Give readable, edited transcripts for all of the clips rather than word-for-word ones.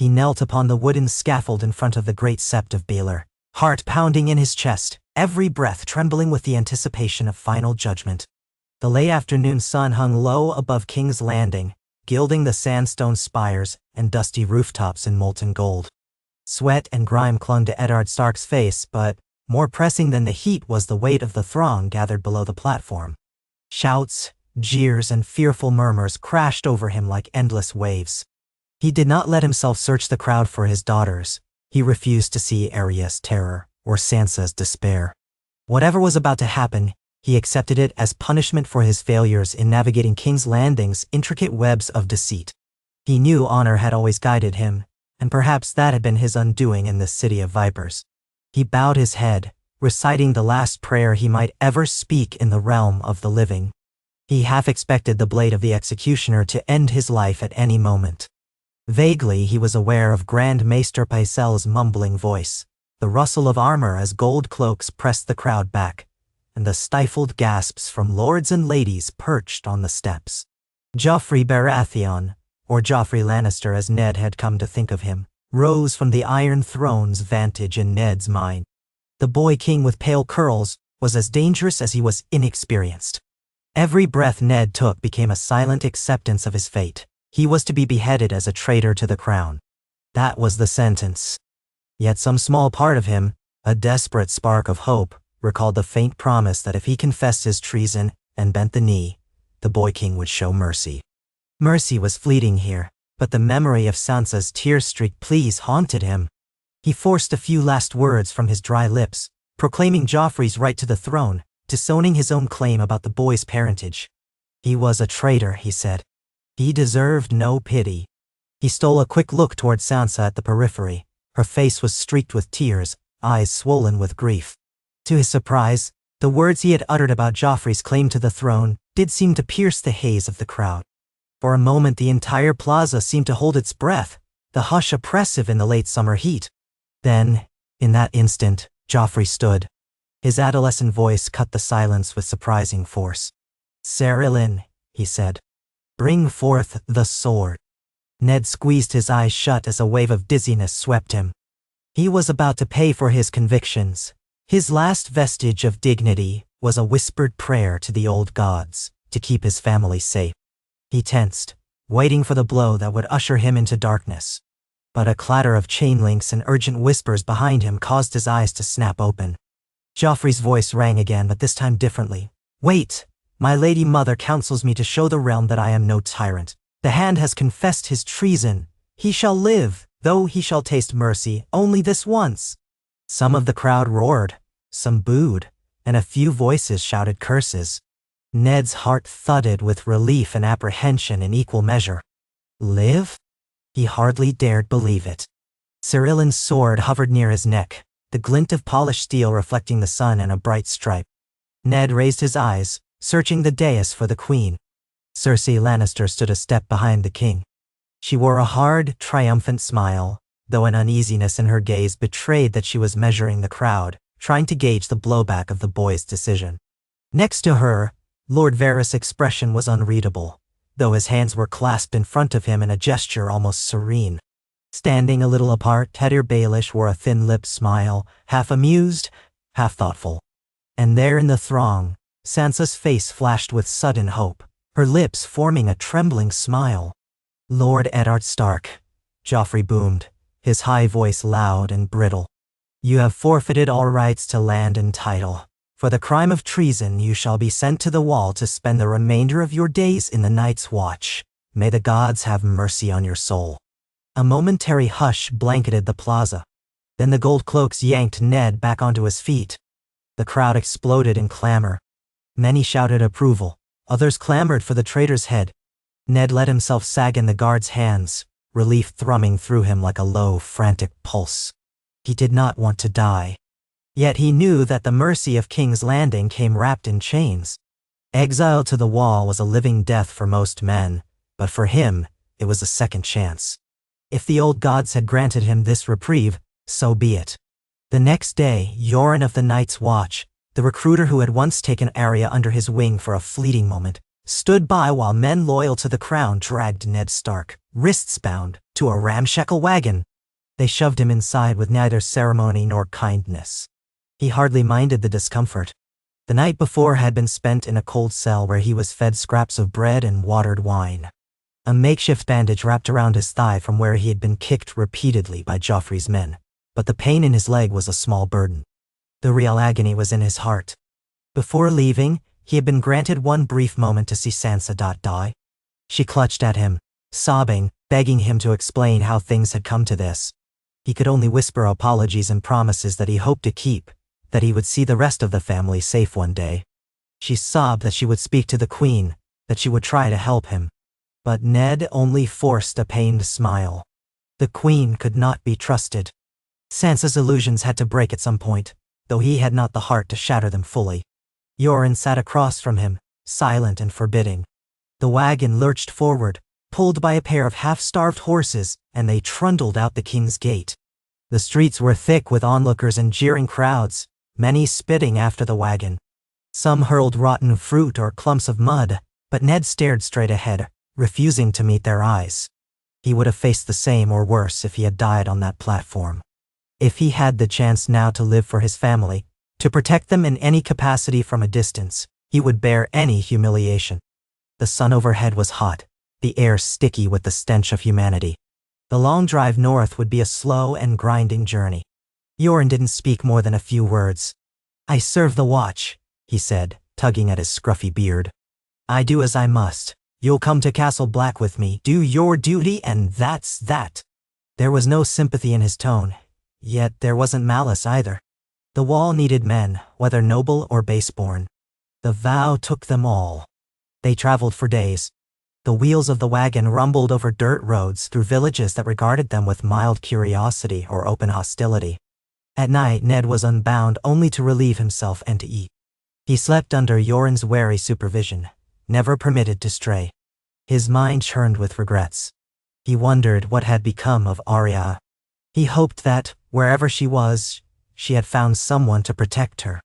He knelt upon the wooden scaffold in front of the great sept of Baelor, heart pounding in his chest, every breath trembling with the anticipation of final judgment. The late afternoon sun hung low above King's Landing, gilding the sandstone spires and dusty rooftops in molten gold. Sweat and grime clung to Eddard Stark's face, but more pressing than the heat was the weight of the throng gathered below the platform. Shouts, jeers, and fearful murmurs crashed over him like endless waves. He did not let himself search the crowd for his daughters. He refused to see Arya's terror or Sansa's despair. Whatever was about to happen, he accepted it as punishment for his failures in navigating King's Landing's intricate webs of deceit. He knew honor had always guided him, and perhaps that had been his undoing in this city of vipers. He bowed his head, reciting the last prayer he might ever speak in the realm of the living. He half expected the blade of the executioner to end his life at any moment. Vaguely, he was aware of Grand Maester Pycelle's mumbling voice, the rustle of armor as gold cloaks pressed the crowd back, and the stifled gasps from lords and ladies perched on the steps. Joffrey Baratheon, or Joffrey Lannister as Ned had come to think of him, rose from the Iron Throne's vantage in Ned's mind. The boy king with pale curls was as dangerous as he was inexperienced. Every breath Ned took became a silent acceptance of his fate. He was to be beheaded as a traitor to the crown. That was the sentence. Yet some small part of him, a desperate spark of hope, recalled the faint promise that if he confessed his treason and bent the knee, the boy king would show mercy. Mercy was fleeting here, but the memory of Sansa's tear-streaked pleas haunted him. He forced a few last words from his dry lips, proclaiming Joffrey's right to the throne, disowning his own claim about the boy's parentage. He was a traitor, he said. He deserved no pity. He stole a quick look toward Sansa at the periphery. Her face was streaked with tears, eyes swollen with grief. To his surprise, the words he had uttered about Joffrey's claim to the throne did seem to pierce the haze of the crowd. For a moment the entire plaza seemed to hold its breath, the hush oppressive in the late summer heat. Then, in that instant, Joffrey stood. His adolescent voice cut the silence with surprising force. "Cerilyn," he said, "bring forth the sword." Ned squeezed his eyes shut as a wave of dizziness swept him. He was about to pay for his convictions. His last vestige of dignity was a whispered prayer to the old gods to keep his family safe. He tensed, waiting for the blow that would usher him into darkness. But a clatter of chain links and urgent whispers behind him caused his eyes to snap open. Joffrey's voice rang again, but this time differently. "Wait! My lady mother counsels me to show the realm that I am no tyrant. The Hand has confessed his treason. He shall live, though he shall taste mercy only this once." Some of the crowd roared, some booed, and a few voices shouted curses. Ned's heart thudded with relief and apprehension in equal measure. Live? He hardly dared believe it. Cerilyn's sword hovered near his neck, the glint of polished steel reflecting the sun in a bright stripe. Ned raised his eyes, searching the dais for the queen. Cersei Lannister stood a step behind the king. She wore a hard, triumphant smile, though an uneasiness in her gaze betrayed that she was measuring the crowd, trying to gauge the blowback of the boy's decision. Next to her, Lord Varys' expression was unreadable, though his hands were clasped in front of him in a gesture almost serene. Standing a little apart, Tedder Baelish wore a thin-lipped smile, half amused, half thoughtful. And there in the throng, Sansa's face flashed with sudden hope, her lips forming a trembling smile. "Lord Eddard Stark," Joffrey boomed, his high voice loud and brittle. "You have forfeited all rights to land and title. For the crime of treason you shall be sent to the wall to spend the remainder of your days in the Night's Watch. May the gods have mercy on your soul." A momentary hush blanketed the plaza. Then the gold cloaks yanked Ned back onto his feet. The crowd exploded in clamor. Many shouted approval, others clamored for the traitor's head. Ned let himself sag in the guard's hands, relief thrumming through him like a low, frantic pulse. He did not want to die. Yet he knew that the mercy of King's Landing came wrapped in chains. Exile to the wall was a living death for most men, but for him, it was a second chance. If the old gods had granted him this reprieve, so be it. The next day, Yoren of the Night's Watch, the recruiter who had once taken Arya under his wing for a fleeting moment, stood by while men loyal to the crown dragged Ned Stark, wrists bound, to a ramshackle wagon. They shoved him inside with neither ceremony nor kindness. He hardly minded the discomfort. The night before had been spent in a cold cell where he was fed scraps of bread and watered wine. A makeshift bandage wrapped around his thigh from where he had been kicked repeatedly by Joffrey's men, but the pain in his leg was a small burden. The real agony was in his heart. Before leaving, he had been granted one brief moment to see Sansa die. She clutched at him, sobbing, begging him to explain how things had come to this. He could only whisper apologies and promises that he hoped to keep, that he would see the rest of the family safe one day. She sobbed that she would speak to the Queen, that she would try to help him. But Ned only forced a pained smile. The Queen could not be trusted. Sansa's illusions had to break at some point, though he had not the heart to shatter them fully. Yoren sat across from him, silent and forbidding. The wagon lurched forward, pulled by a pair of half-starved horses, and they trundled out the King's Gate. The streets were thick with onlookers and jeering crowds, many spitting after the wagon. Some hurled rotten fruit or clumps of mud, but Ned stared straight ahead, refusing to meet their eyes. He would have faced the same or worse if he had died on that platform. If he had the chance now to live for his family, to protect them in any capacity from a distance, he would bear any humiliation. The sun overhead was hot, the air sticky with the stench of humanity. The long drive north would be a slow and grinding journey. Yoren didn't speak more than a few words. "I serve the watch," he said, tugging at his scruffy beard. "I do as I must. You'll come to Castle Black with me, do your duty, and that's that." There was no sympathy in his tone, yet there wasn't malice either. The Wall needed men, whether noble or baseborn. The vow took them all. They traveled for days. The wheels of the wagon rumbled over dirt roads through villages that regarded them with mild curiosity or open hostility. At night, Ned was unbound only to relieve himself and to eat. He slept under Yoren's wary supervision, never permitted to stray. His mind churned with regrets. He wondered what had become of Arya. He hoped that, wherever she was, she had found someone to protect her.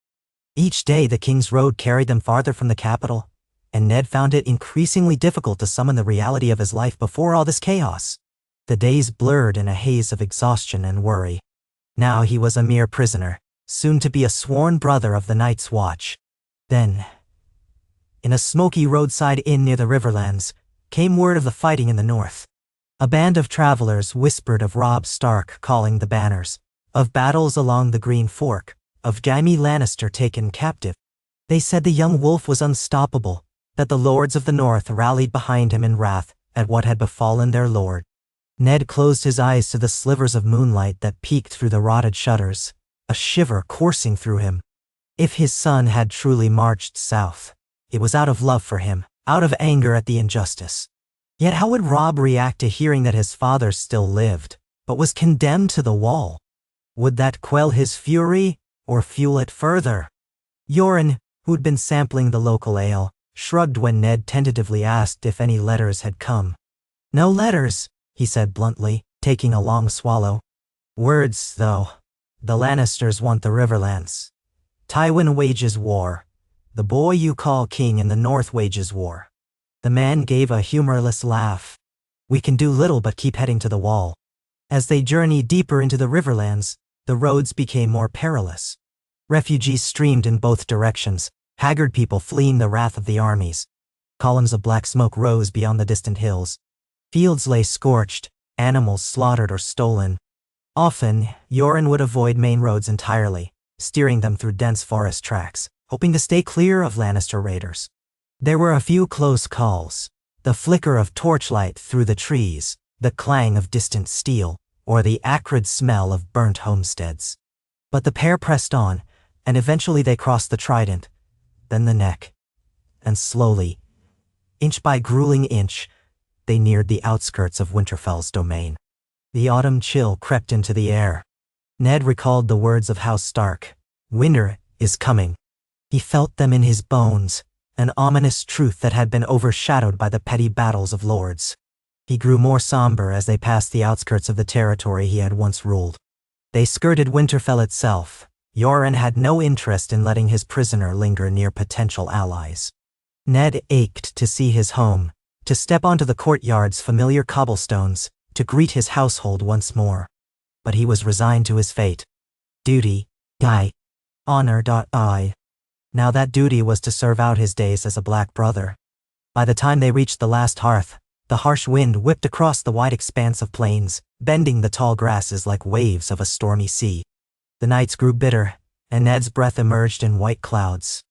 Each day the King's Road carried them farther from the capital, and Ned found it increasingly difficult to summon the reality of his life before all this chaos. The days blurred in a haze of exhaustion and worry. Now he was a mere prisoner, soon to be a sworn brother of the Night's Watch. Then, in a smoky roadside inn near the Riverlands, came word of the fighting in the north. A band of travelers whispered of Robb Stark calling the banners, of battles along the Green Fork, of Jaime Lannister taken captive. They said the young wolf was unstoppable, that the lords of the north rallied behind him in wrath at what had befallen their lord. Ned closed his eyes to the slivers of moonlight that peeked through the rotted shutters, a shiver coursing through him. If his son had truly marched south, it was out of love for him, out of anger at the injustice. Yet how would Robb react to hearing that his father still lived, but was condemned to the Wall? Would that quell his fury, or fuel it further? Yoren, who'd been sampling the local ale, shrugged when Ned tentatively asked if any letters had come. "No letters," he said bluntly, taking a long swallow. "Words, though. The Lannisters want the Riverlands. Tywin wages war. The boy you call king in the north wages war." The man gave a humorless laugh. "We can do little but keep heading to the Wall." As they journeyed deeper into the Riverlands, the roads became more perilous. Refugees streamed in both directions, haggard people fleeing the wrath of the armies. Columns of black smoke rose beyond the distant hills. Fields lay scorched, animals slaughtered or stolen. Often, Yoren would avoid main roads entirely, steering them through dense forest tracks, hoping to stay clear of Lannister raiders. There were a few close calls, the flicker of torchlight through the trees, the clang of distant steel, or the acrid smell of burnt homesteads. But the pair pressed on, and eventually they crossed the Trident, then the Neck, and slowly, inch by grueling inch, they neared the outskirts of Winterfell's domain. The autumn chill crept into the air. Ned recalled the words of House Stark. "Winter is coming." He felt them in his bones, an ominous truth that had been overshadowed by the petty battles of lords. He grew more somber as they passed the outskirts of the territory he had once ruled. They skirted Winterfell itself. Yoren had no interest in letting his prisoner linger near potential allies. Ned ached to see his home, to step onto the courtyard's familiar cobblestones, to greet his household once more. But he was resigned to his fate. Duty, die. Honor, I. Now that duty was to serve out his days as a black brother. By the time they reached the last hearth, the harsh wind whipped across the wide expanse of plains, bending the tall grasses like waves of a stormy sea. The nights grew bitter, and Ned's breath emerged in white clouds.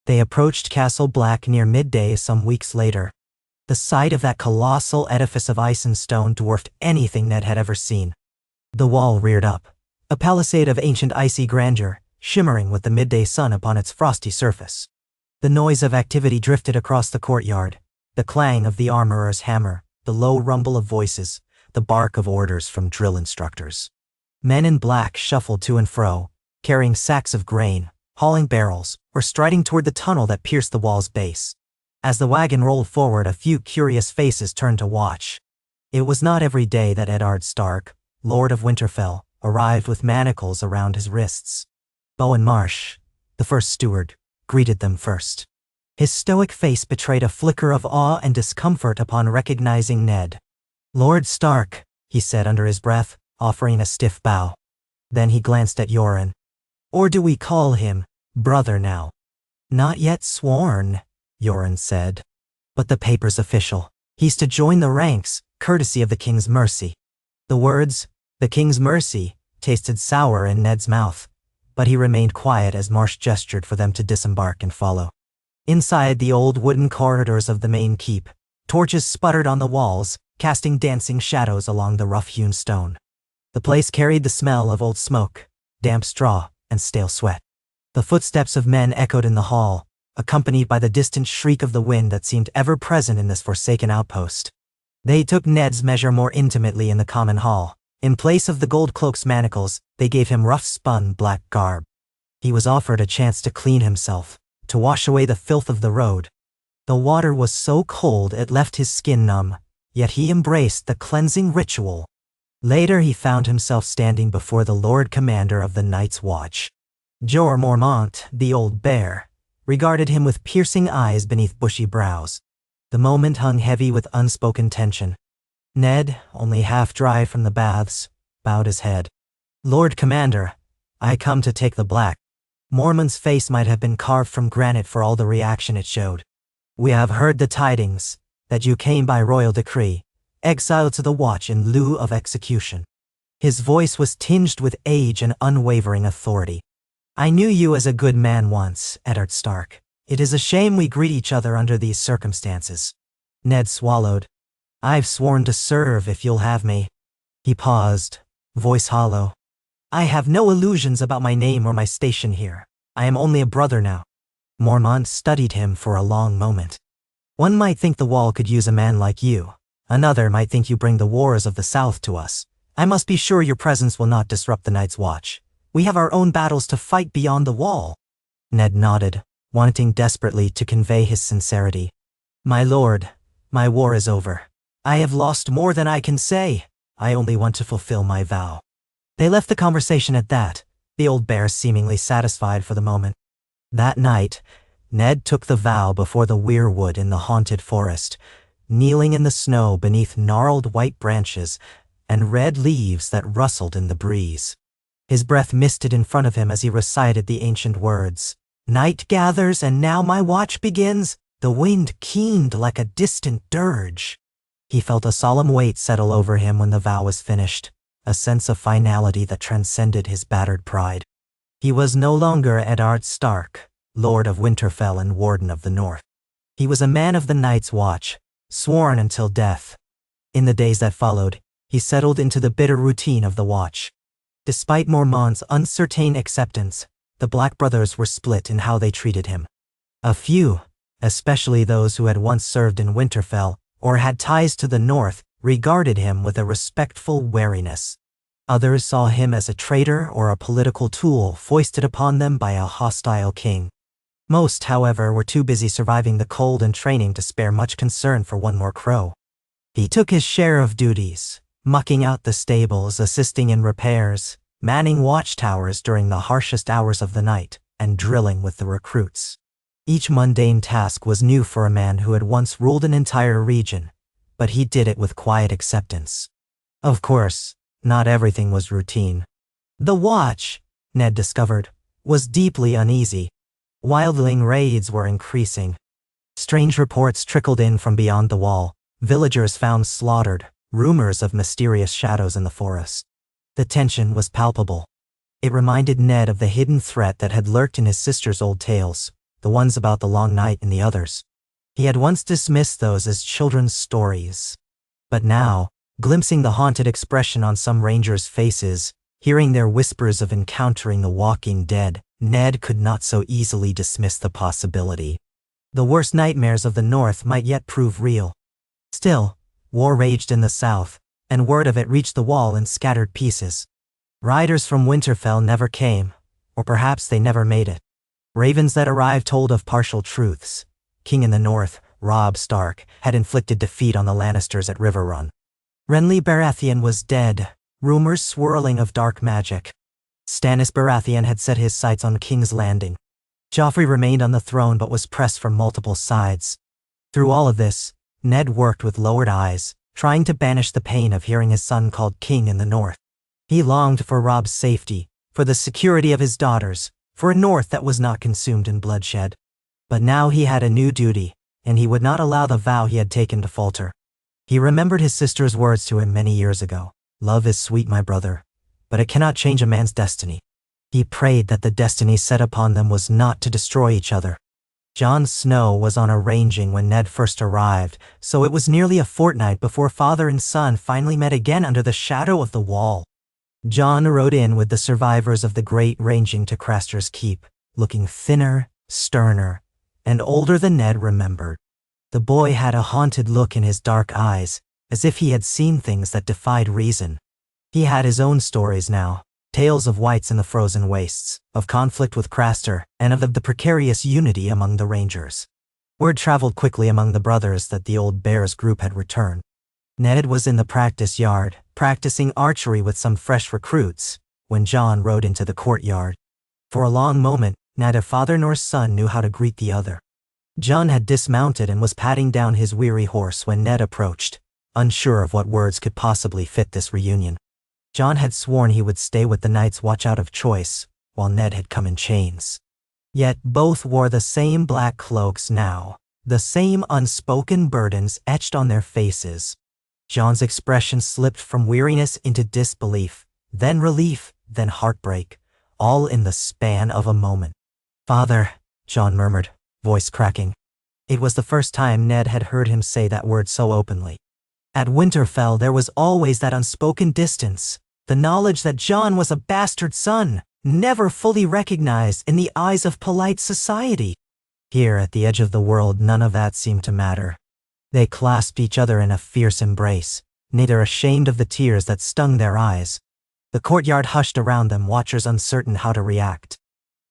They approached Castle Black near midday some weeks later. The sight of that colossal edifice of ice and stone dwarfed anything Ned had ever seen. The wall reared up, a palisade of ancient icy grandeur, shimmering with the midday sun upon its frosty surface. The noise of activity drifted across the courtyard, the clang of the armorer's hammer, the low rumble of voices, the bark of orders from drill instructors. Men in black shuffled to and fro, carrying sacks of grain, hauling barrels, or striding toward the tunnel that pierced the wall's base. As the wagon rolled forward, a few curious faces turned to watch. It was not every day that Eddard Stark, Lord of Winterfell, arrived with manacles around his wrists. Bowen Marsh, the first steward, greeted them first. His stoic face betrayed a flicker of awe and discomfort upon recognizing Ned. "Lord Stark," he said under his breath, offering a stiff bow. Then he glanced at Yoren. "Or do we call him brother now?" "Not yet sworn," Yoren said. "But the paper's official. He's to join the ranks, courtesy of the King's mercy." The words, "the King's mercy," tasted sour in Ned's mouth, but he remained quiet as Marsh gestured for them to disembark and follow. Inside the old wooden corridors of the main keep, torches sputtered on the walls, casting dancing shadows along the rough-hewn stone. The place carried the smell of old smoke, damp straw, and stale sweat. The footsteps of men echoed in the hall, accompanied by the distant shriek of the wind that seemed ever present in this forsaken outpost. They took Ned's measure more intimately in the common hall. In place of the gold cloak's manacles, they gave him rough-spun black garb. He was offered a chance to clean himself, to wash away the filth of the road. The water was so cold it left his skin numb, yet he embraced the cleansing ritual. Later he found himself standing before the Lord Commander of the Night's Watch. Jorah Mormont, the old bear, regarded him with piercing eyes beneath bushy brows. The moment hung heavy with unspoken tension. Ned, only half dry from the baths, bowed his head. "Lord Commander, I come to take the black." Mormont's face might have been carved from granite for all the reaction it showed. "We have heard the tidings, that you came by royal decree, exiled to the Watch in lieu of execution." His voice was tinged with age and unwavering authority. "I knew you as a good man once, Eddard Stark. It is a shame we greet each other under these circumstances." Ned swallowed. "I've sworn to serve if you'll have me." He paused, voice hollow. "I have no illusions about my name or my station here. I am only a brother now." Mormont studied him for a long moment. "One might think the Wall could use a man like you. Another might think you bring the wars of the South to us. I must be sure your presence will not disrupt the Night's Watch. We have our own battles to fight beyond the Wall." Ned nodded, wanting desperately to convey his sincerity. "My lord, my war is over. I have lost more than I can say. I only want to fulfill my vow." They left the conversation at that, the old bear seemingly satisfied for the moment. That night, Ned took the vow before the weirwood in the haunted forest, kneeling in the snow beneath gnarled white branches and red leaves that rustled in the breeze. His breath misted in front of him as he recited the ancient words. "Night gathers and now my watch begins." The wind keened like a distant dirge. He felt a solemn weight settle over him when the vow was finished, a sense of finality that transcended his battered pride. He was no longer Eddard Stark, Lord of Winterfell and Warden of the North. He was a man of the Night's Watch, sworn until death. In the days that followed, he settled into the bitter routine of the Watch. Despite Mormont's uncertain acceptance, the Black Brothers were split in how they treated him. A few, especially those who had once served in Winterfell or had ties to the North, regarded him with a respectful wariness. Others saw him as a traitor or a political tool foisted upon them by a hostile king. Most, however, were too busy surviving the cold and training to spare much concern for one more crow. He took his share of duties, mucking out the stables, assisting in repairs, manning watchtowers during the harshest hours of the night, and drilling with the recruits. Each mundane task was new for a man who had once ruled an entire region, but he did it with quiet acceptance. Of course, not everything was routine. The watch, Ned discovered, was deeply uneasy. Wildling raids were increasing. Strange reports trickled in from beyond the wall. Villagers found slaughtered, rumors of mysterious shadows in the forest. The tension was palpable. It reminded Ned of the hidden threat that had lurked in his sister's old tales, the ones about the long night and the others. He had once dismissed those as children's stories. But now, glimpsing the haunted expression on some rangers' faces, hearing their whispers of encountering the walking dead, Ned could not so easily dismiss the possibility. The worst nightmares of the North might yet prove real. Still, war raged in the south, and word of it reached the wall in scattered pieces. Riders from Winterfell never came, or perhaps they never made it. Ravens that arrived told of partial truths. King in the North, Robb Stark, had inflicted defeat on the Lannisters at River Run. Renly Baratheon was dead, rumors swirling of dark magic. Stannis Baratheon had set his sights on King's Landing. Joffrey remained on the throne but was pressed from multiple sides. Through all of this, Ned worked with lowered eyes, trying to banish the pain of hearing his son called King in the North. He longed for Robb's safety, for the security of his daughters, for a North that was not consumed in bloodshed. But now he had a new duty, and he would not allow the vow he had taken to falter. He remembered his sister's words to him many years ago. "Love is sweet, my brother, but it cannot change a man's destiny." He prayed that the destiny set upon them was not to destroy each other. Jon Snow was on a ranging when Ned first arrived, so it was nearly a fortnight before father and son finally met again under the shadow of the wall. Jon rode in with the survivors of the great ranging to Craster's Keep, looking thinner, sterner, and older than Ned remembered. The boy had a haunted look in his dark eyes, as if he had seen things that defied reason. He had his own stories now, tales of wights in the frozen wastes, of conflict with Craster, and of the precarious unity among the Rangers. Word traveled quickly among the brothers that the old Bears group had returned. Ned was in the practice yard, practicing archery with some fresh recruits, when Jon rode into the courtyard. For a long moment, neither father nor son knew how to greet the other. Jon had dismounted and was patting down his weary horse when Ned approached, unsure of what words could possibly fit this reunion. Jon had sworn he would stay with the Night's Watch out of choice, while Ned had come in chains. Yet both wore the same black cloaks now, the same unspoken burdens etched on their faces. Jon's expression slipped from weariness into disbelief, then relief, then heartbreak, all in the span of a moment. "Father," Jon murmured, voice cracking. It was the first time Ned had heard him say that word so openly. At Winterfell there was always that unspoken distance, the knowledge that Jon was a bastard son, never fully recognized in the eyes of polite society. Here at the edge of the world none of that seemed to matter. They clasped each other in a fierce embrace, neither ashamed of the tears that stung their eyes. The courtyard hushed around them, watchers uncertain how to react.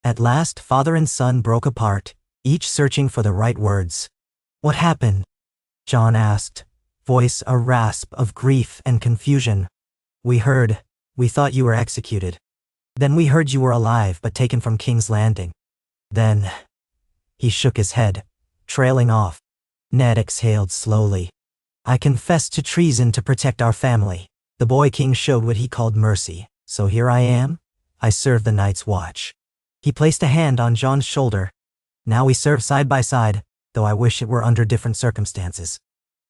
At last father and son broke apart, each searching for the right words. "What happened?" Jon asked, voice a rasp of grief and confusion. We thought you were executed. Then we heard you were alive but taken from King's Landing. Then..." He shook his head, trailing off. Ned exhaled slowly. "I confessed to treason to protect our family. The boy king showed what he called mercy, so here I am. I serve the Night's Watch." He placed a hand on Jon's shoulder. "Now we serve side by side, though I wish it were under different circumstances."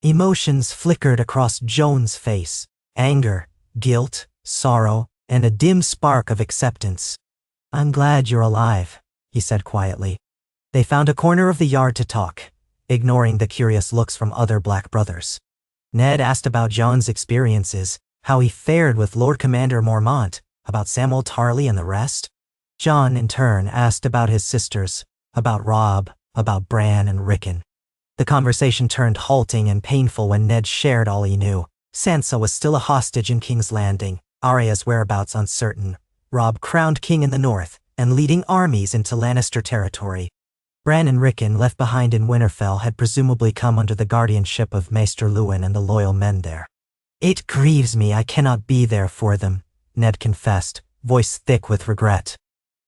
Emotions flickered across Jon's face. Anger, guilt, sorrow, and a dim spark of acceptance. "I'm glad you're alive," he said quietly. They found a corner of the yard to talk, ignoring the curious looks from other Black brothers. Ned asked about Jon's experiences, how he fared with Lord Commander Mormont, about Samwell Tarly and the rest. Jon, in turn, asked about his sisters, about Robb, about Bran and Rickon. The conversation turned halting and painful when Ned shared all he knew. Sansa was still a hostage in King's Landing, Arya's whereabouts uncertain, Robb crowned king in the north, and leading armies into Lannister territory. Bran and Rickon, left behind in Winterfell, had presumably come under the guardianship of Maester Luwin and the loyal men there. "It grieves me I cannot be there for them," Ned confessed, voice thick with regret.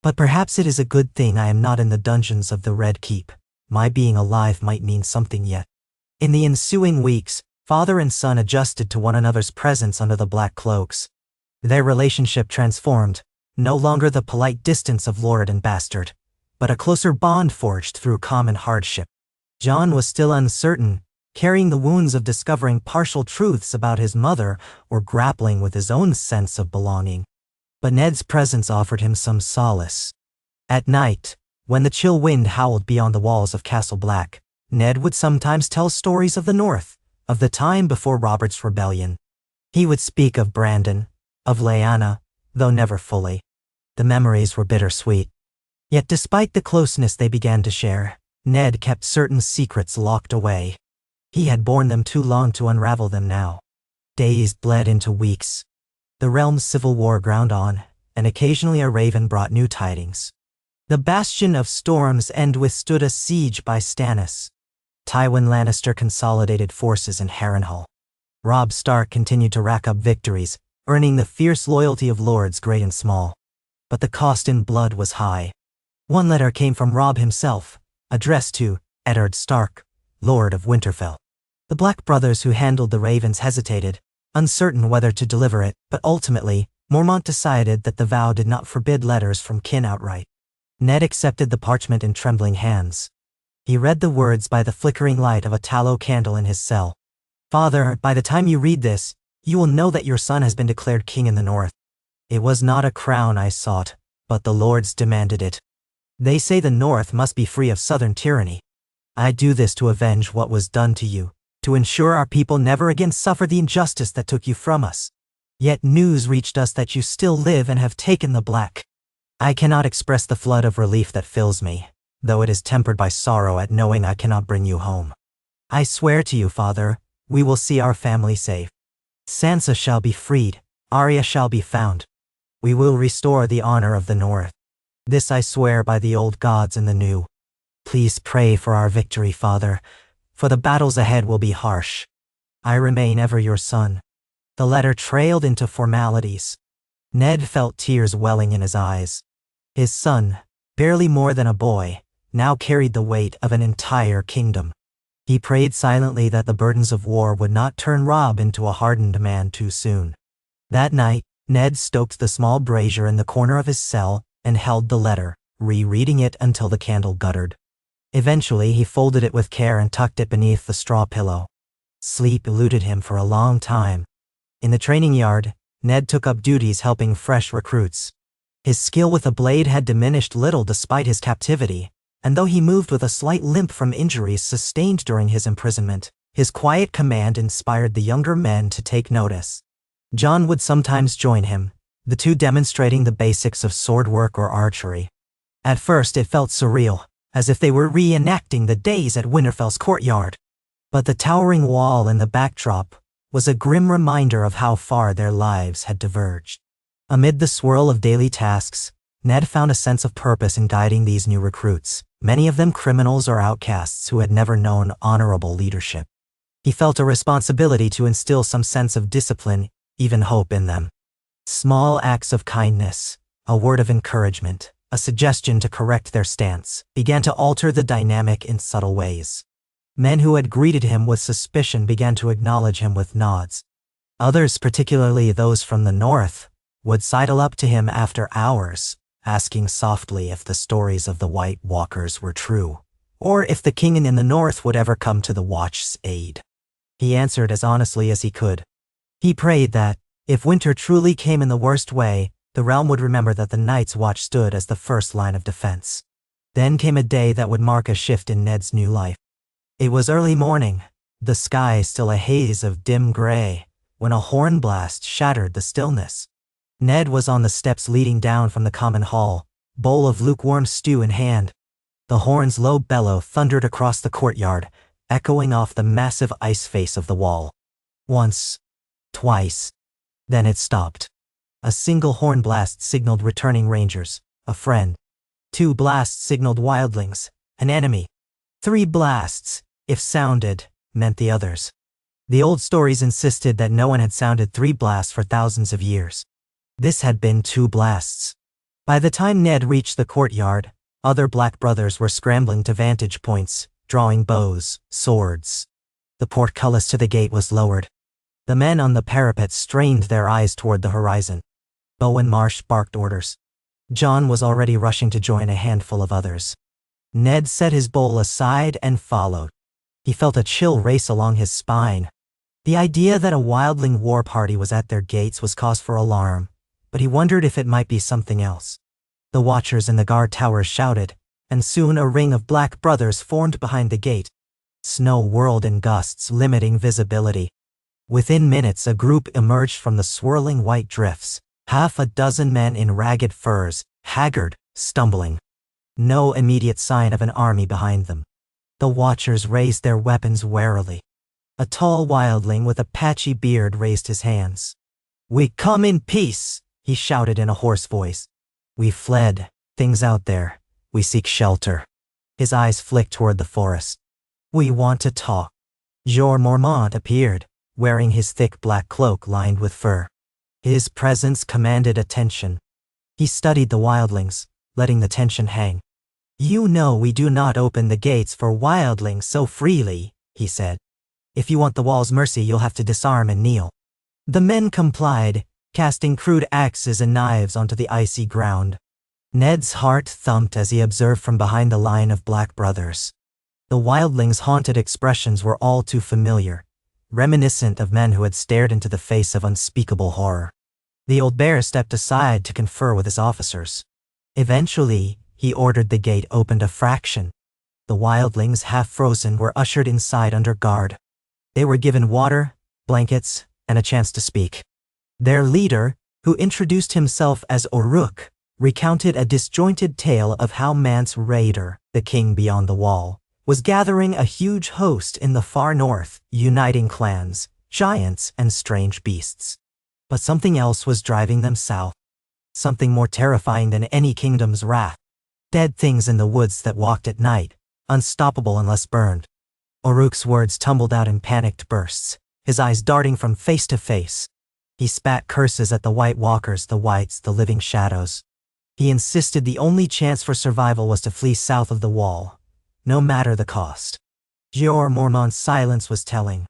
"But perhaps it is a good thing I am not in the dungeons of the Red Keep. My being alive might mean something yet. In the ensuing weeks, father and son adjusted to one another's presence under the black cloaks. Their relationship transformed, no longer the polite distance of lord and bastard, but a closer bond forged through common hardship. Jon was still uncertain, carrying the wounds of discovering partial truths about his mother or grappling with his own sense of belonging. But Ned's presence offered him some solace. At night, when the chill wind howled beyond the walls of Castle Black, Ned would sometimes tell stories of the North, of the time before Robert's rebellion. He would speak of Brandon, of Lyanna, though never fully. The memories were bittersweet. Yet despite the closeness they began to share, Ned kept certain secrets locked away. He had borne them too long to unravel them now. Days bled into weeks. The realm's civil war ground on, and occasionally a raven brought new tidings. The Bastion of Storm's End withstood a siege by Stannis. Tywin Lannister consolidated forces in Harrenhal. Robb Stark continued to rack up victories, earning the fierce loyalty of lords great and small. But the cost in blood was high. One letter came from Robb himself, addressed to Eddard Stark, Lord of Winterfell. The Black brothers who handled the ravens hesitated, uncertain whether to deliver it, but ultimately, Mormont decided that the vow did not forbid letters from kin outright. Ned accepted the parchment in trembling hands. He read the words by the flickering light of a tallow candle in his cell. Father, by the time you read this, you will know that your son has been declared king in the North. It was not a crown I sought, but the lords demanded it. They say the North must be free of southern tyranny. I do this to avenge what was done to you, to ensure our people never again suffer the injustice that took you from us. Yet news reached us that you still live and have taken the Black. I cannot express the flood of relief that fills me, though it is tempered by sorrow at knowing I cannot bring you home. I swear to you, Father, we will see our family safe. Sansa shall be freed, Arya shall be found. We will restore the honor of the North. This I swear by the old gods and the new. Please pray for our victory, Father, for the battles ahead will be harsh. I remain ever your son. The letter trailed into formalities. Ned felt tears welling in his eyes. His son, barely more than a boy, now carried the weight of an entire kingdom. He prayed silently that the burdens of war would not turn Robb into a hardened man too soon. That night, Ned stoked the small brazier in the corner of his cell and held the letter, rereading it until the candle guttered. Eventually, he folded it with care and tucked it beneath the straw pillow. Sleep eluded him for a long time. In the training yard, Ned took up duties helping fresh recruits. His skill with a blade had diminished little despite his captivity, and though he moved with a slight limp from injuries sustained during his imprisonment, his quiet command inspired the younger men to take notice. Jon would sometimes join him, the two demonstrating the basics of sword work or archery. At first it felt surreal, as if they were reenacting the days at Winterfell's courtyard. But the towering wall in the backdrop was a grim reminder of how far their lives had diverged. Amid the swirl of daily tasks, Ned found a sense of purpose in guiding these new recruits, many of them criminals or outcasts who had never known honorable leadership. He felt a responsibility to instill some sense of discipline, even hope in them. Small acts of kindness, a word of encouragement, a suggestion to correct their stance, began to alter the dynamic in subtle ways. Men who had greeted him with suspicion began to acknowledge him with nods. Others, particularly those from the North, would sidle up to him after hours, asking softly if the stories of the White Walkers were true, or if the king in the North would ever come to the Watch's aid. He answered as honestly as he could. He prayed that, if winter truly came in the worst way, the realm would remember that the Night's Watch stood as the first line of defense. Then came a day that would mark a shift in Ned's new life. It was early morning, the sky still a haze of dim gray, when a horn blast shattered the stillness. Ned was on the steps leading down from the common hall, bowl of lukewarm stew in hand. The horn's low bellow thundered across the courtyard, echoing off the massive ice face of the wall. Once, twice, then it stopped. A single horn blast signaled returning rangers, a friend. 2 blasts signaled wildlings, an enemy. 3 blasts, if sounded, meant the others. The old stories insisted that no one had sounded 3 blasts for thousands of years. This had been 2 blasts. By the time Ned reached the courtyard, Other Black brothers were scrambling to vantage points, drawing bows, swords. The portcullis to the gate was lowered. The men on the parapet strained their eyes toward the horizon. Bowen Marsh barked orders. Jon was already rushing to join a handful of others. Ned set his bowl aside and followed. He felt a chill race along his spine. The idea that a wildling war party was at their gates was cause for alarm, but he wondered if it might be something else. The watchers in the guard towers shouted, and soon a ring of Black brothers formed behind the gate. Snow whirled in gusts, limiting visibility. Within minutes, a group emerged from the swirling white drifts, half a dozen men in ragged furs, haggard, stumbling. No immediate sign of an army behind them. The watchers raised their weapons warily. A tall wildling with a patchy beard raised his hands. "We come in peace," he shouted in a hoarse voice. "We fled. Things out there. We seek shelter." His eyes flicked toward the forest. "We want to talk." Jeor Mormont appeared, wearing his thick black cloak lined with fur. His presence commanded attention. He studied the wildlings, letting the tension hang. "You know we do not open the gates for wildlings so freely," he said. "If you want the wall's mercy, you'll have to disarm and kneel." The men complied, casting crude axes and knives onto the icy ground. Ned's heart thumped as he observed from behind the line of Black brothers. The wildlings' haunted expressions were all too familiar, reminiscent of men who had stared into the face of unspeakable horror. The old bear stepped aside to confer with his officers. Eventually, he ordered the gate opened a fraction. The wildlings, half frozen, were ushered inside under guard. They were given water, blankets, and a chance to speak. Their leader, who introduced himself as Uruk, recounted a disjointed tale of how Mance Raider, the king beyond the wall, was gathering a huge host in the far north, uniting clans, giants, and strange beasts. But something else was driving them south. Something more terrifying than any kingdom's wrath. Dead things in the woods that walked at night, unstoppable unless burned. Uruk's words tumbled out in panicked bursts, his eyes darting from face to face. He spat curses at the White Walkers, the Whites, the living shadows. He insisted the only chance for survival was to flee south of the wall, no matter the cost. Jeor Mormont's silence was telling.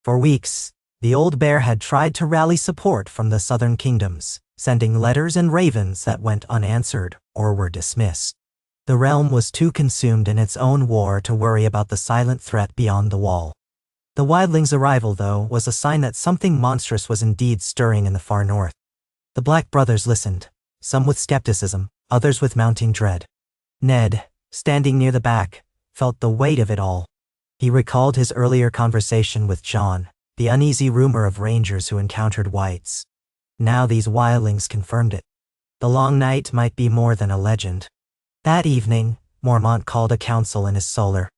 For weeks, the old bear had tried to rally support from the southern kingdoms, sending letters and ravens that went unanswered or were dismissed. The realm was too consumed in its own war to worry about the silent threat beyond the wall. The wildlings' arrival, though, was a sign that something monstrous was indeed stirring in the far north. The Black brothers listened, some with skepticism, others with mounting dread. Ned, standing near the back, felt the weight of it all. He recalled his earlier conversation with Jon, the uneasy rumor of rangers who encountered whites. Now these wildlings confirmed it. The long night might be more than a legend. That evening, Mormont called a council in his solar.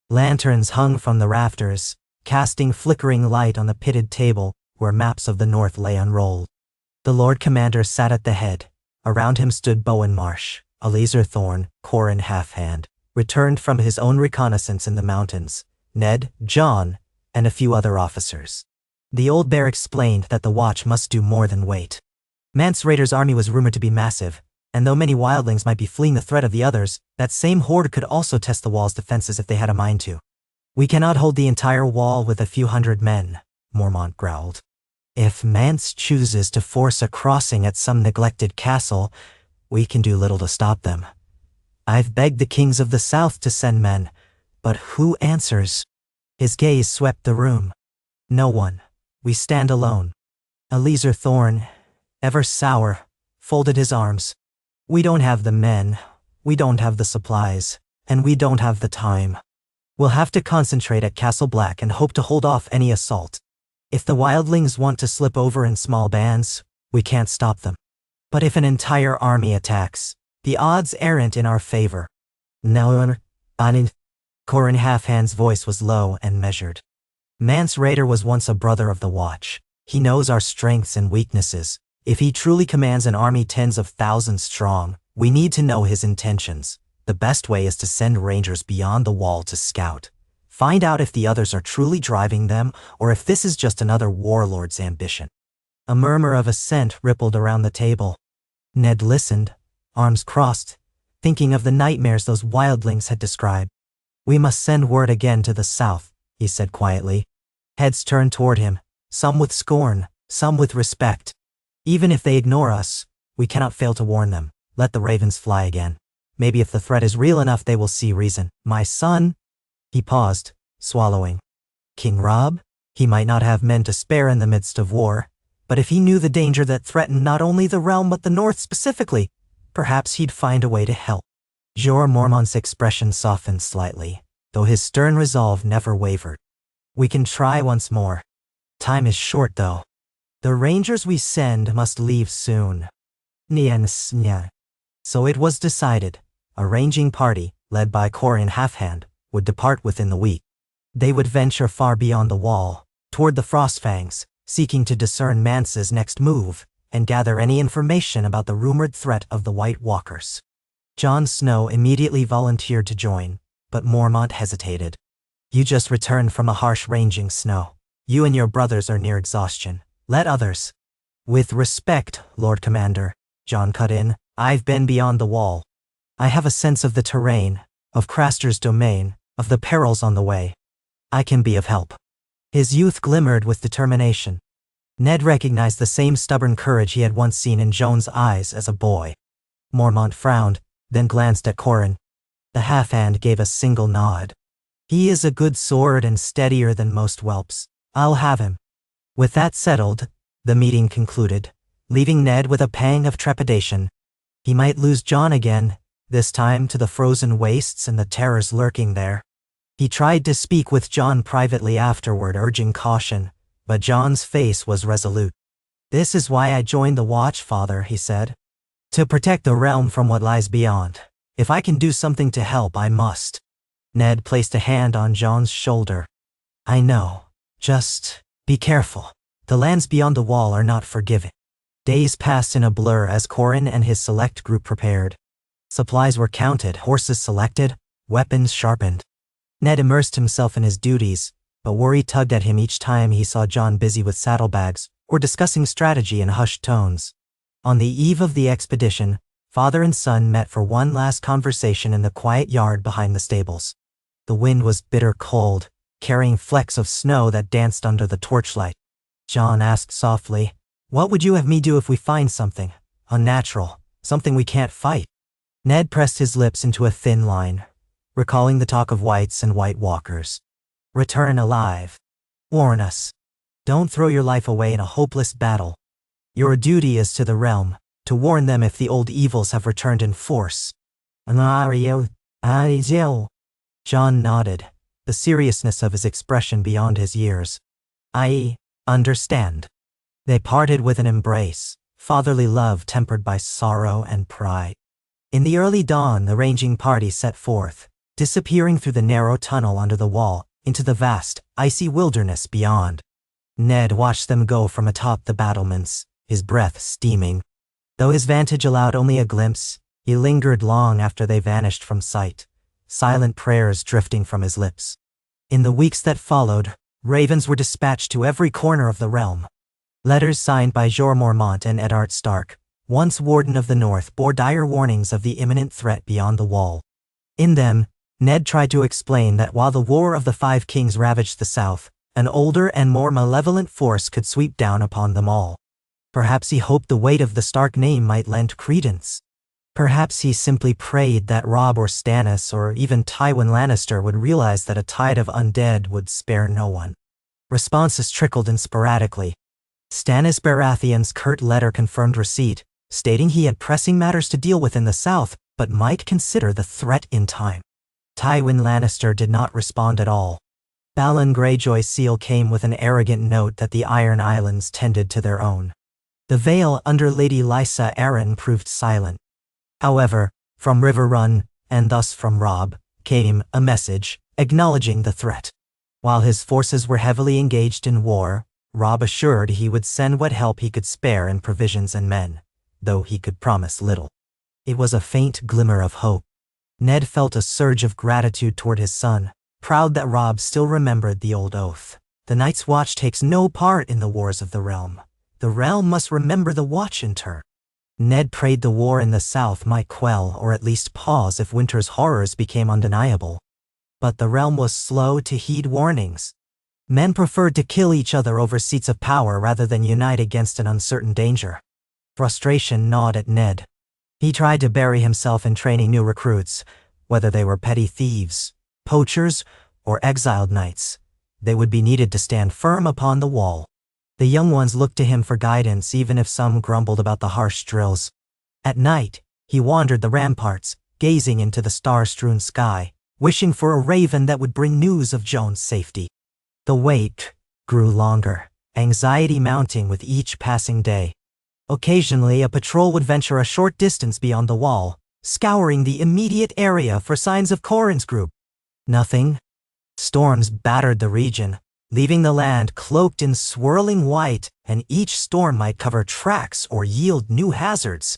Lanterns hung from the rafters, casting flickering light on the pitted table where maps of the north lay unrolled. The Lord Commander sat at the head. Around him stood Bowen Marsh, Eliezer Thorne, Corin Halfhand, returned from his own reconnaissance in the mountains, Ned, Jon, and a few other officers. The old bear explained that the watch must do more than wait. Mance Raider's army was rumored to be massive, and though many wildlings might be fleeing the threat of the others, that same horde could also test the wall's defenses if they had a mind to. "We cannot hold the entire wall with a few hundred men," Mormont growled. "If Mance chooses to force a crossing at some neglected castle, we can do little to stop them. I've begged the kings of the south to send men, but who answers?" His gaze swept the room. "No one. We stand alone." Eliezer Thorne, ever sour, folded his arms. "We don't have the men, we don't have the supplies, and we don't have the time. We'll have to concentrate at Castle Black and hope to hold off any assault. If the wildlings want to slip over in small bands, we can't stop them. But if an entire army attacks, the odds aren't in our favor." "No, Corin Halfhand's voice was low and measured. "Mance Raider was once a brother of the Watch. He knows our strengths and weaknesses. If he truly commands an army tens of thousands strong, we need to know his intentions. The best way is to send rangers beyond the wall to scout. Find out if the others are truly driving them or if this is just another warlord's ambition." A murmur of assent rippled around the table. Ned listened, arms crossed, thinking of the nightmares those wildlings had described. "We must send word again to the south," he said quietly. Heads turned toward him, some with scorn, some with respect. "Even if they ignore us, we cannot fail to warn them. Let the ravens fly again. Maybe if the threat is real enough they will see reason. My son—" He paused, swallowing. King Robb? He might not have men to spare in the midst of war, but if he knew the danger that threatened not only the realm but the north specifically, perhaps he'd find a way to help. Jorah Mormont's expression softened slightly, though his stern resolve never wavered. "We can try once more. Time is short, though. The rangers we send must leave soon." So it was decided. A ranging party, led by Corin Halfhand, would depart within the week. They would venture far beyond the wall, toward the Frostfangs, seeking to discern Mance's next move and gather any information about the rumored threat of the White Walkers. Jon Snow immediately volunteered to join, but Mormont hesitated. "You just returned from a harsh ranging, Snow. You and your brothers are near exhaustion. Let others—" "With respect, Lord Commander," Jon cut in, "I've been beyond the wall. I have a sense of the terrain, of Craster's domain, of the perils on the way. I can be of help." His youth glimmered with determination. Ned recognized the same stubborn courage he had once seen in Jon's eyes as a boy. Mormont frowned, then glanced at Corin. The half-hand gave a single nod. "He is a good sword and steadier than most whelps. I'll have him." With that settled, the meeting concluded, leaving Ned with a pang of trepidation. He might lose Jon again, this time to the frozen wastes and the terrors lurking there. He tried to speak with Jon privately afterward, urging caution, but Jon's face was resolute. "This is why I joined the Watch, Father," he said. "To protect the realm from what lies beyond. If I can do something to help, I must." Ned placed a hand on Jon's shoulder. "I know. Just be careful. The lands beyond the wall are not forgiving." Days passed in a blur as Corin and his select group prepared. Supplies were counted, horses selected, weapons sharpened. Ned immersed himself in his duties, but worry tugged at him each time he saw Jon busy with saddlebags or discussing strategy in hushed tones. On the eve of the expedition, father and son met for one last conversation in the quiet yard behind the stables. The wind was bitter cold, carrying flecks of snow that danced under the torchlight. Jon asked softly, "What would you have me do if we find something unnatural, something we can't fight?" Ned pressed his lips into a thin line, recalling the talk of whites and White Walkers. "Return alive. Warn us. Don't throw your life away in a hopeless battle. Your duty is to the realm, to warn them if the old evils have returned in force." Jon nodded, the seriousness of his expression beyond his years. "I understand." They parted with an embrace, fatherly love tempered by sorrow and pride. In the early dawn, the ranging party set forth, disappearing through the narrow tunnel under the wall into the vast, icy wilderness beyond. Ned watched them go from atop the battlements, his breath steaming. Though his vantage allowed only a glimpse, he lingered long after they vanished from sight, silent prayers drifting from his lips. In the weeks that followed, ravens were dispatched to every corner of the realm. Letters signed by Jorah Mormont and Eddard Stark, once Warden of the North, bore dire warnings of the imminent threat beyond the wall. In them, Ned tried to explain that while the War of the Five Kings ravaged the south, an older and more malevolent force could sweep down upon them all. Perhaps he hoped the weight of the Stark name might lend credence. Perhaps he simply prayed that Robb or Stannis or even Tywin Lannister would realize that a tide of undead would spare no one. Responses trickled in sporadically. Stannis Baratheon's curt letter confirmed receipt, stating he had pressing matters to deal with in the south, but might consider the threat in time. Tywin Lannister did not respond at all. Balon Greyjoy's seal came with an arrogant note that the Iron Islands tended to their own. The Vale under Lady Lysa Arryn proved silent. However, from River Run, and thus from Robb, came a message acknowledging the threat. While his forces were heavily engaged in war, Robb assured he would send what help he could spare in provisions and men, though he could promise little. It was a faint glimmer of hope. Ned felt a surge of gratitude toward his son, proud that Robb still remembered the old oath. The Night's Watch takes no part in the wars of the realm. The realm must remember the Watch in turn. Ned prayed the war in the south might quell or at least pause if winter's horrors became undeniable. But the realm was slow to heed warnings. Men preferred to kill each other over seats of power rather than unite against an uncertain danger. Frustration gnawed at Ned. He tried to bury himself in training new recruits, whether they were petty thieves, poachers, or exiled knights. They would be needed to stand firm upon the wall. The young ones looked to him for guidance, even if some grumbled about the harsh drills. At night, he wandered the ramparts, gazing into the star-strewn sky, wishing for a raven that would bring news of Joan's safety. The wait grew longer, anxiety mounting with each passing day. Occasionally, a patrol would venture a short distance beyond the wall, scouring the immediate area for signs of Corrin's group. Nothing. Storms battered the region, leaving the land cloaked in swirling white, and each storm might cover tracks or yield new hazards.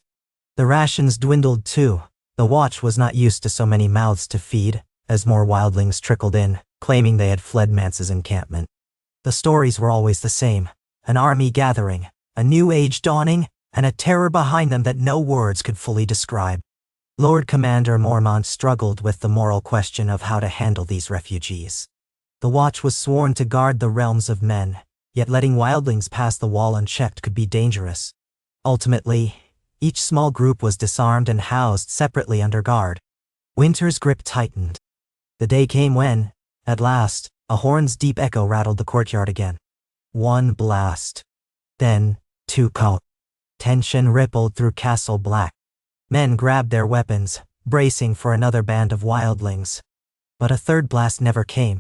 The rations dwindled too. The watch was not used to so many mouths to feed, as more wildlings trickled in, claiming they had fled Mance's encampment. The stories were always the same: an army gathering, a new age dawning, and a terror behind them that no words could fully describe. Lord Commander Mormont struggled with the moral question of how to handle these refugees. The Watch was sworn to guard the realms of men, yet letting wildlings pass the wall unchecked could be dangerous. Ultimately, each small group was disarmed and housed separately under guard. Winter's grip tightened. The day came when, at last, a horn's deep echo rattled the courtyard again. One blast. Then, two caught. Tension rippled through Castle Black. Men grabbed their weapons, bracing for another band of wildlings. But a third blast never came.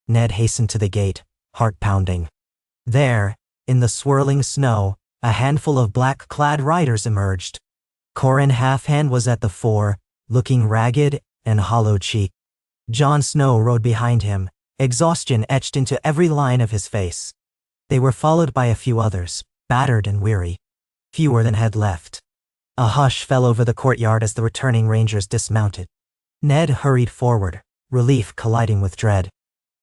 Ned hastened to the gate, heart pounding. There, in the swirling snow, a handful of black-clad riders emerged. Corrin Halfhand was at the fore, looking ragged and hollow-cheeked. Jon Snow rode behind him, exhaustion etched into every line of his face. They were followed by a few others, battered and weary. Fewer than had left. A hush fell over the courtyard as the returning rangers dismounted. Ned hurried forward, relief colliding with dread.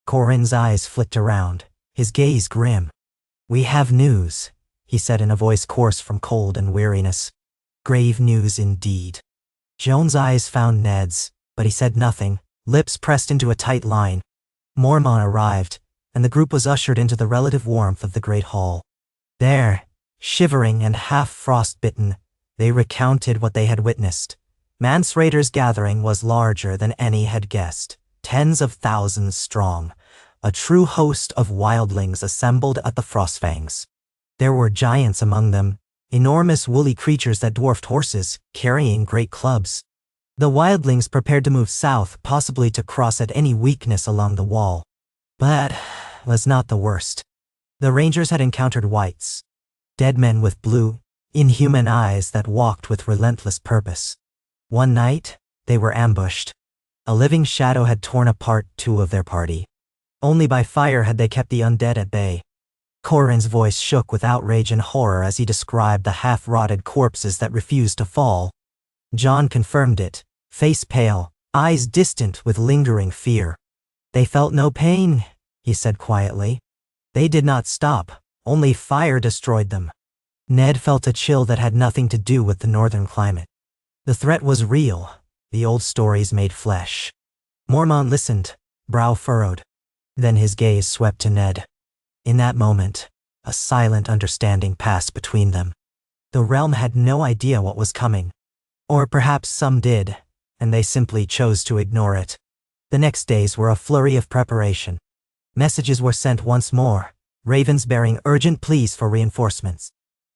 Corrin's eyes flicked around, his gaze grim. "We have news," he said in a voice coarse from cold and weariness. Grave news indeed. Joan's eyes found Ned's, but he said nothing, lips pressed into a tight line. Mormont arrived, and the group was ushered into the relative warmth of the great hall. There, shivering and half frostbitten, they recounted what they had witnessed. Mance Raiders' gathering was larger than any had guessed, tens of thousands strong, a true host of wildlings assembled at the Frostfangs. There were giants among them, enormous woolly creatures that dwarfed horses, carrying great clubs. The wildlings prepared to move south, possibly to cross at any weakness along the wall. But was not the worst. The rangers had encountered whites, dead men with blue, inhuman eyes that walked with relentless purpose. One night, they were ambushed. A living shadow had torn apart two of their party. Only by fire had they kept the undead at bay. Corrin's voice shook with outrage and horror as he described the half-rotted corpses that refused to fall. Jon confirmed it, face pale, eyes distant with lingering fear. "They felt no pain," he said quietly. "They did not stop, only fire destroyed them." Ned felt a chill that had nothing to do with the northern climate. The threat was real, the old stories made flesh. Mormont listened, brow furrowed. Then his gaze swept to Ned. In that moment, a silent understanding passed between them. The realm had no idea what was coming. Or perhaps some did, and they simply chose to ignore it. The next days were a flurry of preparation. Messages were sent once more, ravens bearing urgent pleas for reinforcements.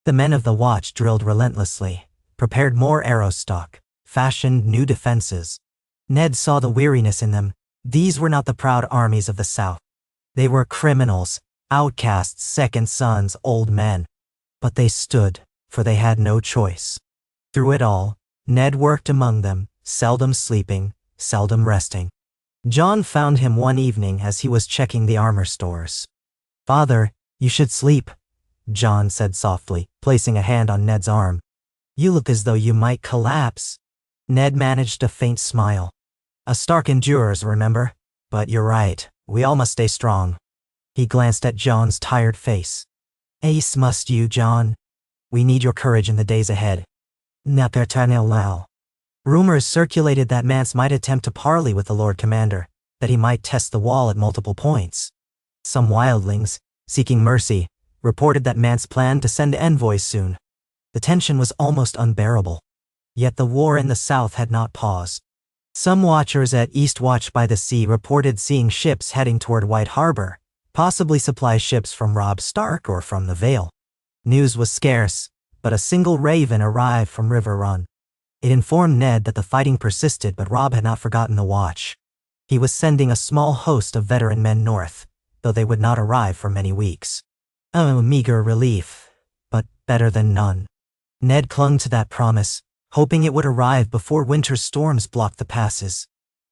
The men of the Watch drilled relentlessly, prepared more arrow stock, fashioned new defenses. Ned saw the weariness in them. These were not the proud armies of the South. They were criminals, outcasts, second sons, old men. But they stood, for they had no choice. Through it all, Ned worked among them, seldom sleeping, seldom resting. Jon found him one evening as he was checking the armor stores. "Father, you should sleep," Jon said softly, placing a hand on Ned's arm. "You look as though you might collapse." Ned managed a faint smile. "A Stark endures, remember? But you're right, we all must stay strong." He glanced at Jon's tired face. "Ace must you, Jon. We need your courage in the days ahead." Sentinel. Rumors circulated that Mance might attempt to parley with the Lord Commander, that he might test the wall at multiple points. Some wildlings, seeking mercy, reported that Mance planned to send envoys soon. The tension was almost unbearable. Yet the war in the south had not paused. Some watchers at East Watch by the Sea reported seeing ships heading toward White Harbor, possibly supply ships from Robb Stark or from the Vale. News was scarce, but a single raven arrived from River Run. It informed Ned that the fighting persisted, but Robb had not forgotten the watch. He was sending a small host of veteran men north, though they would not arrive for many weeks. A meager relief, but better than none. Ned clung to that promise, hoping it would arrive before winter storms blocked the passes.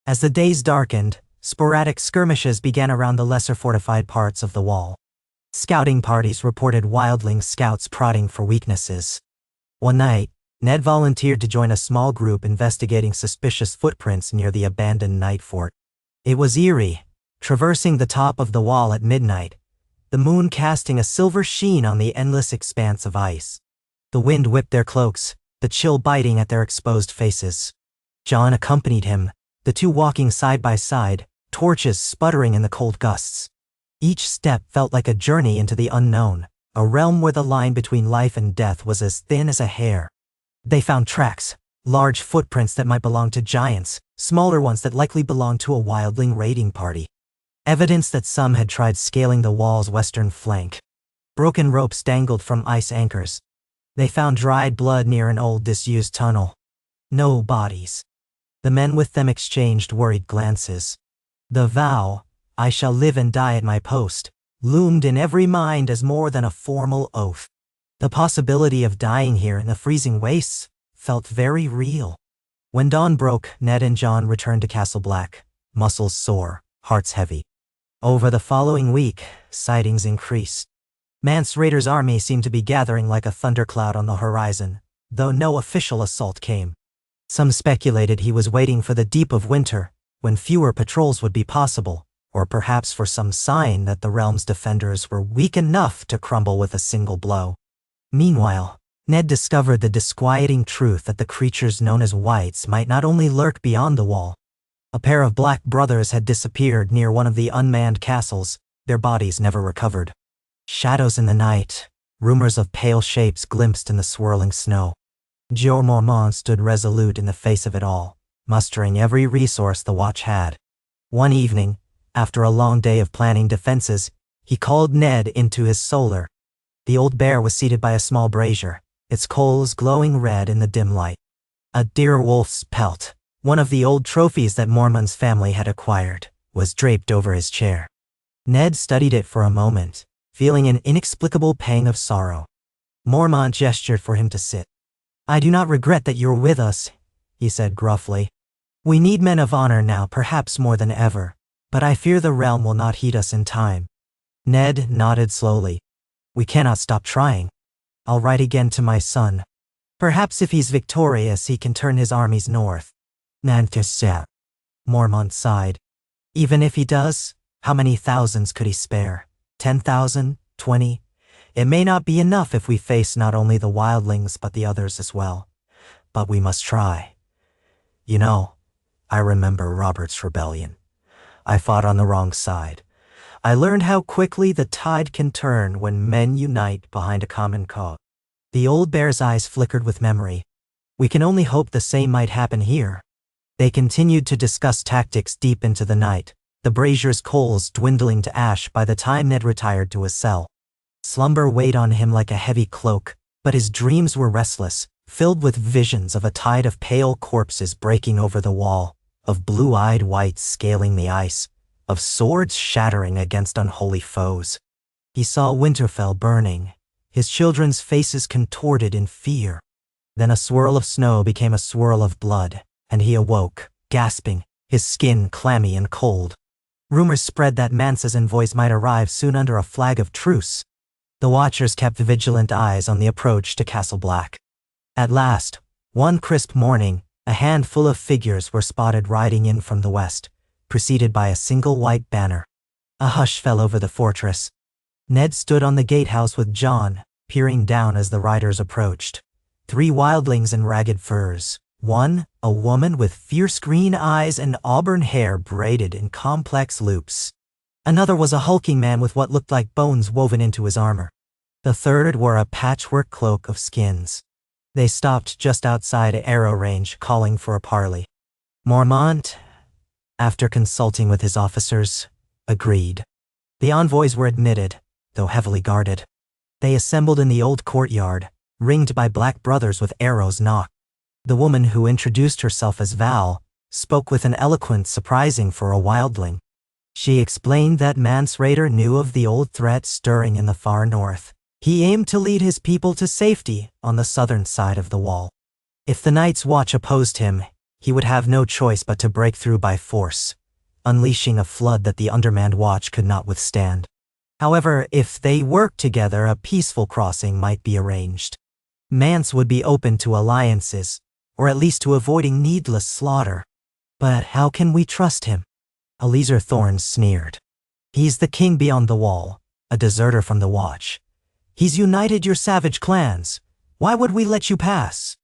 As the days darkened, sporadic skirmishes began around the lesser fortified parts of the wall. Scouting parties reported wildling scouts prodding for weaknesses. One night, Ned volunteered to join a small group investigating suspicious footprints near the abandoned night fort. It was eerie, traversing the top of the wall at midnight, the moon casting a silver sheen on the endless expanse of ice. The wind whipped their cloaks, the chill biting at their exposed faces. Jon accompanied him, the two walking side by side, torches sputtering in the cold gusts. Each step felt like a journey into the unknown, a realm where the line between life and death was as thin as a hair. They found tracks, large footprints that might belong to giants, smaller ones that likely belonged to a wildling raiding party. Evidence that some had tried scaling the wall's western flank. Broken ropes dangled from ice anchors. They found dried blood near an old disused tunnel. No bodies. The men with them exchanged worried glances. The vow, "I shall live and die at my post," loomed in every mind as more than a formal oath. The possibility of dying here in the freezing wastes felt very real. When dawn broke, Ned and Jon returned to Castle Black, muscles sore, hearts heavy. Over the following week, sightings increased. Mance Raider's army seemed to be gathering like a thundercloud on the horizon, though no official assault came. Some speculated he was waiting for the deep of winter, when fewer patrols would be possible, or perhaps for some sign that the realm's defenders were weak enough to crumble with a single blow. Meanwhile, Ned discovered the disquieting truth that the creatures known as Whites might not only lurk beyond the wall. A pair of black brothers had disappeared near one of the unmanned castles, their bodies never recovered. Shadows in the night, rumors of pale shapes glimpsed in the swirling snow. Jeor Mormont stood resolute in the face of it all, mustering every resource the watch had. One evening, after a long day of planning defenses, he called Ned into his solar. The old bear was seated by a small brazier, its coals glowing red in the dim light. A deer wolf's pelt, one of the old trophies that Mormont's family had acquired, was draped over his chair. Ned studied it for a moment, feeling an inexplicable pang of sorrow. Mormont gestured for him to sit. "I do not regret that you're with us," he said gruffly. "We need men of honor now, perhaps more than ever, but I fear the realm will not heed us in time." Ned nodded slowly. "We cannot stop trying. I'll write again to my son. Perhaps if he's victorious, he can turn his armies north." Nantisat. Mormont sighed. "Even if he does, how many thousands could he spare? 10,000? 20? It may not be enough if we face not only the wildlings but the others as well. But we must try. You know, I remember Robert's rebellion. I fought on the wrong side. I learned how quickly the tide can turn when men unite behind a common cause." The old bear's eyes flickered with memory. "We can only hope the same might happen here." They continued to discuss tactics deep into the night, the brazier's coals dwindling to ash by the time Ned retired to his cell. Slumber weighed on him like a heavy cloak, but his dreams were restless, filled with visions of a tide of pale corpses breaking over the wall, of blue-eyed Whites scaling the ice, of swords shattering against unholy foes. He saw Winterfell burning, his children's faces contorted in fear. Then a swirl of snow became a swirl of blood, and he awoke, gasping, his skin clammy and cold. Rumors spread that Mance's envoys might arrive soon under a flag of truce. The watchers kept vigilant eyes on the approach to Castle Black. At last, one crisp morning, a handful of figures were spotted riding in from the west, preceded by a single white banner. A hush fell over the fortress. Ned stood on the gatehouse with Jon, peering down as the riders approached. 3 wildlings in ragged furs. One, a woman with fierce green eyes and auburn hair braided in complex loops. Another was a hulking man with what looked like bones woven into his armor. The third wore a patchwork cloak of skins. They stopped just outside arrow range, calling for a parley. Mormont, after consulting with his officers, agreed. The envoys were admitted, though heavily guarded. They assembled in the old courtyard, ringed by black brothers with arrows nocked. The woman who introduced herself as Val spoke with an eloquence surprising for a wildling. She explained that Mance Raider knew of the old threat stirring in the far north. He aimed to lead his people to safety on the southern side of the wall. If the Night's Watch opposed him, he would have no choice but to break through by force, unleashing a flood that the undermanned watch could not withstand. However, if they worked together, a peaceful crossing might be arranged. Mance would be open to alliances, or at least to avoiding needless slaughter. But how can we trust him? Eliezer Thorne sneered. He's the king beyond the wall, a deserter from the watch. He's united your savage clans. Why would we let you pass?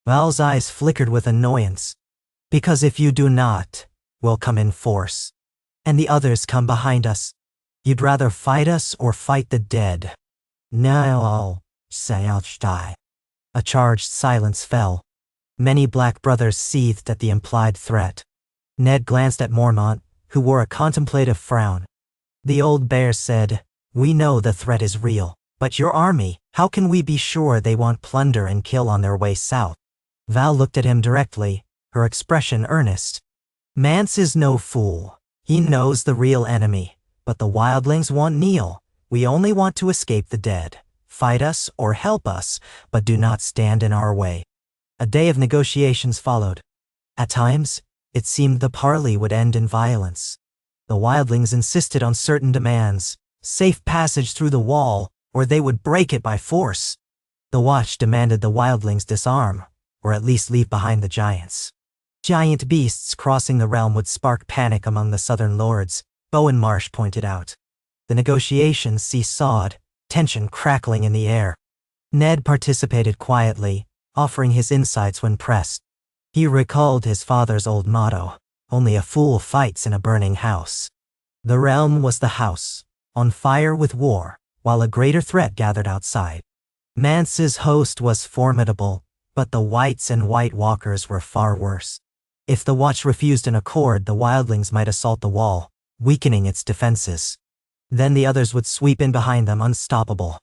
Val's eyes flickered with annoyance. Because if you do not, we'll come in force. And the others come behind us. You'd rather fight us or fight the dead? No, say I'll die. A charged silence fell. Many black brothers seethed at the implied threat. Ned glanced at Mormont, who wore a contemplative frown. The old bear said, "We know the threat is real, but your army, how can we be sure they won't plunder and kill on their way south?" Val looked at him directly, her expression earnest. "Mance is no fool. He knows the real enemy, but the wildlings want Neil. We only want to escape the dead. Fight us or help us, but do not stand in our way." A day of negotiations followed. At times, it seemed the parley would end in violence. The wildlings insisted on certain demands, safe passage through the wall, or they would break it by force. The watch demanded the wildlings disarm, or at least leave behind the giants. Giant beasts crossing the realm would spark panic among the southern lords, Bowen Marsh pointed out. The negotiations seesawed, tension crackling in the air. Ned participated quietly, offering his insights when pressed. He recalled his father's old motto, "Only a fool fights in a burning house." The realm was the house, on fire with war, while a greater threat gathered outside. Mance's host was formidable, but the Whites and White Walkers were far worse. If the watch refused an accord, the wildlings might assault the wall, weakening its defenses. Then the others would sweep in behind them unstoppable.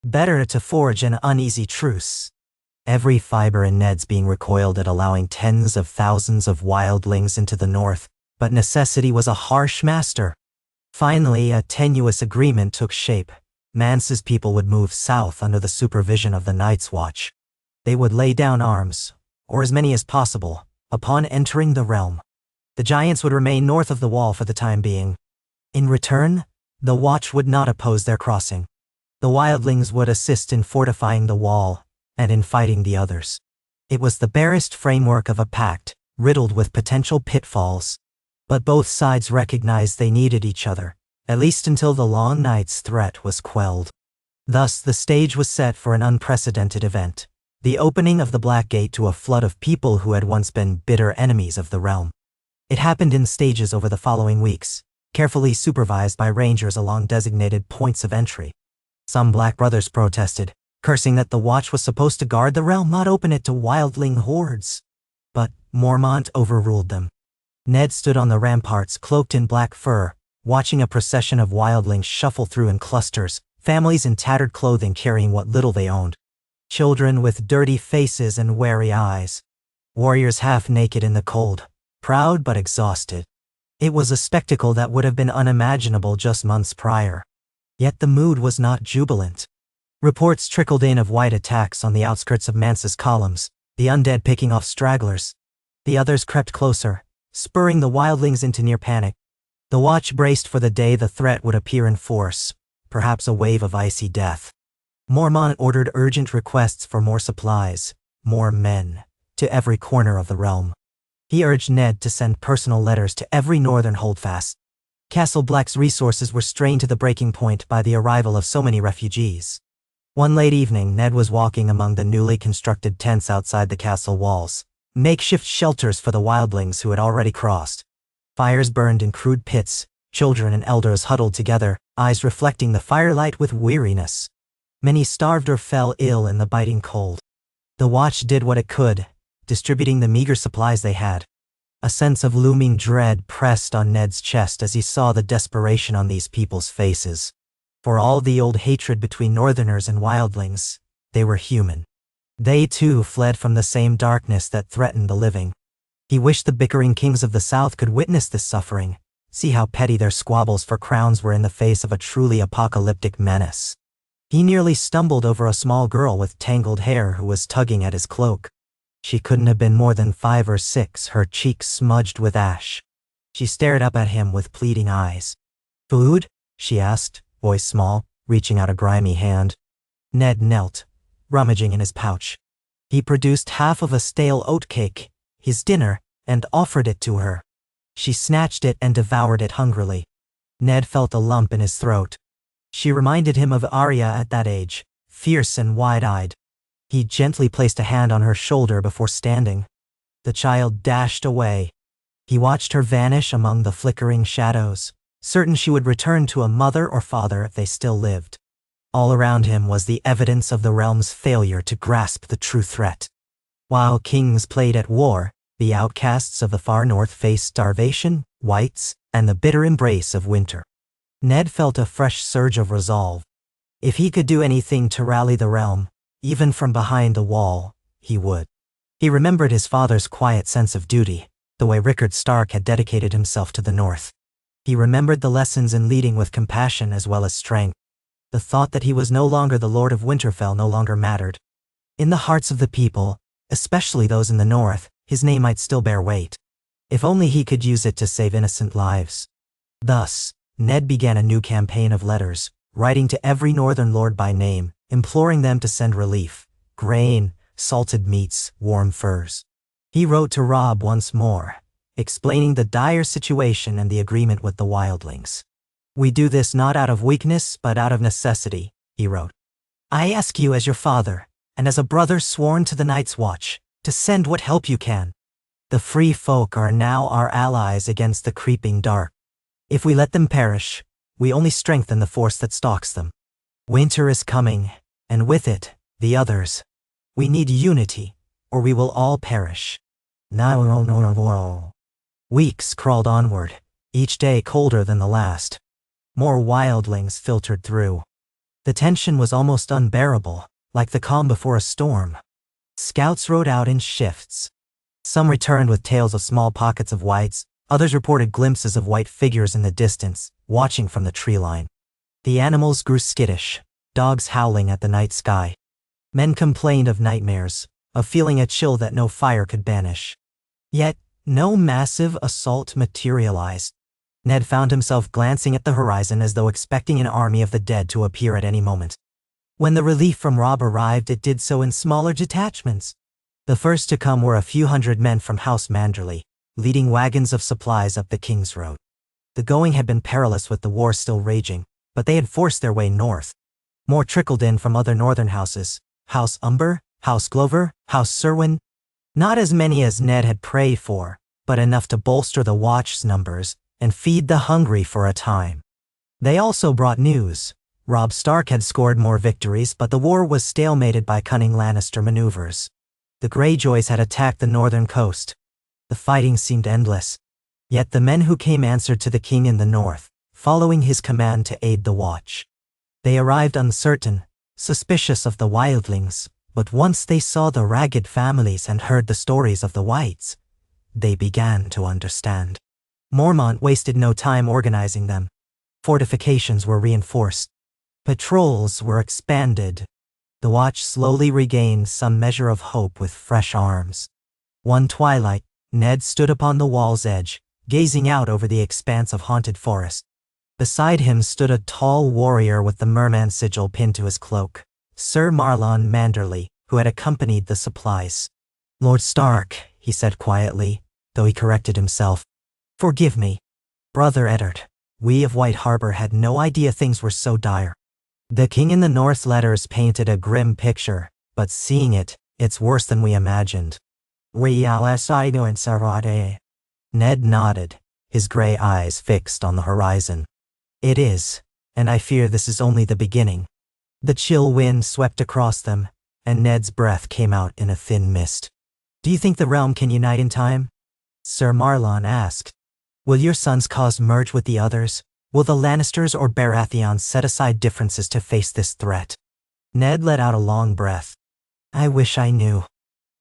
Better to forge an uneasy truce. Every fiber in Ned's being recoiled at allowing tens of thousands of wildlings into the north, but necessity was a harsh master. Finally, a tenuous agreement took shape. Mance's people would move south under the supervision of the Night's Watch. They would lay down arms, or as many as possible, upon entering the realm. The giants would remain north of the wall for the time being. In return, the Watch would not oppose their crossing. The wildlings would assist in fortifying the wall, and in fighting the others. It was the barest framework of a pact, riddled with potential pitfalls. But both sides recognized they needed each other, at least until the long night's threat was quelled. Thus the stage was set for an unprecedented event, the opening of the Black Gate to a flood of people who had once been bitter enemies of the realm. It happened in stages over the following weeks, carefully supervised by rangers along designated points of entry. Some black brothers protested, cursing that the watch was supposed to guard the realm, not open it to wildling hordes. But Mormont overruled them. Ned stood on the ramparts cloaked in black fur, watching a procession of wildlings shuffle through in clusters, families in tattered clothing carrying what little they owned. Children with dirty faces and wary eyes. Warriors half naked in the cold, proud but exhausted. It was a spectacle that would have been unimaginable just months prior. Yet the mood was not jubilant. Reports trickled in of white attacks on the outskirts of Mance's columns, the undead picking off stragglers. The others crept closer, spurring the wildlings into near panic. The watch braced for the day the threat would appear in force, perhaps a wave of icy death. Mormont ordered urgent requests for more supplies, more men, to every corner of the realm. He urged Ned to send personal letters to every northern holdfast. Castle Black's resources were strained to the breaking point by the arrival of so many refugees. One late evening, Ned was walking among the newly constructed tents outside the castle walls, makeshift shelters for the wildlings who had already crossed. Fires burned in crude pits, children and elders huddled together, eyes reflecting the firelight with weariness. Many starved or fell ill in the biting cold. The watch did what it could, distributing the meager supplies they had. A sense of looming dread pressed on Ned's chest as he saw the desperation on these people's faces. For all the old hatred between northerners and wildlings, they were human. They too fled from the same darkness that threatened the living. He wished the bickering kings of the south could witness this suffering, see how petty their squabbles for crowns were in the face of a truly apocalyptic menace. He nearly stumbled over a small girl with tangled hair who was tugging at his cloak. She couldn't have been more than 5 or 6, her cheeks smudged with ash. She stared up at him with pleading eyes. "Food?" she asked, voice small, reaching out a grimy hand. Ned knelt, rummaging in his pouch. He produced half of a stale oatcake, his dinner, and offered it to her. She snatched it and devoured it hungrily. Ned felt a lump in his throat. She reminded him of Arya at that age, fierce and wide-eyed. He gently placed a hand on her shoulder before standing. The child dashed away. He watched her vanish among the flickering shadows, certain she would return to a mother or father if they still lived. All around him was the evidence of the realm's failure to grasp the true threat. While kings played at war, the outcasts of the far north faced starvation, whites, and the bitter embrace of winter. Ned felt a fresh surge of resolve. If he could do anything to rally the realm, even from behind the wall, he would. He remembered his father's quiet sense of duty, the way Rickard Stark had dedicated himself to the north. He remembered the lessons in leading with compassion as well as strength. The thought that he was no longer the Lord of Winterfell no longer mattered. In the hearts of the people, especially those in the north, his name might still bear weight. If only he could use it to save innocent lives. Thus, Ned began a new campaign of letters, writing to every northern lord by name, imploring them to send relief, grain, salted meats, warm furs. He wrote to Robb once more, explaining the dire situation and the agreement with the wildlings. "We do this not out of weakness but out of necessity," he wrote. "I ask you as your father, and as a brother sworn to the Night's Watch, to send what help you can. The free folk are now our allies against the creeping dark. If we let them perish, we only strengthen the force that stalks them. Winter is coming, and with it, the others. We need unity, or we will all perish." Weeks crawled onward, each day colder than the last. More wildlings filtered through. The tension was almost unbearable, like the calm before a storm. Scouts rode out in shifts. Some returned with tales of small pockets of whites, others reported glimpses of white figures in the distance, watching from the tree line. The animals grew skittish, dogs howling at the night sky. Men complained of nightmares, of feeling a chill that no fire could banish. Yet, no massive assault materialized. Ned found himself glancing at the horizon as though expecting an army of the dead to appear at any moment. When the relief from Robb arrived, it did so in smaller detachments. The first to come were a few hundred men from House Manderley, leading wagons of supplies up the King's Road. The going had been perilous with the war still raging, but they had forced their way north. More trickled in from other northern houses, House Umber, House Glover, House Serwyn. Not as many as Ned had prayed for, but enough to bolster the Watch's numbers and feed the hungry for a time. They also brought news. Robb Stark had scored more victories, but the war was stalemated by cunning Lannister maneuvers. The Greyjoys had attacked the northern coast. The fighting seemed endless. Yet the men who came answered to the king in the north, following his command to aid the Watch. They arrived uncertain, suspicious of the wildlings, but once they saw the ragged families and heard the stories of the whites, they began to understand. Mormont wasted no time organizing them. Fortifications were reinforced. Patrols were expanded. The Watch slowly regained some measure of hope with fresh arms. One twilight, Ned stood upon the wall's edge, gazing out over the expanse of haunted forest. Beside him stood a tall warrior with the merman sigil pinned to his cloak, Sir Marlon Manderley, who had accompanied the supplies. "Lord Stark," he said quietly, though he corrected himself. "Forgive me. Brother Eddard, we of White Harbor had no idea things were so dire. The king in the north letters painted a grim picture, but seeing it, it's worse than we imagined. Ned nodded, his gray eyes fixed on the horizon. It is, and I fear this is only the beginning. The chill wind swept across them, and Ned's breath came out in a thin mist. Do you think the realm can unite in time? Sir Marlon asked. Will your sons' cause merge with the others? Will the Lannisters or Baratheons set aside differences to face this threat? Ned let out a long breath. I wish I knew.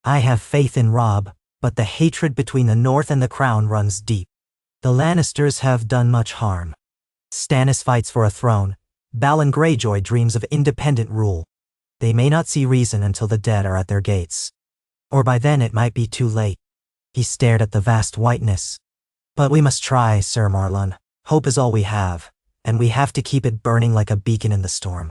I have faith in Robb, but the hatred between the North and the Crown runs deep. The Lannisters have done much harm. Stannis fights for a throne. Balon Greyjoy dreams of independent rule. They may not see reason until the dead are at their gates. Or by then it might be too late. He stared at the vast whiteness. But we must try, Sir Marlon. Hope is all we have, and we have to keep it burning like a beacon in the storm.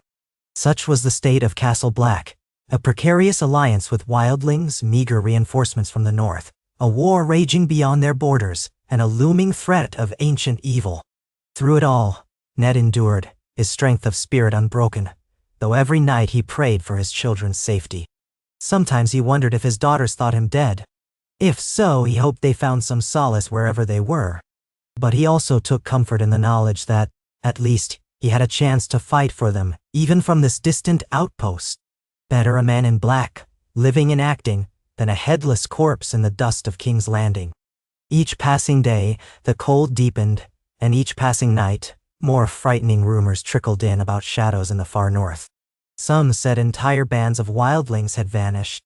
Such was the state of Castle Black, a precarious alliance with wildlings, meager reinforcements from the north, a war raging beyond their borders, and a looming threat of ancient evil. Through it all, Ned endured, his strength of spirit unbroken, though every night he prayed for his children's safety. Sometimes he wondered if his daughters thought him dead. If so, he hoped they found some solace wherever they were. But he also took comfort in the knowledge that, at least, he had a chance to fight for them, even from this distant outpost. Better a man in black, living and acting, than a headless corpse in the dust of King's Landing. Each passing day, the cold deepened, and each passing night, more frightening rumors trickled in about shadows in the far north. Some said entire bands of wildlings had vanished.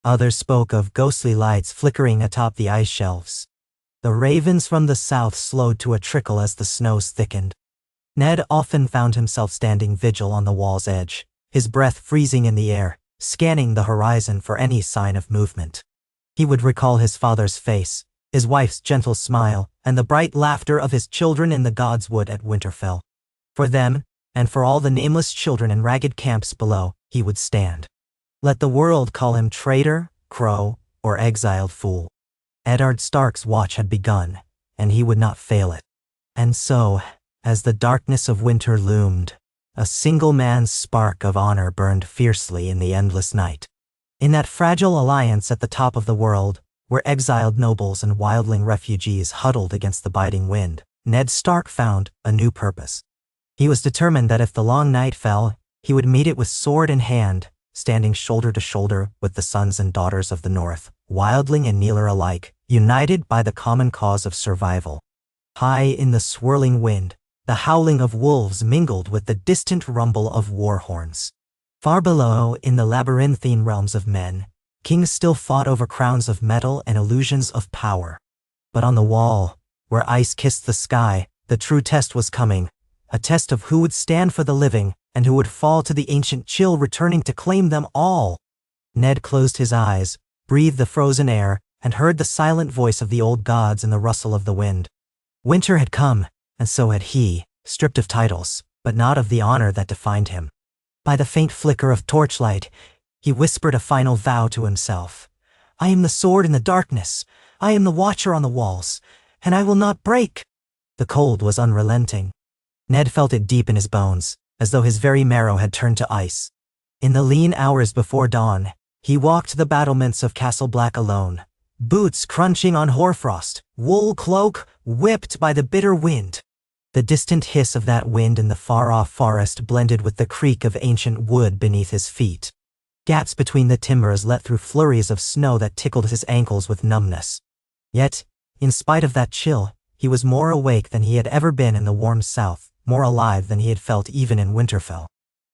Others spoke of ghostly lights flickering atop the ice shelves. The ravens from the south slowed to a trickle as the snows thickened. Ned often found himself standing vigil on the wall's edge, his breath freezing in the air, scanning the horizon for any sign of movement. He would recall his father's face, his wife's gentle smile, and the bright laughter of his children in the God's Wood at Winterfell. For them, and for all the nameless children in ragged camps below, he would stand. Let the world call him traitor, crow, or exiled fool. Eddard Stark's watch had begun, and he would not fail it. And so, as the darkness of winter loomed, a single man's spark of honor burned fiercely in the endless night. In that fragile alliance at the top of the world, where exiled nobles and wildling refugees huddled against the biting wind, Ned Stark found a new purpose. He was determined that if the long night fell, he would meet it with sword in hand, standing shoulder to shoulder with the sons and daughters of the North, wildling and kneeler alike, united by the common cause of survival. High in the swirling wind, the howling of wolves mingled with the distant rumble of war horns. Far below, in the labyrinthine realms of men, kings still fought over crowns of metal and illusions of power. But on the wall, where ice kissed the sky, the true test was coming, a test of who would stand for the living and who would fall to the ancient chill returning to claim them all. Ned closed his eyes, breathed the frozen air, and heard the silent voice of the old gods in the rustle of the wind. Winter had come, and so had he, stripped of titles, but not of the honor that defined him. By the faint flicker of torchlight, he whispered a final vow to himself. I am the sword in the darkness. I am the watcher on the walls, and I will not break. The cold was unrelenting. Ned felt it deep in his bones, as though his very marrow had turned to ice. In the lean hours before dawn, he walked the battlements of Castle Black alone, boots crunching on hoarfrost, wool cloak whipped by the bitter wind. The distant hiss of that wind in the far-off forest blended with the creak of ancient wood beneath his feet. Gaps between the timbers let through flurries of snow that tickled his ankles with numbness. Yet, in spite of that chill, he was more awake than he had ever been in the warm south, more alive than he had felt even in Winterfell.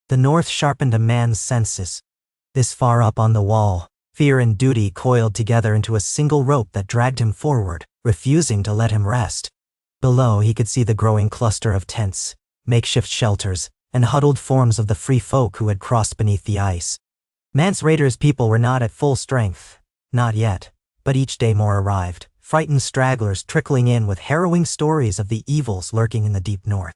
The north sharpened a man's senses. This far up on the wall, fear and duty coiled together into a single rope that dragged him forward, refusing to let him rest. Below, he could see the growing cluster of tents, makeshift shelters, and huddled forms of the free folk who had crossed beneath the ice. Mance Raider's people were not at full strength, not yet, but each day more arrived, frightened stragglers trickling in with harrowing stories of the evils lurking in the deep north.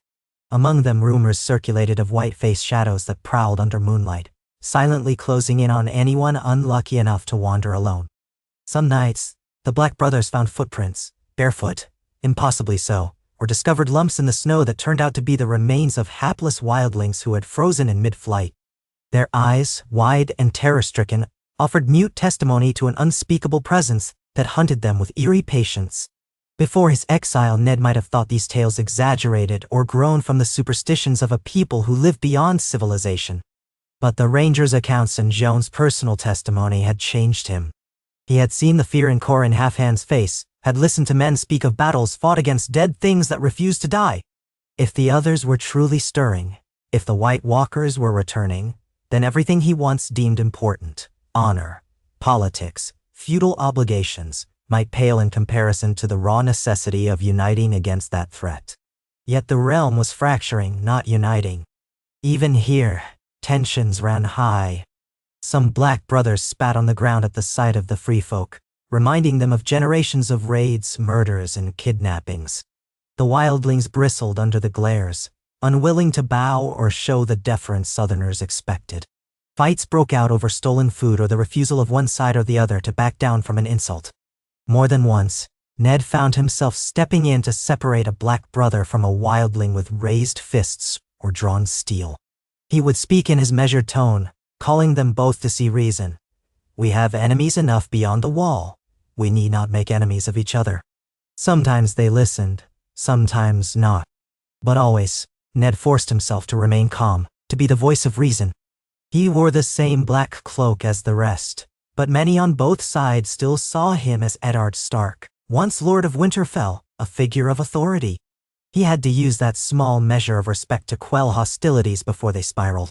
Among them rumors circulated of white-faced shadows that prowled under moonlight, silently closing in on anyone unlucky enough to wander alone. Some nights, the Black Brothers found footprints, barefoot, impossibly so, or discovered lumps in the snow that turned out to be the remains of hapless wildlings who had frozen in mid-flight. Their eyes, wide and terror-stricken, offered mute testimony to an unspeakable presence that hunted them with eerie patience. Before his exile, Ned might have thought these tales exaggerated or grown from the superstitions of a people who lived beyond civilization. But the ranger's accounts and Joan's personal testimony had changed him. He had seen the fear in Corin Halfhand's face, had listened to men speak of battles fought against dead things that refused to die. If the others were truly stirring, if the White Walkers were returning, then everything he once deemed important, honor, politics, feudal obligations, might pale in comparison to the raw necessity of uniting against that threat. Yet the realm was fracturing, not uniting. Even here, tensions ran high. Some black brothers spat on the ground at the sight of the free folk, reminding them of generations of raids, murders, and kidnappings. The wildlings bristled under the glares, unwilling to bow or show the deference Southerners expected. Fights broke out over stolen food or the refusal of one side or the other to back down from an insult. More than once, Ned found himself stepping in to separate a black brother from a wildling with raised fists or drawn steel. He would speak in his measured tone, calling them both to see reason. "We have enemies enough beyond the wall. We need not make enemies of each other." Sometimes they listened, sometimes not. But always, Ned forced himself to remain calm, to be the voice of reason. He wore the same black cloak as the rest, but many on both sides still saw him as Eddard Stark, once Lord of Winterfell, a figure of authority. He had to use that small measure of respect to quell hostilities before they spiraled.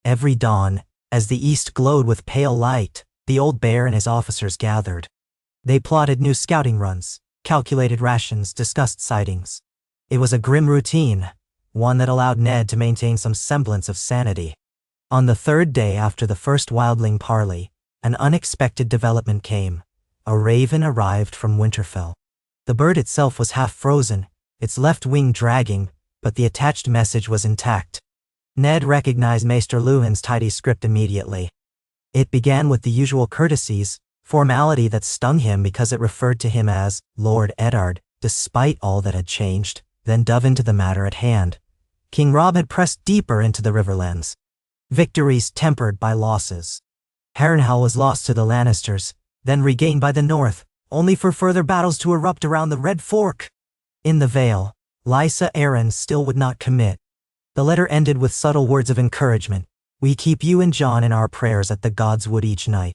Every dawn, as the east glowed with pale light, the old bear and his officers gathered. They plotted new scouting runs, calculated rations, discussed sightings. It was a grim routine, one that allowed Ned to maintain some semblance of sanity. On the third day after the first wildling parley, an unexpected development came. A raven arrived from Winterfell. The bird itself was half frozen, its left wing dragging, but the attached message was intact. Ned recognized Maester Luwin's tidy script immediately. It began with the usual courtesies, formality that stung him because it referred to him as Lord Eddard, despite all that had changed, then dove into the matter at hand. King Robb had pressed deeper into the Riverlands. Victories tempered by losses. Harrenhal was lost to the Lannisters, then regained by the North, only for further battles to erupt around the Red Fork. In the Vale, Lysa Arryn still would not commit. The letter ended with subtle words of encouragement. "We keep you and Jon in our prayers at the God's Wood each night.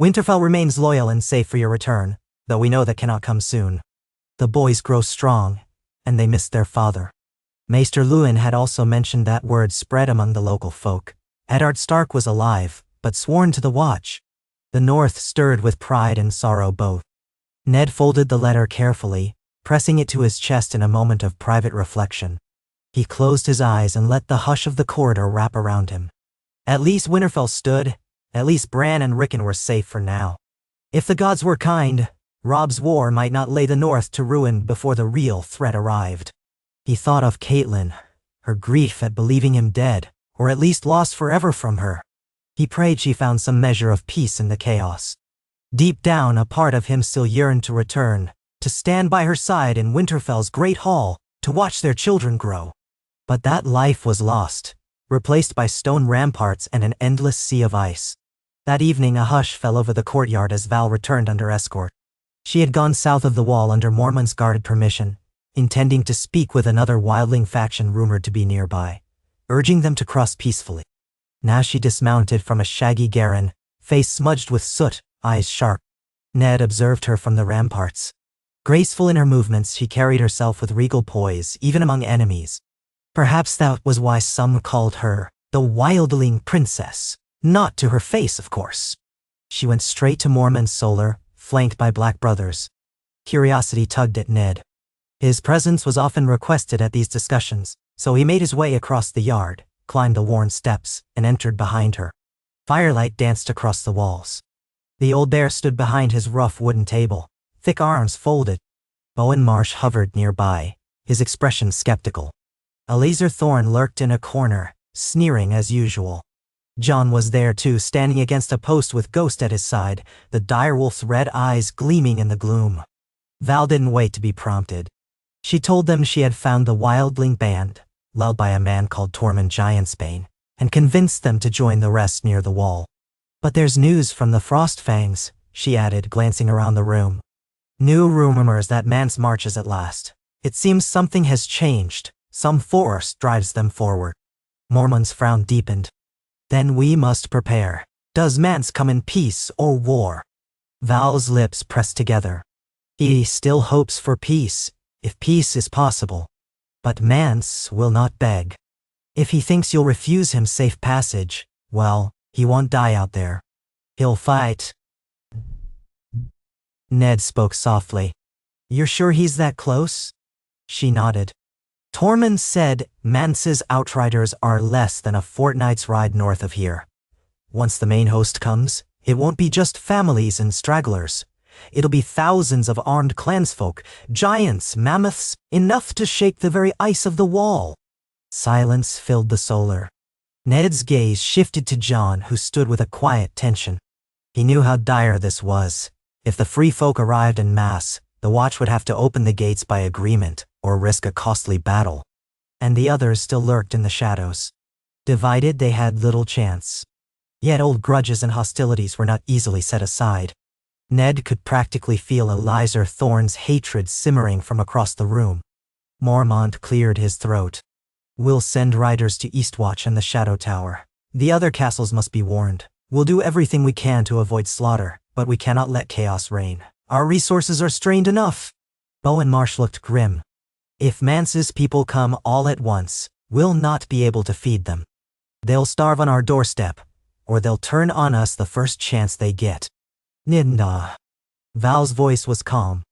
Winterfell remains loyal and safe for your return, though we know that cannot come soon. The boys grow strong, and they miss their father." Maester Luwin had also mentioned that word spread among the local folk. Eddard Stark was alive, but sworn to the Watch. The North stirred with pride and sorrow both. Ned folded the letter carefully, pressing it to his chest in a moment of private reflection. He closed his eyes and let the hush of the corridor wrap around him. At least Winterfell stood, at least Bran and Rickon were safe for now. If the gods were kind, Robb's war might not lay the North to ruin before the real threat arrived. He thought of Catelyn, her grief at believing him dead, or at least lost forever from her. He prayed she found some measure of peace in the chaos. Deep down, a part of him still yearned to return, to stand by her side in Winterfell's great hall, to watch their children grow. But that life was lost, replaced by stone ramparts and an endless sea of ice. That evening a hush fell over the courtyard as Val returned under escort. She had gone south of the wall under Mormont's guarded permission, intending to speak with another wildling faction rumored to be nearby, urging them to cross peacefully. Now she dismounted from a shaggy Garen, face smudged with soot, eyes sharp. Ned observed her from the ramparts. Graceful in her movements, she carried herself with regal poise, even among enemies. Perhaps that was why some called her the Wildling Princess. Not to her face, of course. She went straight to Mormont's solar, flanked by black brothers. Curiosity tugged at Ned. His presence was often requested at these discussions, so he made his way across the yard, climbed the worn steps, and entered behind her. Firelight danced across the walls. The old bear stood behind his rough wooden table, thick arms folded. Bowen Marsh hovered nearby, his expression skeptical. Eliezer Thorne lurked in a corner, sneering as usual. Jon was there too, standing against a post with Ghost at his side, the direwolf's red eyes gleaming in the gloom. Val didn't wait to be prompted. She told them she had found the wildling band, led by a man called Tormund Giantsbane, and convinced them to join the rest near the wall. But there's news from the Frostfangs, she added, glancing around the room. New rumors that Mance marches at last. It seems something has changed. Some force drives them forward. Mormont's frown deepened. Then we must prepare. Does Mance come in peace or war? Val's lips pressed together. He still hopes for peace, if peace is possible. But Mance will not beg. If he thinks you'll refuse him safe passage, well, he won't die out there. He'll fight. Ned spoke softly. You're sure he's that close? She nodded. Tormund said Mance's outriders are less than a fortnight's ride north of here. Once the main host comes, it won't be just families and stragglers. It'll be thousands of armed clansfolk, giants, mammoths, enough to shake the very ice of the wall. Silence filled the solar. Ned's gaze shifted to Jon, who stood with a quiet tension. He knew how dire this was. If the free folk arrived en masse, the Watch would have to open the gates by agreement, or risk a costly battle. And the others still lurked in the shadows. Divided, they had little chance. Yet old grudges and hostilities were not easily set aside. Ned could practically feel Elizur Thorne's hatred simmering from across the room. Mormont cleared his throat. We'll send riders to Eastwatch and the Shadow Tower. The other castles must be warned. We'll do everything we can to avoid slaughter, but we cannot let chaos reign. Our resources are strained enough. Bowen Marsh looked grim. If Mance's people come all at once, we'll not be able to feed them. They'll starve on our doorstep, or they'll turn on us the first chance they get. Nidna. Val's voice was calm.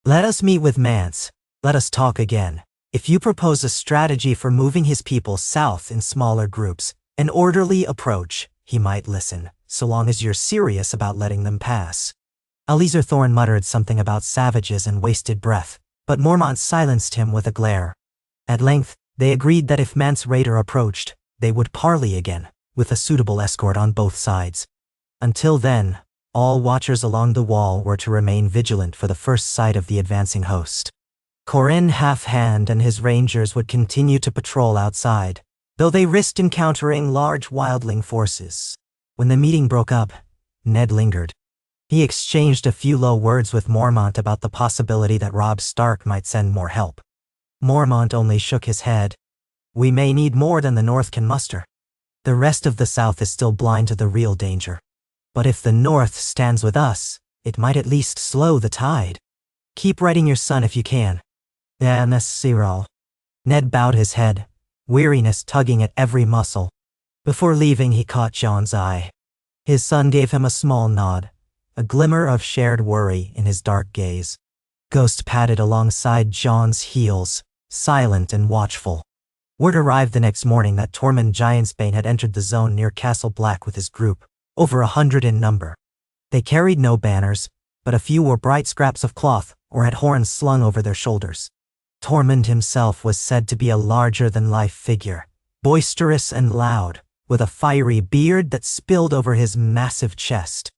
Let us meet with Mance. Let us talk again. If you propose a strategy for moving his people south in smaller groups, an orderly approach, he might listen, so long as you're serious about letting them pass. Elizur Thorne muttered something about savages and wasted breath, but Mormont silenced him with a glare. At length, they agreed that if Mance raider approached, they would parley again, with a suitable escort on both sides. Until then, all watchers along the wall were to remain vigilant for the first sight of the advancing host. Corin Halfhand and his rangers would continue to patrol outside, though they risked encountering large wildling forces. When the meeting broke up, Ned lingered. He exchanged a few low words with Mormont about the possibility that Robb Stark might send more help. Mormont only shook his head. We may need more than the North can muster. The rest of the South is still blind to the real danger. But if the North stands with us, it might at least slow the tide. Keep writing your son if you can. Cyril. Ned bowed his head, weariness tugging at every muscle. Before leaving, he caught Jon's eye. His son gave him a small nod, a glimmer of shared worry in his dark gaze. Ghost padded alongside Jon's heels, silent and watchful. Word arrived the next morning that Tormund Giantsbane had entered the zone near Castle Black with his group, over 100 in number. They carried no banners, but a few wore bright scraps of cloth or had horns slung over their shoulders. Tormund himself was said to be a larger-than-life figure, boisterous and loud, with a fiery beard that spilled over his massive chest.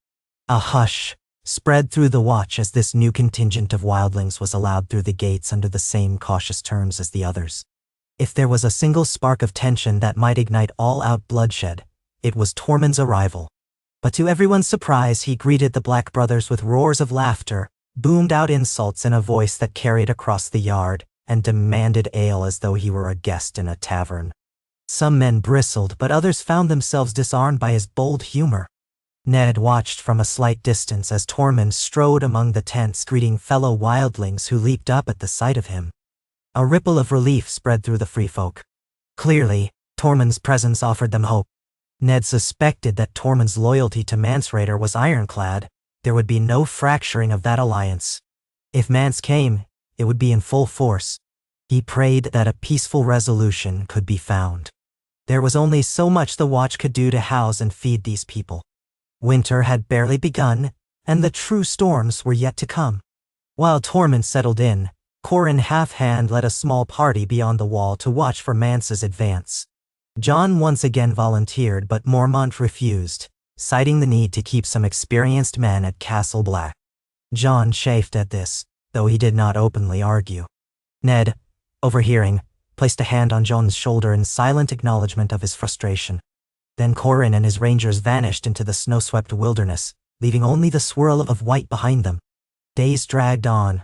A hush spread through the Watch as this new contingent of wildlings was allowed through the gates under the same cautious terms as the others. If there was a single spark of tension that might ignite all-out bloodshed, it was Tormund's arrival. But to everyone's surprise, he greeted the Black Brothers with roars of laughter, boomed out insults in a voice that carried across the yard, and demanded ale as though he were a guest in a tavern. Some men bristled, but others found themselves disarmed by his bold humor. Ned watched from a slight distance as Tormund strode among the tents, greeting fellow wildlings who leaped up at the sight of him. A ripple of relief spread through the free folk. Clearly, Tormund's presence offered them hope. Ned suspected that Tormund's loyalty to Mance Raider was ironclad. There would be no fracturing of that alliance. If Mance came, it would be in full force. He prayed that a peaceful resolution could be found. There was only so much the Watch could do to house and feed these people. Winter had barely begun, and the true storms were yet to come. While Tormund settled in, Corin Halfhand led a small party beyond the wall to watch for Mance's advance. Jon once again volunteered, but Mormont refused, citing the need to keep some experienced men at Castle Black. Jon chafed at this, though he did not openly argue. Ned, overhearing, placed a hand on Jon's shoulder in silent acknowledgement of his frustration. Then Corin and his rangers vanished into the snow-swept wilderness, leaving only the swirl of white behind them. Days dragged on.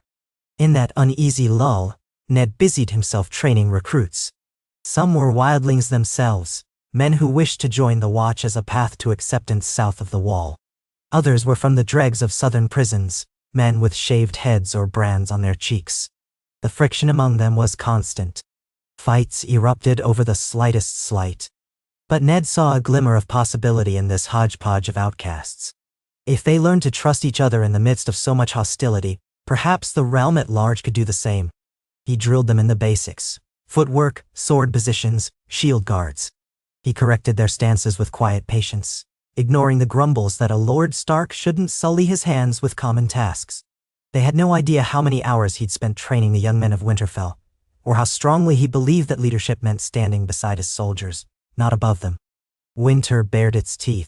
In that uneasy lull, Ned busied himself training recruits. Some were wildlings themselves, men who wished to join the Watch as a path to acceptance south of the Wall. Others were from the dregs of southern prisons, men with shaved heads or brands on their cheeks. The friction among them was constant. Fights erupted over the slightest slight. But Ned saw a glimmer of possibility in this hodgepodge of outcasts. If they learned to trust each other in the midst of so much hostility, perhaps the realm at large could do the same. He drilled them in the basics: footwork, sword positions, shield guards. He corrected their stances with quiet patience, ignoring the grumbles that a Lord Stark shouldn't sully his hands with common tasks. They had no idea how many hours he'd spent training the young men of Winterfell, or how strongly he believed that leadership meant standing beside his soldiers, not above them. Winter bared its teeth.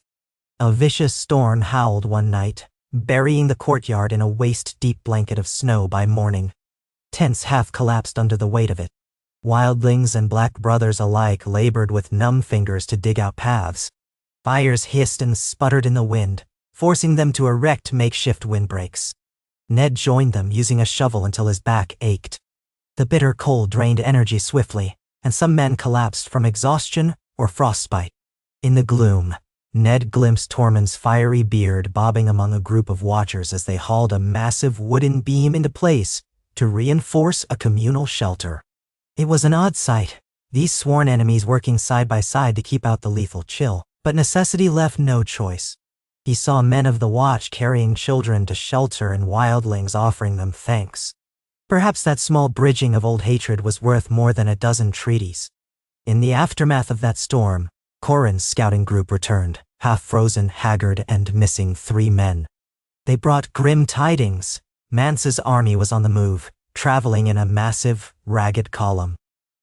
A vicious storm howled one night, burying the courtyard in a waist-deep blanket of snow by morning. Tents half collapsed under the weight of it. Wildlings and black brothers alike labored with numb fingers to dig out paths. Fires hissed and sputtered in the wind, forcing them to erect makeshift windbreaks. Ned joined them, using a shovel until his back ached. The bitter cold drained energy swiftly, and some men collapsed from exhaustion or frostbite. In the gloom, Ned glimpsed Tormund's fiery beard bobbing among a group of watchers as they hauled a massive wooden beam into place to reinforce a communal shelter. It was an odd sight, these sworn enemies working side by side to keep out the lethal chill, but necessity left no choice. He saw men of the Watch carrying children to shelter and wildlings offering them thanks. Perhaps that small bridging of old hatred was worth more than a dozen treaties. In the aftermath of that storm, Corin's scouting group returned, half-frozen, haggard, and missing 3 men. They brought grim tidings. Mance's army was on the move, traveling in a massive, ragged column.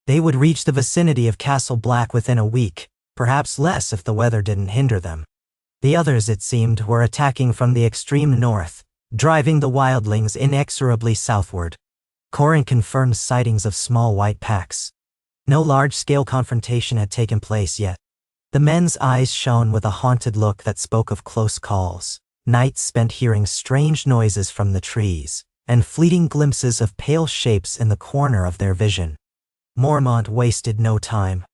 They would reach the vicinity of Castle Black within a week, perhaps less if the weather didn't hinder them. The others, it seemed, were attacking from the extreme north, driving the wildlings inexorably southward. Corin confirmed sightings of small white packs. No large-scale confrontation had taken place yet. The men's eyes shone with a haunted look that spoke of close calls, nights spent hearing strange noises from the trees, and fleeting glimpses of pale shapes in the corner of their vision. Mormont wasted no time.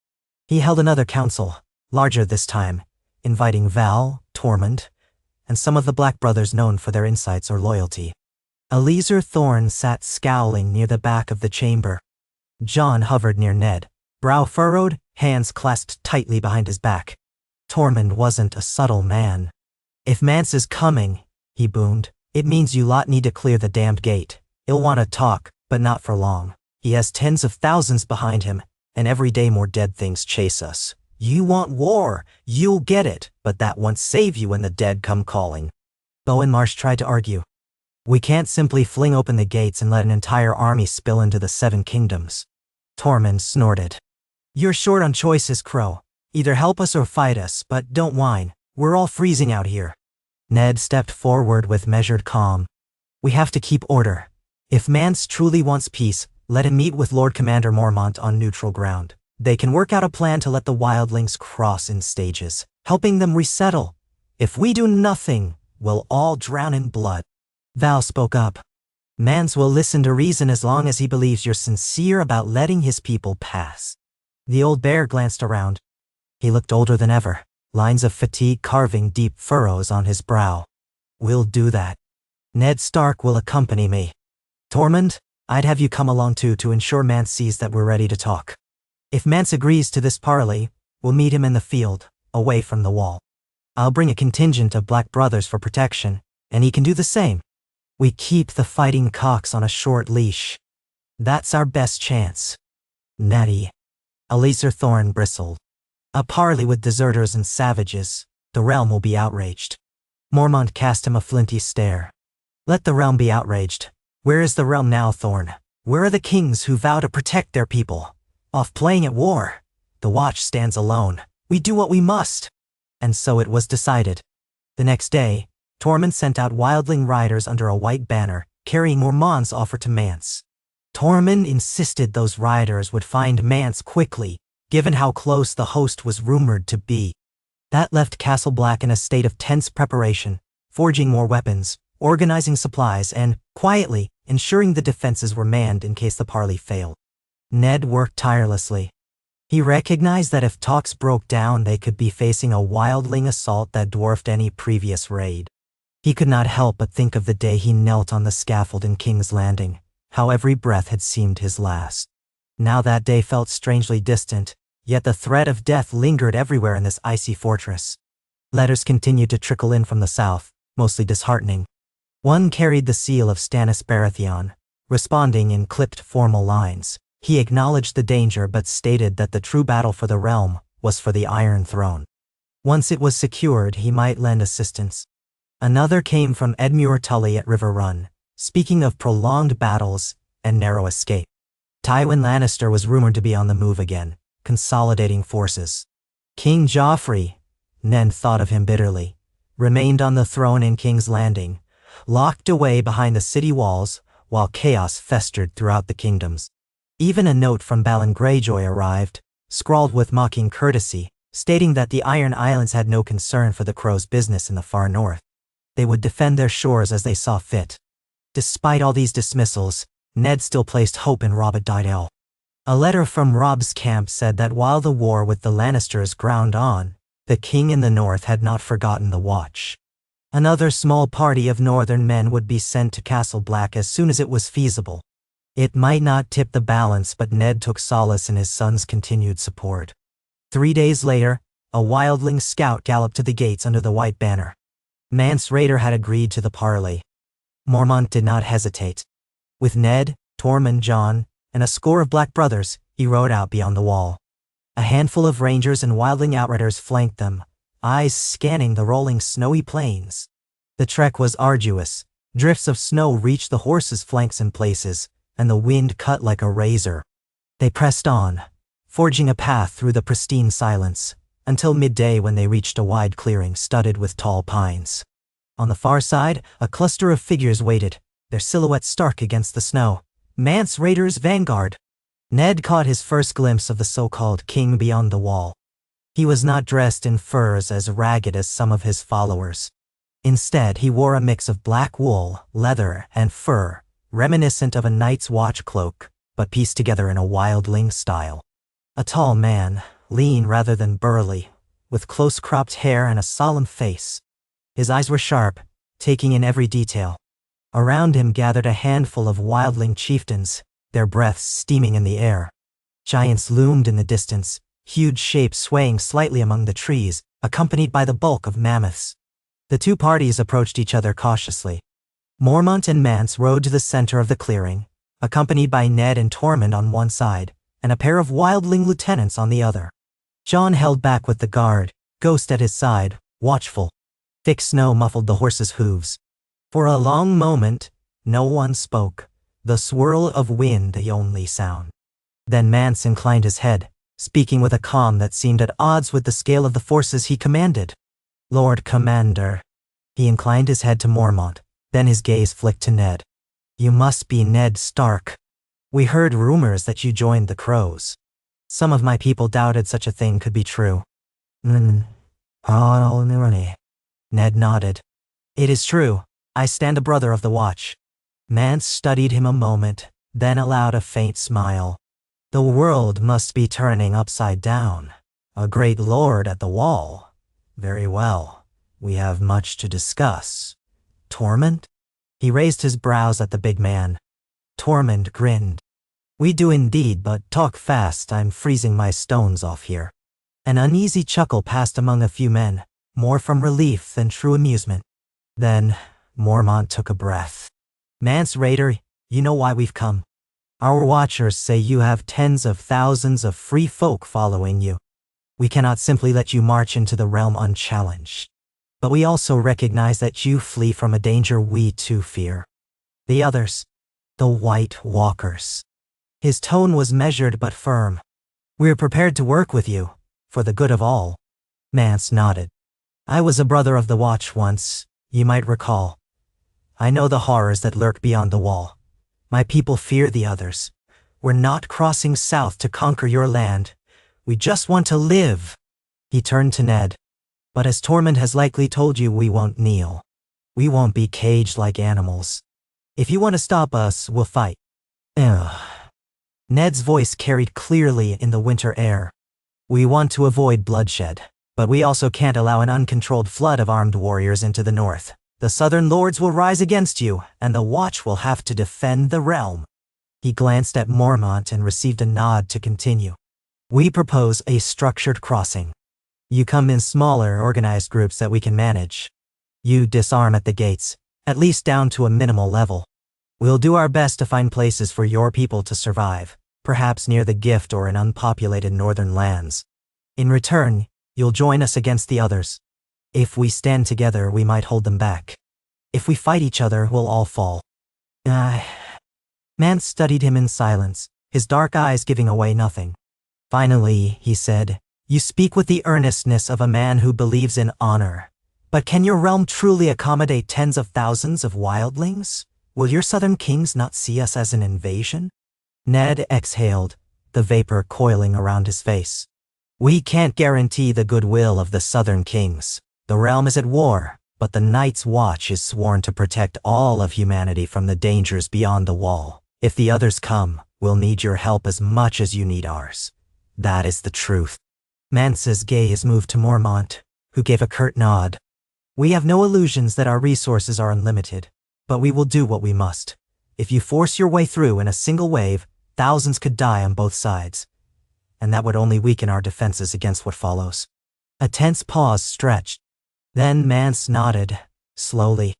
He held another council, larger this time, inviting Val, Tormund, and some of the Black Brothers known for their insights or loyalty. Eliezer Thorne sat scowling near the back of the chamber. Jon hovered near Ned, brow furrowed, hands clasped tightly behind his back. Tormund wasn't a subtle man. "If Mance is coming," he boomed, "it means you lot need to clear the damned gate. He'll want to talk, but not for long. He has tens of thousands behind him, and every day more dead things chase us. You want war, you'll get it, but that won't save you when the dead come calling." Bowen Marsh tried to argue. "We can't simply fling open the gates and let an entire army spill into the 7 kingdoms. Tormund snorted. "You're short on choices, Crow. Either help us or fight us, but don't whine. We're all freezing out here." Ned stepped forward with measured calm. "We have to keep order. If Mance truly wants peace, let him meet with Lord Commander Mormont on neutral ground. They can work out a plan to let the wildlings cross in stages, helping them resettle. If we do nothing, we'll all drown in blood." Val spoke up. "Mance will listen to reason as long as he believes you're sincere about letting his people pass." The old bear glanced around. He looked older than ever, lines of fatigue carving deep furrows on his brow. "We'll do that. Ned Stark will accompany me. Tormund, I'd have you come along too to ensure Mance sees that we're ready to talk. If Mance agrees to this parley, we'll meet him in the field, away from the wall. I'll bring a contingent of Black Brothers for protection, and he can do the same. We keep the fighting cocks on a short leash. That's our best chance." "Natty." Eliezer Thorne bristled. "A parley with deserters and savages. The realm will be outraged." Mormont cast him a flinty stare. "Let the realm be outraged. Where is the realm now, Thorne? Where are the kings who vow to protect their people? Off playing at war. The Watch stands alone. We do what we must." And so it was decided. The next day, Tormund sent out wildling riders under a white banner, carrying Mormont's offer to Mance. Tormund insisted those riders would find Mance quickly, given how close the host was rumored to be. That left Castle Black in a state of tense preparation, forging more weapons, organizing supplies, and, quietly, ensuring the defenses were manned in case the parley failed. Ned worked tirelessly. He recognized that if talks broke down, they could be facing a wildling assault that dwarfed any previous raid. He could not help but think of the day he knelt on the scaffold in King's Landing, how every breath had seemed his last. Now that day felt strangely distant, yet the threat of death lingered everywhere in this icy fortress. Letters continued to trickle in from the south, mostly disheartening. One carried the seal of Stannis Baratheon, responding in clipped formal lines. He acknowledged the danger but stated that the true battle for the realm was for the Iron Throne. Once it was secured, he might lend assistance. Another came from Edmure Tully at River Run, speaking of prolonged battles and narrow escape. Tywin Lannister was rumored to be on the move again, consolidating forces. King Joffrey, Ned thought of him bitterly, remained on the throne in King's Landing, locked away behind the city walls while chaos festered throughout the kingdoms. Even a note from Balon Greyjoy arrived, scrawled with mocking courtesy, stating that the Iron Islands had no concern for the Crows' business in the far north. They would defend their shores as they saw fit. Despite all these dismissals, Ned still placed hope in Robb Dydale. A letter from Robb's camp said that while the war with the Lannisters ground on, the king in the north had not forgotten the Watch. Another small party of northern men would be sent to Castle Black as soon as it was feasible. It might not tip the balance, but Ned took solace in his son's continued support. 3 days later, a wildling scout galloped to the gates under the white banner. Mance Rayder had agreed to the parley. Mormont did not hesitate. With Ned, Tormund, Jon, and a score of Black brothers, he rode out beyond the wall. A handful of rangers and wildling outriders flanked them, eyes scanning the rolling snowy plains. The trek was arduous. Drifts of snow reached the horses' flanks in places, and the wind cut like a razor. They pressed on, forging a path through the pristine silence, until midday when they reached a wide clearing studded with tall pines. On the far side, a cluster of figures waited, their silhouettes stark against the snow. Mance Rayder's vanguard. Ned caught his first glimpse of the so-called king beyond the wall. He was not dressed in furs as ragged as some of his followers. Instead, he wore a mix of black wool, leather, and fur, reminiscent of a Night's Watch cloak, but pieced together in a wildling style. A tall man, lean rather than burly, with close-cropped hair and a solemn face. His eyes were sharp, taking in every detail. Around him gathered a handful of wildling chieftains, their breaths steaming in the air. Giants loomed in the distance, huge shapes swaying slightly among the trees, accompanied by the bulk of mammoths. The two parties approached each other cautiously. Mormont and Mance rode to the center of the clearing, accompanied by Ned and Tormund on one side, and a pair of wildling lieutenants on the other. Jon held back with the guard, Ghost at his side, watchful. Thick snow muffled the horses' hooves. For a long moment, no one spoke, the swirl of wind the only sound. Then Mance inclined his head, speaking with a calm that seemed at odds with the scale of the forces he commanded. "Lord Commander." He inclined his head to Mormont, then his gaze flicked to Ned. "You must be Ned Stark. We heard rumors that you joined the Crows. Some of my people doubted such a thing could be true." Ned nodded. "It is true. I stand a brother of the Watch." Mance studied him a moment, then allowed a faint smile. "The world must be turning upside down. A great lord at the wall. Very well. We have much to discuss. Tormund?" He raised his brows at the big man. Tormund grinned. "We do indeed, but talk fast, I'm freezing my stones off here." An uneasy chuckle passed among a few men, more from relief than true amusement. Then, Mormont took a breath. "Mance Rayder, you know why we've come. Our watchers say you have tens of thousands of free folk following you. We cannot simply let you march into the realm unchallenged. But we also recognize that you flee from a danger we too fear. The others, the White Walkers." His tone was measured but firm. "We're prepared to work with you, for the good of all." Mance nodded. "I was a brother of the Watch once, you might recall. I know the horrors that lurk beyond the wall. My people fear the others. We're not crossing south to conquer your land. We just want to live. He turned to Ned. But as Tormund has likely told you, we won't kneel. We won't be caged like animals. If you want to stop us, we'll fight. Ugh. Ned's voice carried clearly in the winter air. We want to avoid bloodshed, but we also can't allow an uncontrolled flood of armed warriors into the north. The southern lords will rise against you, and the Watch will have to defend the realm. He glanced at Mormont and received a nod to continue. We propose a structured crossing. You come in smaller, organized groups that we can manage. You disarm at the gates, at least down to a minimal level. We'll do our best to find places for your people to survive, perhaps near the Gift or in unpopulated northern lands. In return, you'll join us against the others. If we stand together, we might hold them back. If we fight each other, we'll all fall. Mance studied him in silence, his dark eyes giving away nothing. Finally, he said, "You speak with the earnestness of a man who believes in honor. But can your realm truly accommodate tens of thousands of wildlings? Will your southern kings not see us as an invasion?" Ned exhaled, the vapor coiling around his face. "We can't guarantee the goodwill of the southern kings. The realm is at war, but the Night's Watch is sworn to protect all of humanity from the dangers beyond the wall. If the others come, we'll need your help as much as you need ours. That is the truth." Mance's gaze moved to Mormont, who gave a curt nod. "We have no illusions that our resources are unlimited, but we will do what we must. If you force your way through in a single wave, thousands could die on both sides, and that would only weaken our defenses against what follows." A tense pause stretched. Then Mance nodded, slowly.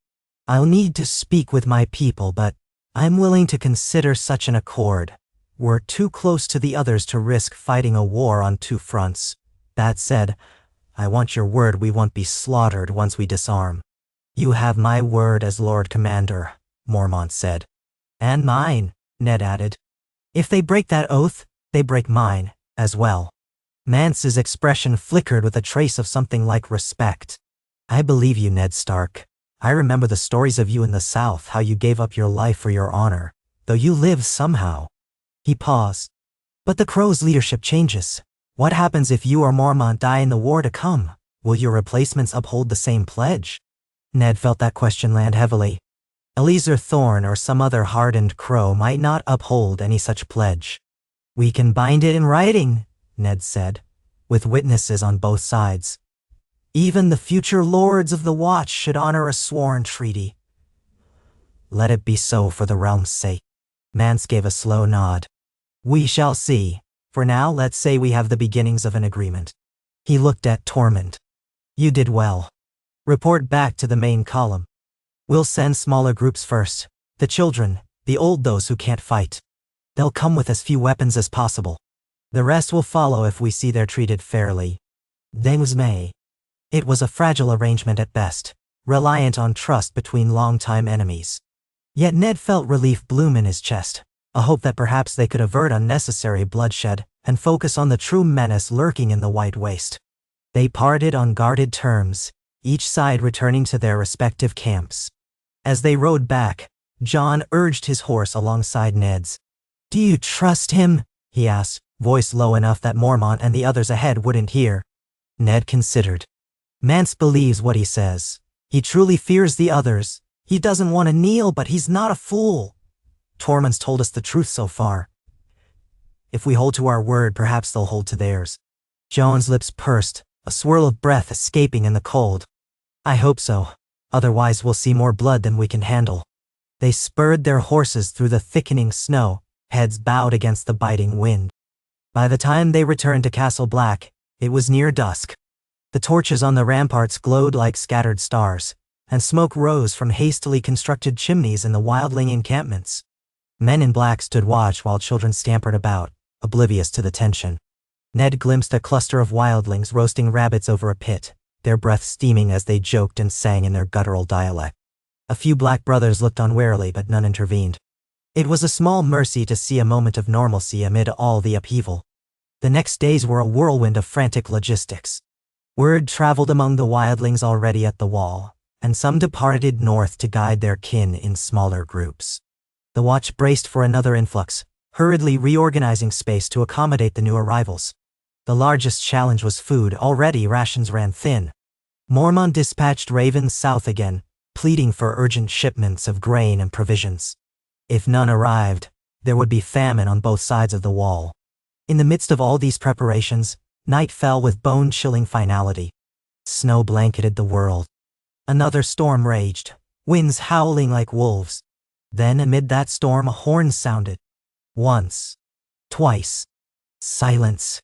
"I'll need to speak with my people, but I'm willing to consider such an accord. We're too close to the others to risk fighting a war on two fronts. That said, I want your word we won't be slaughtered once we disarm." "You have my word as Lord Commander," Mormont said. "And mine," Ned added. "If they break that oath, they break mine, as well." Mance's expression flickered with a trace of something like respect. "I believe you, Ned Stark. I remember the stories of you in the South, how you gave up your life for your honor, though you lived somehow." He paused. "But the Crow's leadership changes. What happens if you or Mormont die in the war to come? Will your replacements uphold the same pledge?" Ned felt that question land heavily. Eliezer Thorne or some other hardened Crow might not uphold any such pledge. "We can bind it in writing," Ned said, "with witnesses on both sides. Even the future lords of the Watch should honor a sworn treaty." "Let it be so for the realm's sake." Mance gave a slow nod. "We shall see. For now, let's say we have the beginnings of an agreement." He looked at Tormund. "You did well. Report back to the main column. We'll send smaller groups first. The children, the old, those who can't fight. They'll come with as few weapons as possible. The rest will follow if we see they're treated fairly." Things may. It was a fragile arrangement at best, reliant on trust between longtime enemies. Yet Ned felt relief bloom in his chest, a hope that perhaps they could avert unnecessary bloodshed and focus on the true menace lurking in the White Waste. They parted on guarded terms, each side returning to their respective camps. As they rode back, Jon urged his horse alongside Ned's. "Do you trust him?" he asked, voice low enough that Mormont and the others ahead wouldn't hear. Ned considered. "Mance believes what he says. He truly fears the others. He doesn't want to kneel, but he's not a fool. Tormund's told us the truth so far. If we hold to our word, perhaps they'll hold to theirs." Jon's lips pursed, a swirl of breath escaping in the cold. "I hope so. Otherwise we'll see more blood than we can handle." They spurred their horses through the thickening snow, heads bowed against the biting wind. By the time they returned to Castle Black, it was near dusk. The torches on the ramparts glowed like scattered stars, and smoke rose from hastily constructed chimneys in the wildling encampments. Men in black stood watch while children scampered about, oblivious to the tension. Ned glimpsed a cluster of wildlings roasting rabbits over a pit, their breath steaming as they joked and sang in their guttural dialect. A few black brothers looked on warily, but none intervened. It was a small mercy to see a moment of normalcy amid all the upheaval. The next days were a whirlwind of frantic logistics. Word traveled among the wildlings already at the wall, and some departed north to guide their kin in smaller groups. The watch braced for another influx, hurriedly reorganizing space to accommodate the new arrivals. The largest challenge was food. Already rations ran thin. Mormont dispatched ravens south again, pleading for urgent shipments of grain and provisions. If none arrived, there would be famine on both sides of the wall. In the midst of all these preparations, night fell with bone-chilling finality. Snow blanketed the world. Another storm raged, winds howling like wolves. Then amid that storm a horn sounded. Once. Twice. Silence.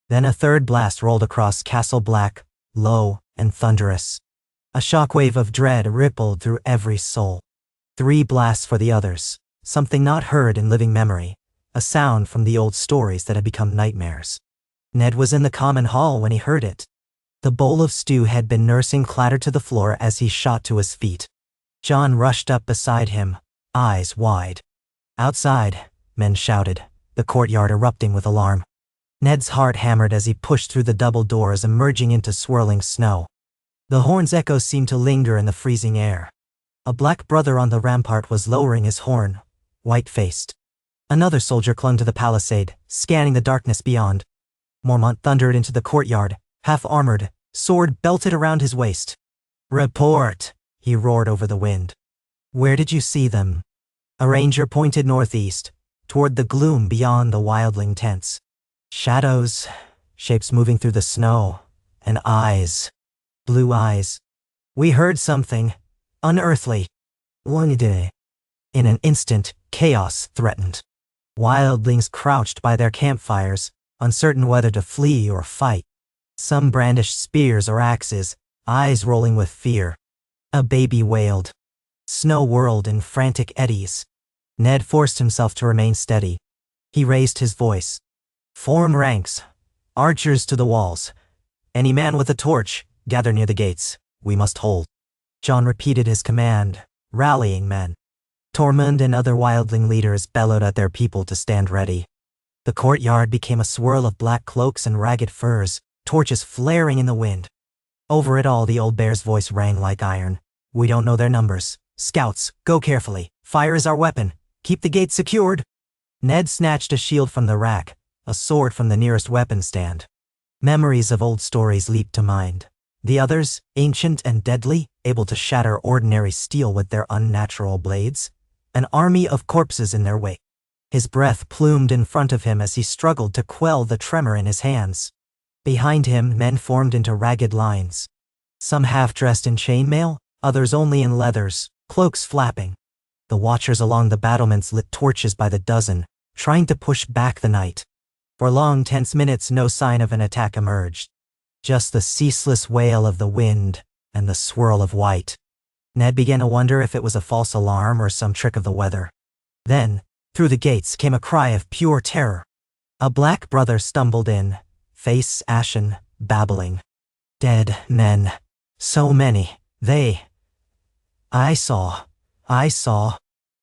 Then a third blast rolled across Castle Black, low and thunderous. A shockwave of dread rippled through every soul. 3 blasts for the others, something not heard in living memory, a sound from the old stories that had become nightmares. Ned was in the common hall when he heard it. The bowl of stew had been nursing clattered to the floor as he shot to his feet. Jon rushed up beside him, eyes wide. Outside, men shouted, the courtyard erupting with alarm. Ned's heart hammered as he pushed through the double doors, emerging into swirling snow. The horn's echoes seemed to linger in the freezing air. A black brother on the rampart was lowering his horn, white-faced. Another soldier clung to the palisade, scanning the darkness beyond. Mormont thundered into the courtyard, half-armored, sword belted around his waist. "Report!" he roared over the wind. "Where did you see them?" A ranger pointed northeast, toward the gloom beyond the wildling tents. Shadows, shapes moving through the snow, and eyes. Blue eyes. "We heard something. Unearthly." One day. In an instant, chaos threatened. Wildlings crouched by their campfires, uncertain whether to flee or fight. Some brandished spears or axes, eyes rolling with fear. A baby wailed. Snow whirled in frantic eddies. Ned forced himself to remain steady. He raised his voice. "Form ranks. Archers to the walls. Any man with a torch, gather near the gates. We must hold." Jon repeated his command, rallying men. Tormund and other wildling leaders bellowed at their people to stand ready. The courtyard became a swirl of black cloaks and ragged furs, torches flaring in the wind. Over it all the old bear's voice rang like iron. "We don't know their numbers. Scouts, go carefully. Fire is our weapon. Keep the gates secured." Ned snatched a shield from the rack, a sword from the nearest weapon stand. Memories of old stories leaped to mind. The others, ancient and deadly, able to shatter ordinary steel with their unnatural blades. An army of corpses in their wake. His breath plumed in front of him as he struggled to quell the tremor in his hands. Behind him, men formed into ragged lines. Some half-dressed in chainmail, others only in leathers, cloaks flapping. The watchers along the battlements lit torches by the dozen, trying to push back the night. For long, tense minutes, no sign of an attack emerged. Just the ceaseless wail of the wind and the swirl of white. Ned began to wonder if it was a false alarm or some trick of the weather. Then, through the gates came a cry of pure terror. A black brother stumbled in, face ashen, babbling. "Dead men. So many. I saw.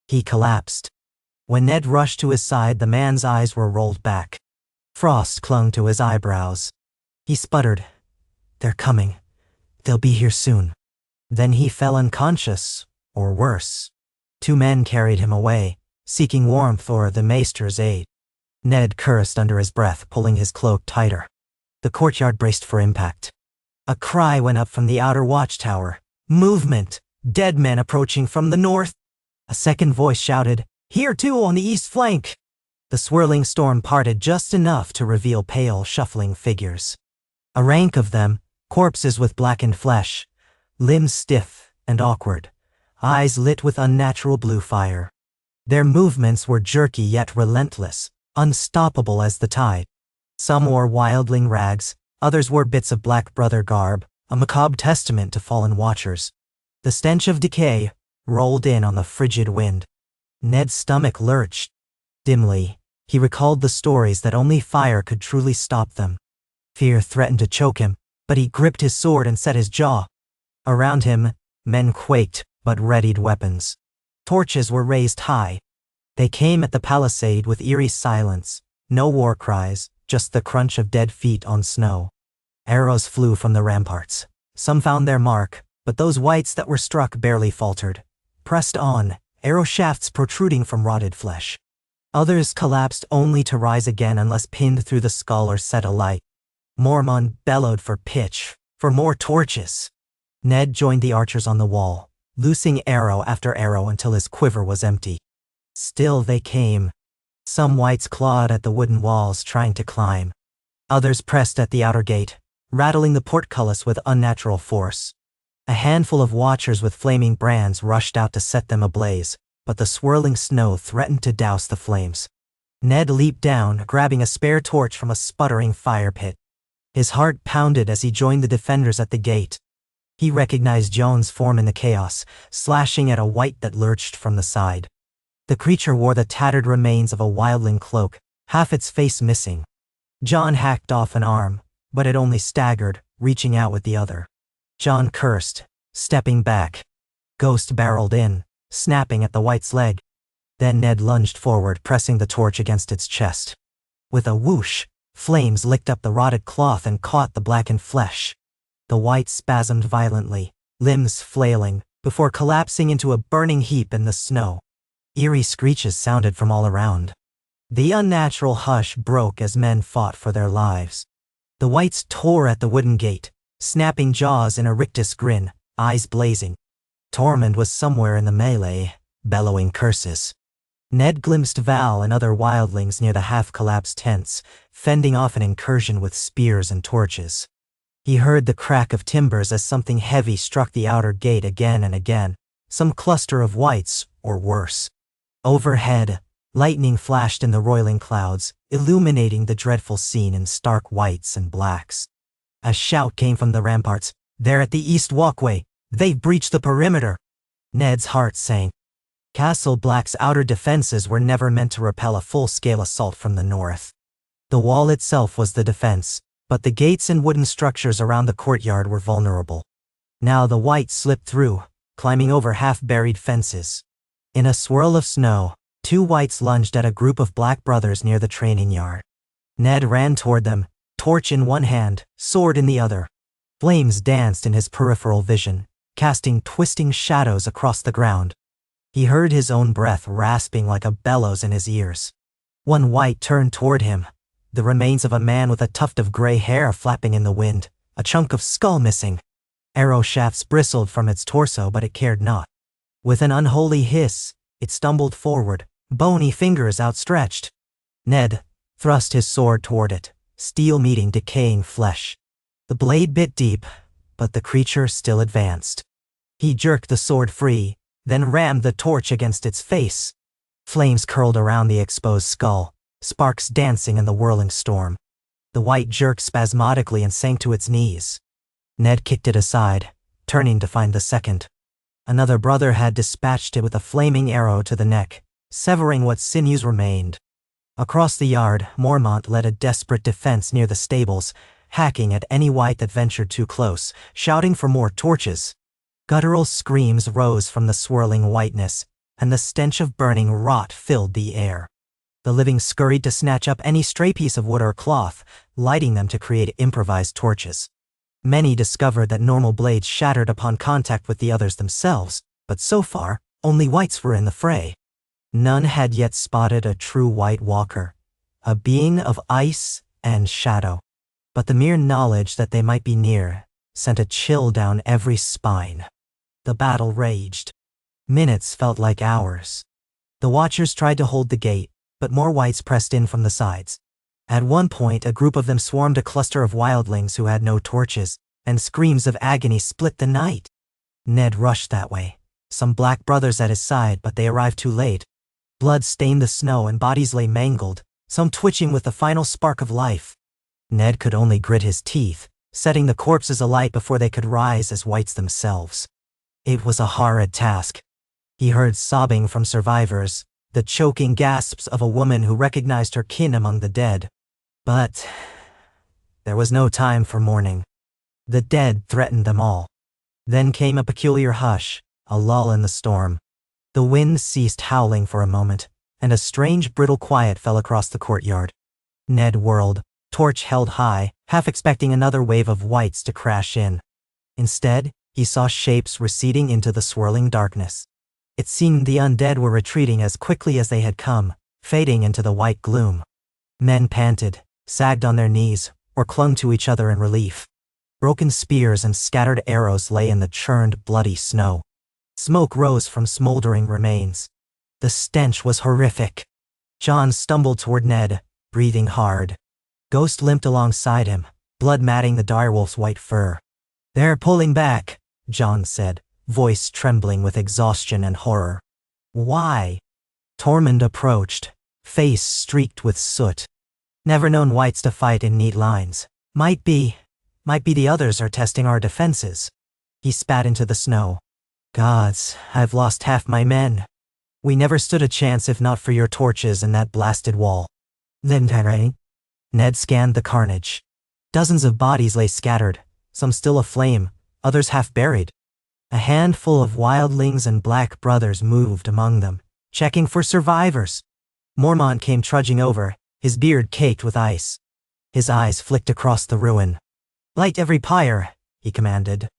He collapsed. When Ned rushed to his side, the man's eyes were rolled back. Frost clung to his eyebrows. He sputtered, "They're coming. They'll be here soon." Then he fell unconscious, or worse. 2 men carried him away, seeking warmth or the maester's aid. Ned cursed under his breath, pulling his cloak tighter. The courtyard braced for impact. A cry went up from the outer watchtower. "Movement! Dead men approaching from the north!" A second voice shouted, "Here too on the east flank!" The swirling storm parted just enough to reveal pale, shuffling figures. A rank of them, corpses with blackened flesh, limbs stiff and awkward, eyes lit with unnatural blue fire. Their movements were jerky yet relentless, unstoppable as the tide. Some wore wildling rags, others wore bits of black brother garb, a macabre testament to fallen watchers. The stench of decay rolled in on the frigid wind. Ned's stomach lurched. Dimly, he recalled the stories that only fire could truly stop them. Fear threatened to choke him, but he gripped his sword and set his jaw. Around him, men quaked but readied weapons. Torches were raised high. They came at the palisade with eerie silence, no war cries, just the crunch of dead feet on snow. Arrows flew from the ramparts. Some found their mark, but those whites that were struck barely faltered, pressed on, arrow shafts protruding from rotted flesh. Others collapsed only to rise again unless pinned through the skull or set alight. Mormont bellowed for pitch, for more torches. Ned joined the archers on the wall, loosing arrow after arrow until his quiver was empty. Still they came. Some wights clawed at the wooden walls trying to climb. Others pressed at the outer gate, rattling the portcullis with unnatural force. A handful of watchers with flaming brands rushed out to set them ablaze, but the swirling snow threatened to douse the flames. Ned leaped down, grabbing a spare torch from a sputtering fire pit. His heart pounded as he joined the defenders at the gate. He recognized John's form in the chaos, slashing at a wight that lurched from the side. The creature wore the tattered remains of a wildling cloak, half its face missing. John hacked off an arm, but it only staggered, reaching out with the other. John cursed, stepping back. Ghost barreled in, snapping at the wight's leg. Then Ned lunged forward, pressing the torch against its chest. With a whoosh, flames licked up the rotted cloth and caught the blackened flesh. The wight spasmed violently, limbs flailing, before collapsing into a burning heap in the snow. Eerie screeches sounded from all around. The unnatural hush broke as men fought for their lives. The wights tore at the wooden gate, snapping jaws in a rictus grin, eyes blazing. Tormund was somewhere in the melee, bellowing curses. Ned glimpsed Val and other wildlings near the half-collapsed tents, fending off an incursion with spears and torches. He heard the crack of timbers as something heavy struck the outer gate again and again, some cluster of wights, or worse. Overhead, lightning flashed in the roiling clouds, illuminating the dreadful scene in stark whites and blacks. A shout came from the ramparts. "They're at the east walkway! They've breached the perimeter!" Ned's heart sank. Castle Black's outer defenses were never meant to repel a full-scale assault from the north. The wall itself was the defense, but the gates and wooden structures around the courtyard were vulnerable. Now the wights slipped through, climbing over half-buried fences. In a swirl of snow, two wights lunged at a group of black brothers near the training yard. Ned ran toward them, torch in one hand, sword in the other. Flames danced in his peripheral vision, casting twisting shadows across the ground. He heard his own breath rasping like a bellows in his ears. One wight turned toward him, the remains of a man with a tuft of gray hair flapping in the wind, a chunk of skull missing. Arrow shafts bristled from its torso, but it cared not. With an unholy hiss, it stumbled forward, bony fingers outstretched. Ned thrust his sword toward it, steel meeting decaying flesh. The blade bit deep, but the creature still advanced. He jerked the sword free, then rammed the torch against its face. Flames curled around the exposed skull, sparks dancing in the whirling storm. The wight jerked spasmodically and sank to its knees. Ned kicked it aside, turning to find the second. Another brother had dispatched it with a flaming arrow to the neck, severing what sinews remained. Across the yard, Mormont led a desperate defense near the stables, hacking at any wight that ventured too close, shouting for more torches. Guttural screams rose from the swirling whiteness, and the stench of burning rot filled the air. The living scurried to snatch up any stray piece of wood or cloth, lighting them to create improvised torches. Many discovered that normal blades shattered upon contact with the others themselves, but so far, only wights were in the fray. None had yet spotted a true White Walker, a being of ice and shadow. But the mere knowledge that they might be near sent a chill down every spine. The battle raged. Minutes felt like hours. The watchers tried to hold the gate, but more wights pressed in from the sides. At one point, a group of them swarmed a cluster of wildlings who had no torches, and screams of agony split the night. Ned rushed that way, some black brothers at his side, but they arrived too late. Blood stained the snow and bodies lay mangled, some twitching with the final spark of life. Ned could only grit his teeth, setting the corpses alight before they could rise as wights themselves. It was a horrid task. He heard sobbing from survivors, the choking gasps of a woman who recognized her kin among the dead. But there was no time for mourning. The dead threatened them all. Then came a peculiar hush, a lull in the storm. The wind ceased howling for a moment, and a strange brittle quiet fell across the courtyard. Ned whirled, torch held high, half expecting another wave of wights to crash in. Instead, he saw shapes receding into the swirling darkness. It seemed the undead were retreating as quickly as they had come, fading into the white gloom. Men panted, sagged on their knees, or clung to each other in relief. Broken spears and scattered arrows lay in the churned, bloody snow. Smoke rose from smoldering remains. The stench was horrific. Jon stumbled toward Ned, breathing hard. Ghost limped alongside him, blood matting the direwolf's white fur. "They're pulling back," Jon said, voice trembling with exhaustion and horror. "Why?" Tormund approached, face streaked with soot. "Never known whites to fight in neat lines. Might be the others are testing our defenses." He spat into the snow. "Gods, I've lost half my men. We never stood a chance if not for your torches and that blasted wall." "Then, Ned scanned the carnage. Dozens of bodies lay scattered, some still aflame, others half buried. A handful of wildlings and black brothers moved among them, checking for survivors. Mormont came trudging over, his beard caked with ice. His eyes flicked across the ruin. "Light every pyre," he commanded.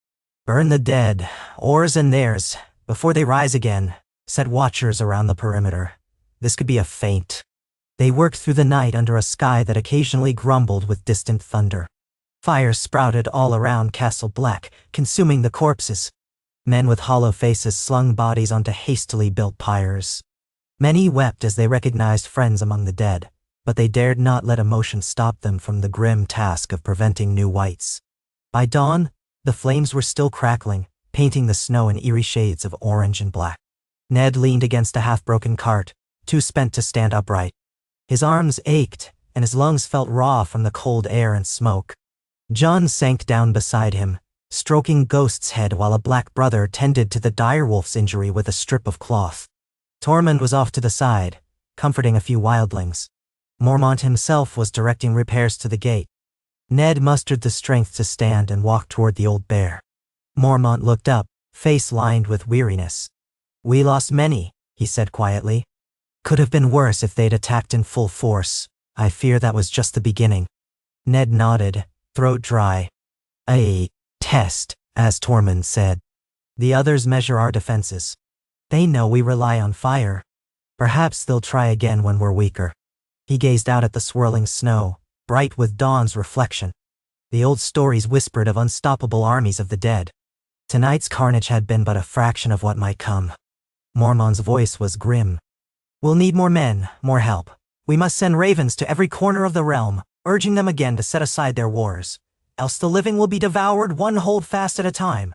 "Burn the dead, ours and theirs, before they rise again," said watchers around the perimeter. This could be a feint. They worked through the night under a sky that occasionally grumbled with distant thunder. Fires sprouted all around Castle Black, consuming the corpses. Men with hollow faces slung bodies onto hastily built pyres. Many wept as they recognized friends among the dead, but they dared not let emotion stop them from the grim task of preventing new whites. By dawn, the flames were still crackling, painting the snow in eerie shades of orange and black. Ned leaned against a half-broken cart, too spent to stand upright. His arms ached, and his lungs felt raw from the cold air and smoke. Jon sank down beside him, stroking Ghost's head while a black brother tended to the direwolf's injury with a strip of cloth. Tormund was off to the side, comforting a few wildlings. Mormont himself was directing repairs to the gate. Ned mustered the strength to stand and walk toward the old bear. Mormont looked up, face lined with weariness. "We lost many," he said quietly. "Could have been worse if they'd attacked in full force. I fear that was just the beginning." Ned nodded, throat dry. "A test," as Tormund said. "The others measure our defenses. They know we rely on fire. Perhaps they'll try again when we're weaker." He gazed out at the swirling snow, bright with dawn's reflection. The old stories whispered of unstoppable armies of the dead. Tonight's carnage had been but a fraction of what might come. Mormont's voice was grim. "We'll need more men, more help. We must send ravens to every corner of the realm, urging them again to set aside their wars. Else the living will be devoured one holdfast at a time."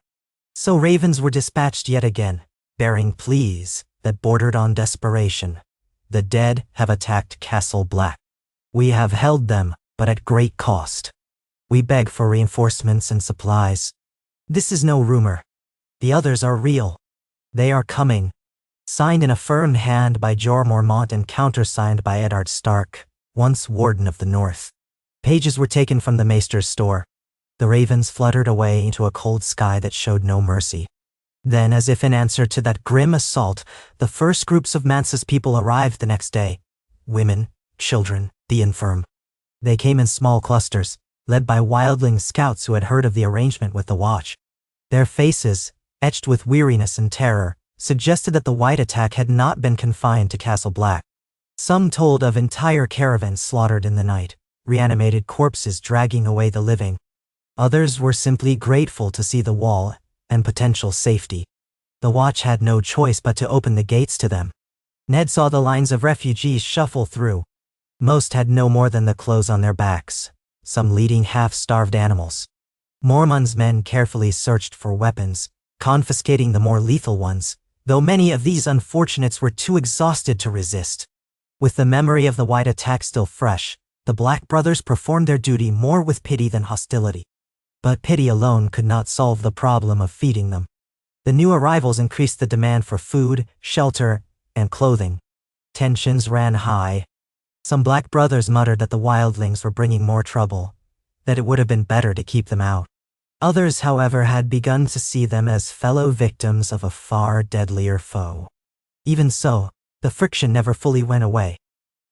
So ravens were dispatched yet again, bearing pleas that bordered on desperation. "The dead have attacked Castle Black. We have held them, but at great cost. We beg for reinforcements and supplies. This is no rumor. The others are real. They are coming." Signed in a firm hand by Jorah Mormont and countersigned by Eddard Stark, once Warden of the North. Pages were taken from the Maester's store. The ravens fluttered away into a cold sky that showed no mercy. Then, as if in answer to that grim assault, the first groups of Mance's people arrived the next day. Women, children, the infirm. They came in small clusters, led by wildling scouts who had heard of the arrangement with the Watch. Their faces, etched with weariness and terror, suggested that the white attack had not been confined to Castle Black. Some told of entire caravans slaughtered in the night, reanimated corpses dragging away the living. Others were simply grateful to see the wall and potential safety. The Watch had no choice but to open the gates to them. Ned saw the lines of refugees shuffle through. Most had no more than the clothes on their backs, some leading half-starved animals. Mormont's men carefully searched for weapons, confiscating the more lethal ones, though many of these unfortunates were too exhausted to resist. With the memory of the white attack still fresh, the Black brothers performed their duty more with pity than hostility. But pity alone could not solve the problem of feeding them. The new arrivals increased the demand for food, shelter, and clothing. Tensions ran high. Some Black brothers muttered that the wildlings were bringing more trouble, that it would have been better to keep them out. Others, however, had begun to see them as fellow victims of a far deadlier foe. Even so, the friction never fully went away.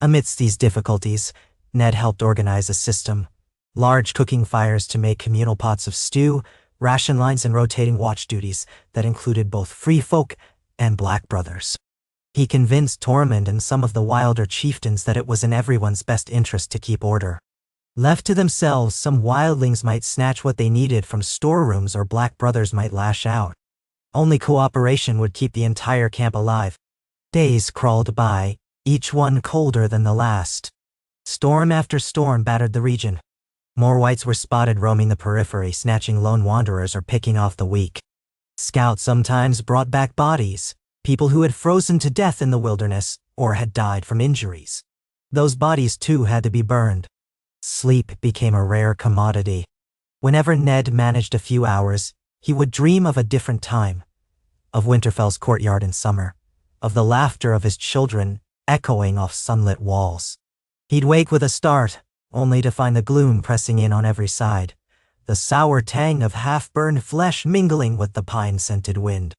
Amidst these difficulties, Ned helped organize a system. Large cooking fires to make communal pots of stew, ration lines and rotating watch duties that included both free folk and black brothers. He convinced Tormund and some of the wilder chieftains that it was in everyone's best interest to keep order. Left to themselves, some wildlings might snatch what they needed from storerooms or black brothers might lash out. Only cooperation would keep the entire camp alive. Days crawled by, each one colder than the last. Storm after storm battered the region. More whites were spotted roaming the periphery, snatching lone wanderers or picking off the weak. Scouts sometimes brought back bodies, people who had frozen to death in the wilderness or had died from injuries. Those bodies too had to be burned. Sleep became a rare commodity. Whenever Ned managed a few hours, he would dream of a different time, of Winterfell's courtyard in summer, of the laughter of his children echoing off sunlit walls. He'd wake with a start, only to find the gloom pressing in on every side, the sour tang of half-burned flesh mingling with the pine-scented wind.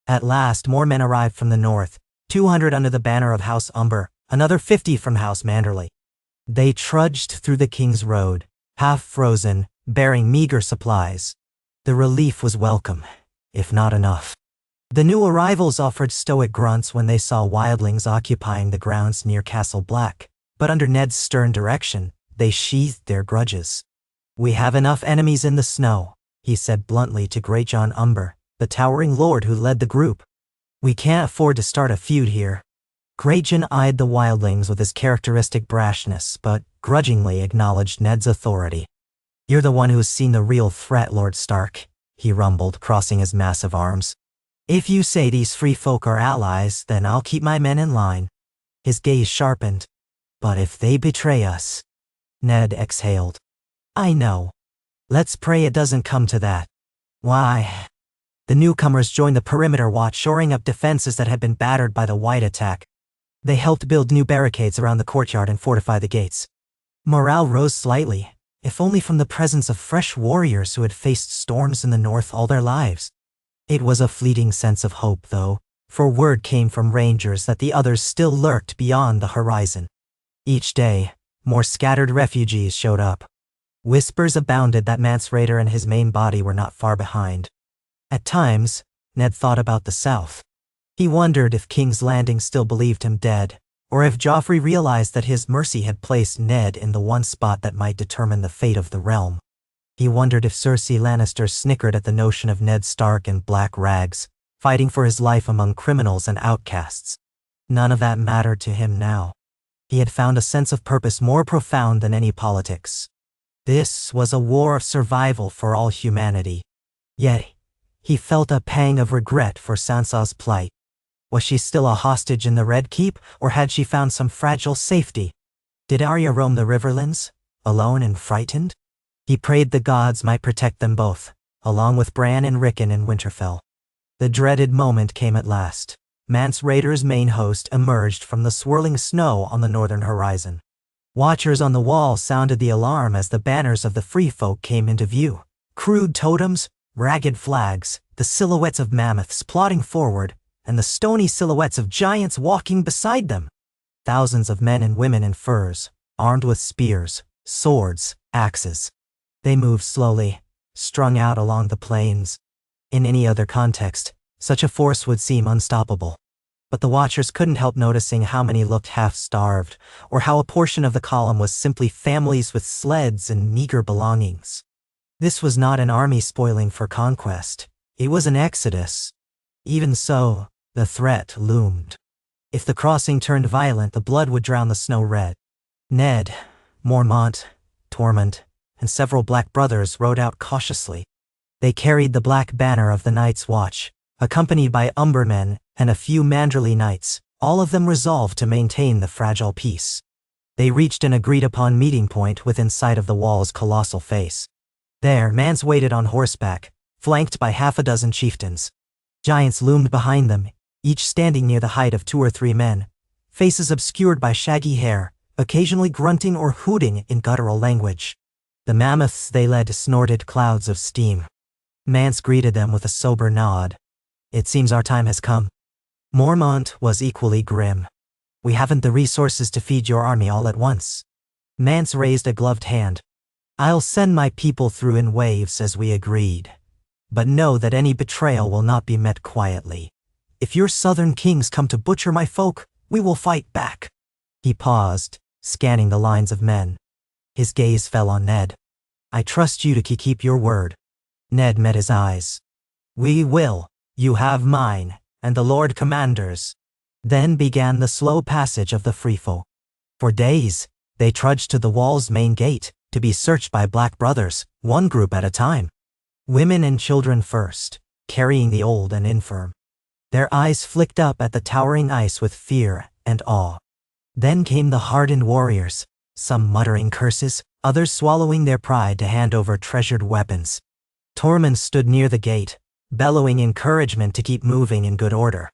At last, more men arrived from the north, 200 under the banner of House Umber, another 50 from House Manderley. They trudged through the King's Road, half-frozen, bearing meager supplies. The relief was welcome, if not enough. The new arrivals offered stoic grunts when they saw wildlings occupying the grounds near Castle Black, but under Ned's stern direction, they sheathed their grudges. "We have enough enemies in the snow," he said bluntly to Greatjon Umber, the towering lord who led the group. "We can't afford to start a feud here." Greatjon eyed the wildlings with his characteristic brashness, but grudgingly acknowledged Ned's authority. "You're the one who's seen the real threat, Lord Stark," he rumbled, crossing his massive arms. "If you say these free folk are allies, then I'll keep my men in line." His gaze sharpened. "But if they betray us..." Ned exhaled. "I know. Let's pray it doesn't come to that." "Why?" The newcomers joined the perimeter watch, shoring up defenses that had been battered by the White attack. They helped build new barricades around the courtyard and fortify the gates. Morale rose slightly, if only from the presence of fresh warriors who had faced storms in the north all their lives. It was a fleeting sense of hope, though, for word came from rangers that the others still lurked beyond the horizon. Each day, more scattered refugees showed up. Whispers abounded that Mance Rayder and his main body were not far behind. At times, Ned thought about the south. He wondered if King's Landing still believed him dead, or if Joffrey realized that his mercy had placed Ned in the one spot that might determine the fate of the realm. He wondered if Cersei Lannister snickered at the notion of Ned Stark in black rags, fighting for his life among criminals and outcasts. None of that mattered to him now. He had found a sense of purpose more profound than any politics. This was a war of survival for all humanity. Yet, he felt a pang of regret for Sansa's plight. Was she still a hostage in the Red Keep, or had she found some fragile safety? Did Arya roam the Riverlands, alone and frightened? He prayed the gods might protect them both, along with Bran and Rickon in Winterfell. The dreaded moment came at last. Mance Rayder's main host emerged from the swirling snow on the northern horizon. Watchers on the wall sounded the alarm as the banners of the free folk came into view. Crude totems, ragged flags, the silhouettes of mammoths plodding forward, and the stony silhouettes of giants walking beside them. Thousands of men and women in furs, armed with spears, swords, axes. They moved slowly, strung out along the plains. In any other context, such a force would seem unstoppable. But the watchers couldn't help noticing how many looked half-starved, or how a portion of the column was simply families with sleds and meager belongings. This was not an army spoiling for conquest. It was an exodus. Even so, the threat loomed. If the crossing turned violent, the blood would drown the snow red. Ned, Mormont, Tormund, and several black brothers rode out cautiously. They carried the black banner of the Night's Watch, accompanied by Umbermen and a few Manderley knights, all of them resolved to maintain the fragile peace. They reached an agreed-upon meeting point within sight of the wall's colossal face. There, Mance waited on horseback, flanked by half a dozen chieftains. Giants loomed behind them, each standing near the height of 2 or 3 men, faces obscured by shaggy hair, occasionally grunting or hooting in guttural language. The mammoths they led snorted clouds of steam. Mance greeted them with a sober nod. "It seems our time has come." Mormont was equally grim. "We haven't the resources to feed your army all at once." Mance raised a gloved hand. "I'll send my people through in waves as we agreed. But know that any betrayal will not be met quietly. if your southern kings come to butcher my folk, we will fight back." He paused, scanning the lines of men. His gaze fell on Ned. "I trust you to keep your word." Ned met his eyes. "We will. You have mine, and the Lord Commander's." Then began the slow passage of the free folk. For days, they trudged to the wall's main gate, to be searched by Black Brothers, one group at a time. Women and children first, carrying the old and infirm. Their eyes flicked up at the towering ice with fear and awe. Then came the hardened warriors, some muttering curses, others swallowing their pride to hand over treasured weapons. Tormund stood near the gate, bellowing encouragement to keep moving in good order.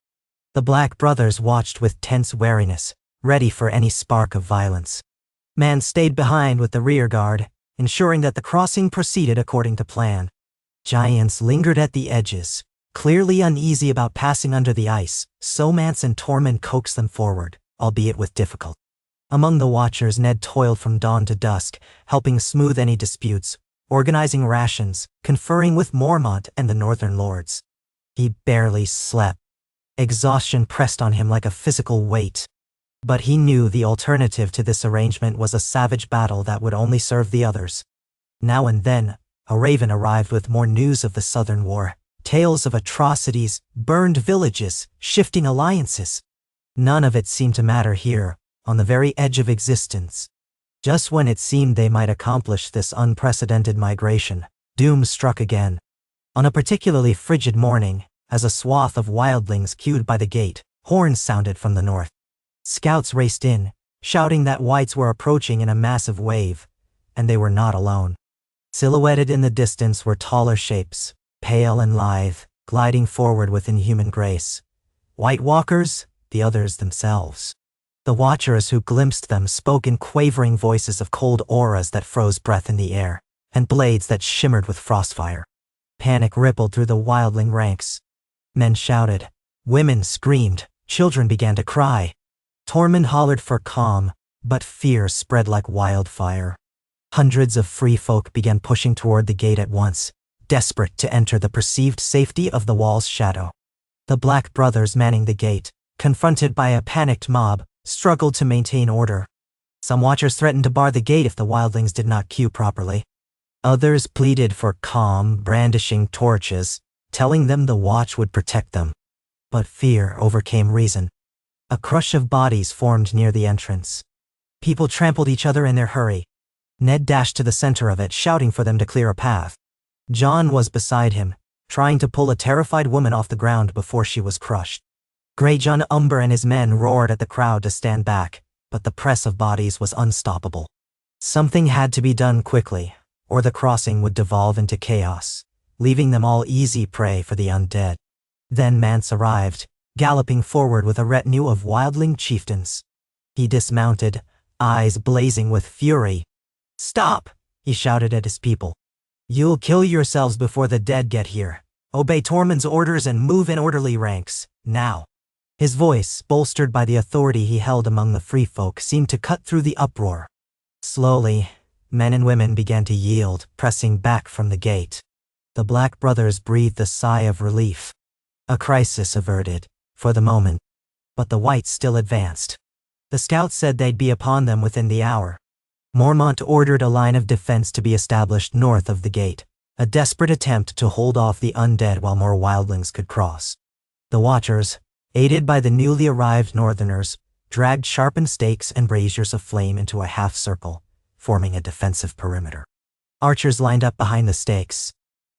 The Black Brothers watched with tense wariness, ready for any spark of violence. Mance stayed behind with the rear guard, ensuring that the crossing proceeded according to plan. Giants lingered at the edges, clearly uneasy about passing under the ice, so Mance and Tormund coaxed them forward, albeit with difficulty. Among the watchers, Ned toiled from dawn to dusk, helping smooth any disputes, organizing rations, conferring with Mormont and the northern lords. He barely slept. Exhaustion pressed on him like a physical weight. But he knew the alternative to this arrangement was a savage battle that would only serve the others. Now and then, a raven arrived with more news of the Southern War, tales of atrocities, burned villages, shifting alliances. None of it seemed to matter here, on the very edge of existence. Just when it seemed they might accomplish this unprecedented migration, doom struck again. On a particularly frigid morning, as a swath of wildlings queued by the gate, horns sounded from the north. Scouts raced in, shouting that whites were approaching in a massive wave, and they were not alone. Silhouetted in the distance were taller shapes, pale and lithe, gliding forward with inhuman grace. White walkers, the others themselves. The watchers who glimpsed them spoke in quavering voices of cold auras that froze breath in the air, and blades that shimmered with frostfire. Panic rippled through the wildling ranks. Men shouted, women screamed, children began to cry. Tormund hollered for calm, but fear spread like wildfire. Hundreds of free folk began pushing toward the gate at once, desperate to enter the perceived safety of the wall's shadow. The Black Brothers manning the gate, confronted by a panicked mob, struggled to maintain order. Some watchers threatened to bar the gate if the wildlings did not queue properly. Others pleaded for calm, brandishing torches, telling them the watch would protect them. But fear overcame reason. A crush of bodies formed near the entrance. People trampled each other in their hurry. Ned dashed to the center of it, shouting for them to clear a path. Jon was beside him, trying to pull a terrified woman off the ground before she was crushed. Greyjohn Umber and his men roared at the crowd to stand back, but the press of bodies was unstoppable. Something had to be done quickly, or the crossing would devolve into chaos, leaving them all easy prey for the undead. Then Mance arrived, galloping forward with a retinue of wildling chieftains. He dismounted, eyes blazing with fury. "Stop!" he shouted at his people. "You'll kill yourselves before the dead get here. Obey Tormund's orders and move in orderly ranks, now." His voice, bolstered by the authority he held among the free folk, seemed to cut through the uproar. Slowly, men and women began to yield, pressing back from the gate. The Black Brothers breathed a sigh of relief. A crisis averted, for the moment. But the whites still advanced. The scouts said they'd be upon them within the hour. Mormont ordered a line of defense to be established north of the gate, a desperate attempt to hold off the undead while more wildlings could cross. The watchers, aided by the newly arrived northerners, dragged sharpened stakes and braziers of flame into a half-circle, forming a defensive perimeter. Archers lined up behind the stakes.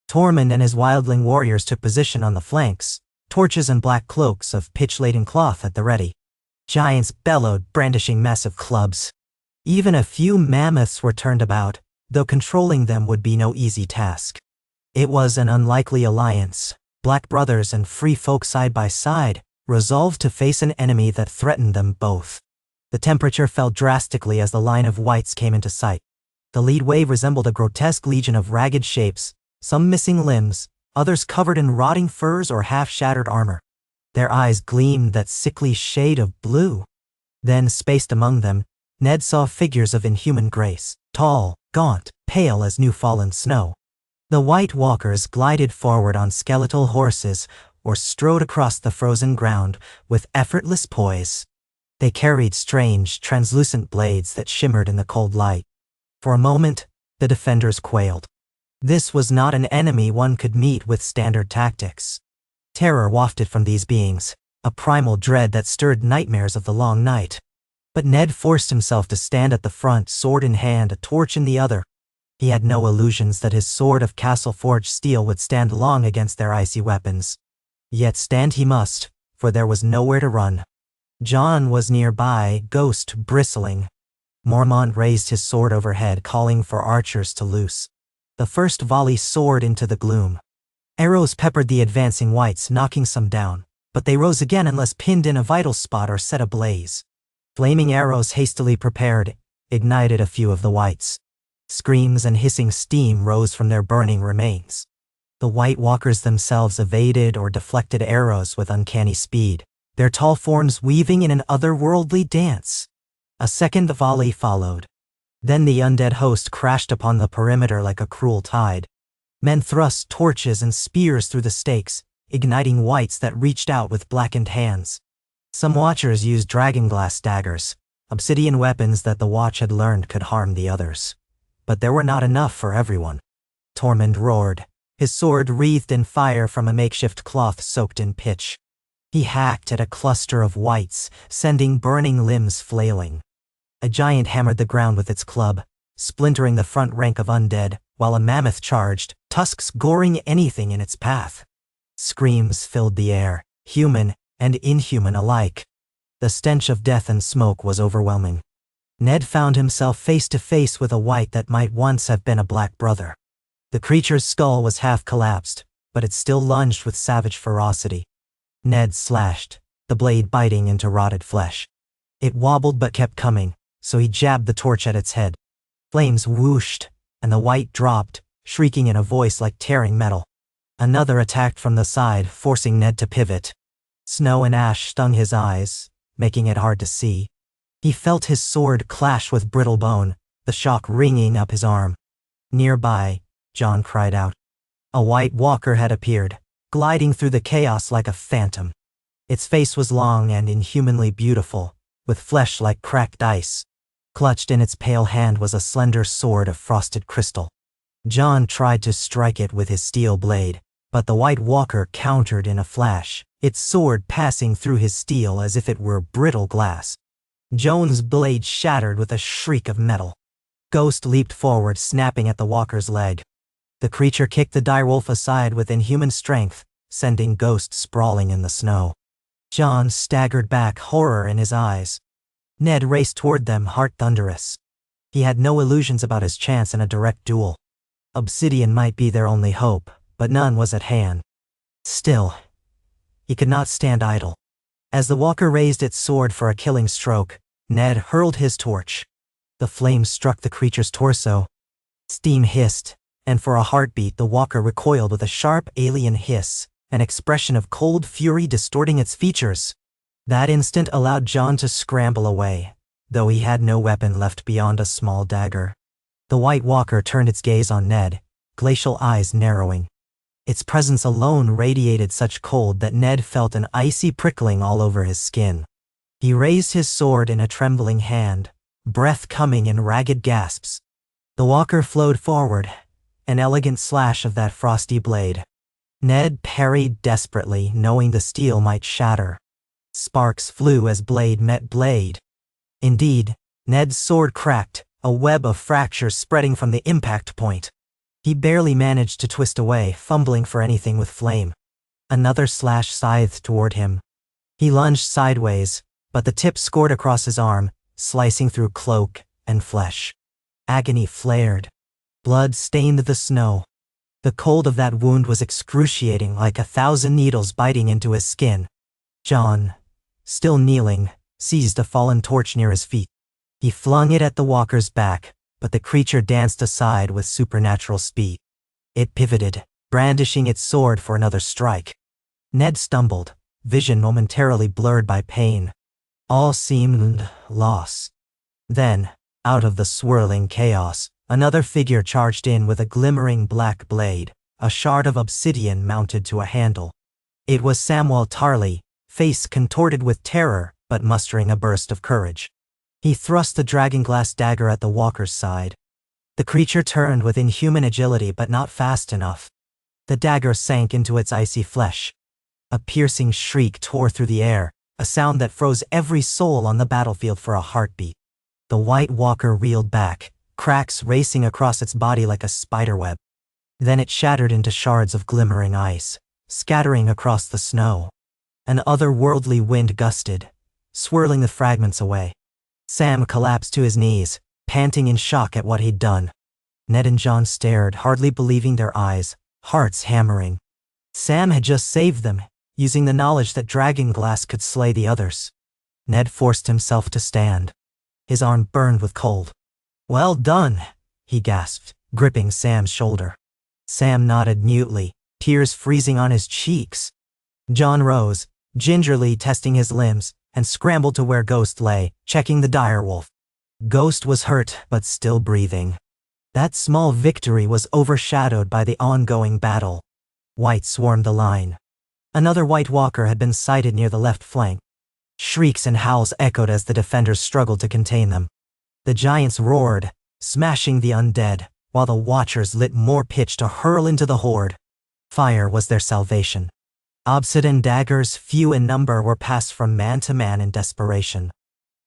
Tormund and his wildling warriors took position on the flanks, torches and black cloaks of pitch-laden cloth at the ready. Giants bellowed, brandishing massive clubs. Even a few mammoths were turned about, though controlling them would be no easy task. It was an unlikely alliance, Black Brothers and free folk side by side, resolved to face an enemy that threatened them both. The temperature fell drastically as the line of whites came into sight. The lead wave resembled a grotesque legion of ragged shapes, some missing limbs, others covered in rotting furs or half-shattered armor. Their eyes gleamed that sickly shade of blue. Then, spaced among them, Ned saw figures of inhuman grace, tall, gaunt, pale as new-fallen snow. The White Walkers glided forward on skeletal horses, or strode across the frozen ground with effortless poise. They carried strange, translucent blades that shimmered in the cold light. For a moment, the defenders quailed. This was not an enemy one could meet with standard tactics. Terror wafted from these beings, a primal dread that stirred nightmares of the long night. But Ned forced himself to stand at the front, sword in hand, a torch in the other. He had no illusions that his sword of castle-forged steel would stand long against their icy weapons. Yet stand he must, for there was nowhere to run. Jon was nearby, ghost bristling. Mormont raised his sword overhead, calling for archers to loose. The first volley soared into the gloom. Arrows peppered the advancing whites, knocking some down, but they rose again unless pinned in a vital spot or set ablaze. Flaming arrows hastily prepared ignited a few of the whites. Screams and hissing steam rose from their burning remains. The White Walkers themselves evaded or deflected arrows with uncanny speed, their tall forms weaving in an otherworldly dance. A second volley followed. Then the undead host crashed upon the perimeter like a cruel tide. Men thrust torches and spears through the stakes, igniting whites that reached out with blackened hands. Some watchers used dragonglass daggers, obsidian weapons that the watch had learned could harm the others. But there were not enough for everyone. Tormund roared, his sword wreathed in fire from a makeshift cloth soaked in pitch. He hacked at a cluster of whites, sending burning limbs flailing. A giant hammered the ground with its club, splintering the front rank of undead, while a mammoth charged, tusks goring anything in its path. Screams filled the air, human and inhuman alike. The stench of death and smoke was overwhelming. Ned found himself face to face with a white that might once have been a black brother. The creature's skull was half collapsed, but it still lunged with savage ferocity. Ned slashed, the blade biting into rotted flesh. It wobbled but kept coming, so he jabbed the torch at its head. Flames whooshed, and the white dropped, shrieking in a voice like tearing metal. Another attacked from the side, forcing Ned to pivot. Snow and ash stung his eyes, making it hard to see. He felt his sword clash with brittle bone, the shock ringing up his arm. Nearby, Jon cried out. A White Walker had appeared, gliding through the chaos like a phantom. Its face was long and inhumanly beautiful, with flesh like cracked ice. Clutched in its pale hand was a slender sword of frosted crystal. Jon tried to strike it with his steel blade, but the White Walker countered in a flash, its sword passing through his steel as if it were brittle glass. Jon's blade shattered with a shriek of metal. Ghost leaped forward, snapping at the Walker's leg. The creature kicked the direwolf aside with inhuman strength, sending Ghost sprawling in the snow. Jon staggered back, horror in his eyes. Ned raced toward them, heart thunderous. He had no illusions about his chance in a direct duel. Obsidian might be their only hope, but none was at hand. Still, he could not stand idle. As the Walker raised its sword for a killing stroke, Ned hurled his torch. The flames struck the creature's torso. Steam hissed, and for a heartbeat the Walker recoiled with a sharp alien hiss, an expression of cold fury distorting its features. That instant allowed Jon to scramble away, though he had no weapon left beyond a small dagger. The White Walker turned its gaze on Ned, glacial eyes narrowing. Its presence alone radiated such cold that Ned felt an icy prickling all over his skin. He raised his sword in a trembling hand, breath coming in ragged gasps. The Walker flowed forward, an elegant slash of that frosty blade. Ned parried desperately, knowing the steel might shatter. Sparks flew as blade met blade. Indeed, Ned's sword cracked, a web of fractures spreading from the impact point. He barely managed to twist away, fumbling for anything with flame. Another slash scythed toward him. He lunged sideways, but the tip scored across his arm, slicing through cloak and flesh. Agony flared. Blood stained the snow. The cold of that wound was excruciating, like 1,000 needles biting into his skin. Jon, still kneeling, seized a fallen torch near his feet. He flung it at the Walker's back, but the creature danced aside with supernatural speed. It pivoted, brandishing its sword for another strike. Ned stumbled, vision momentarily blurred by pain. All seemed lost. Then, out of the swirling chaos, another figure charged in with a glimmering black blade, a shard of obsidian mounted to a handle. It was Samwell Tarly, face contorted with terror, but mustering a burst of courage. He thrust the dragonglass dagger at the walker's side. The creature turned with inhuman agility but not fast enough. The dagger sank into its icy flesh. A piercing shriek tore through the air, a sound that froze every soul on the battlefield for a heartbeat. The White Walker reeled back, cracks racing across its body like a spiderweb. Then it shattered into shards of glimmering ice, scattering across the snow. An otherworldly wind gusted, swirling the fragments away. Sam collapsed to his knees, panting in shock at what he'd done. Ned and Jon stared, hardly believing their eyes, hearts hammering. Sam had just saved them, using the knowledge that dragonglass could slay the others. Ned forced himself to stand. His arm burned with cold. "Well done," he gasped, gripping Sam's shoulder. Sam nodded mutely, tears freezing on his cheeks. Jon rose, gingerly testing his limbs, and scrambled to where Ghost lay, checking the direwolf. Ghost was hurt, but still breathing. That small victory was overshadowed by the ongoing battle. White swarmed the line. Another White Walker had been sighted near the left flank. Shrieks and howls echoed as the defenders struggled to contain them. The giants roared, smashing the undead, while the Watchers lit more pitch to hurl into the horde. Fire was their salvation. Obsidian daggers, few in number, were passed from man to man in desperation.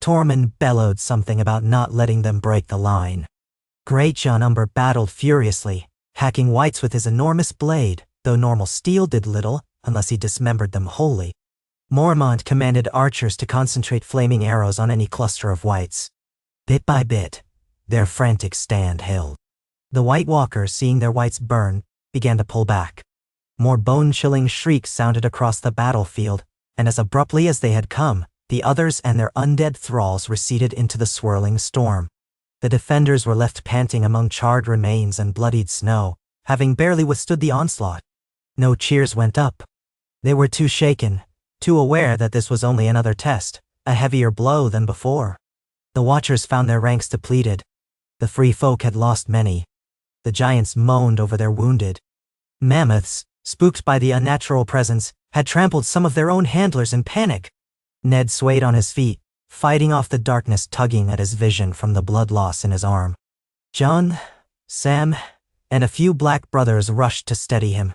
Tormund bellowed something about not letting them break the line. Great Jon Umber battled furiously, hacking Whites with his enormous blade, though normal steel did little, unless he dismembered them wholly. Mormont commanded archers to concentrate flaming arrows on any cluster of Whites. Bit by bit, their frantic stand held. The White Walkers, seeing their Whites burn, began to pull back. More bone-chilling shrieks sounded across the battlefield, and as abruptly as they had come, the others and their undead thralls receded into the swirling storm. The defenders were left panting among charred remains and bloodied snow, having barely withstood the onslaught. No cheers went up. They were too shaken, too aware that this was only another test, a heavier blow than before. The Watchers found their ranks depleted. The free folk had lost many. The giants moaned over their wounded. Mammoths, spooked by the unnatural presence, had trampled some of their own handlers in panic. Ned swayed on his feet, fighting off the darkness tugging at his vision from the blood loss in his arm. Jon, Sam, and a few black brothers rushed to steady him.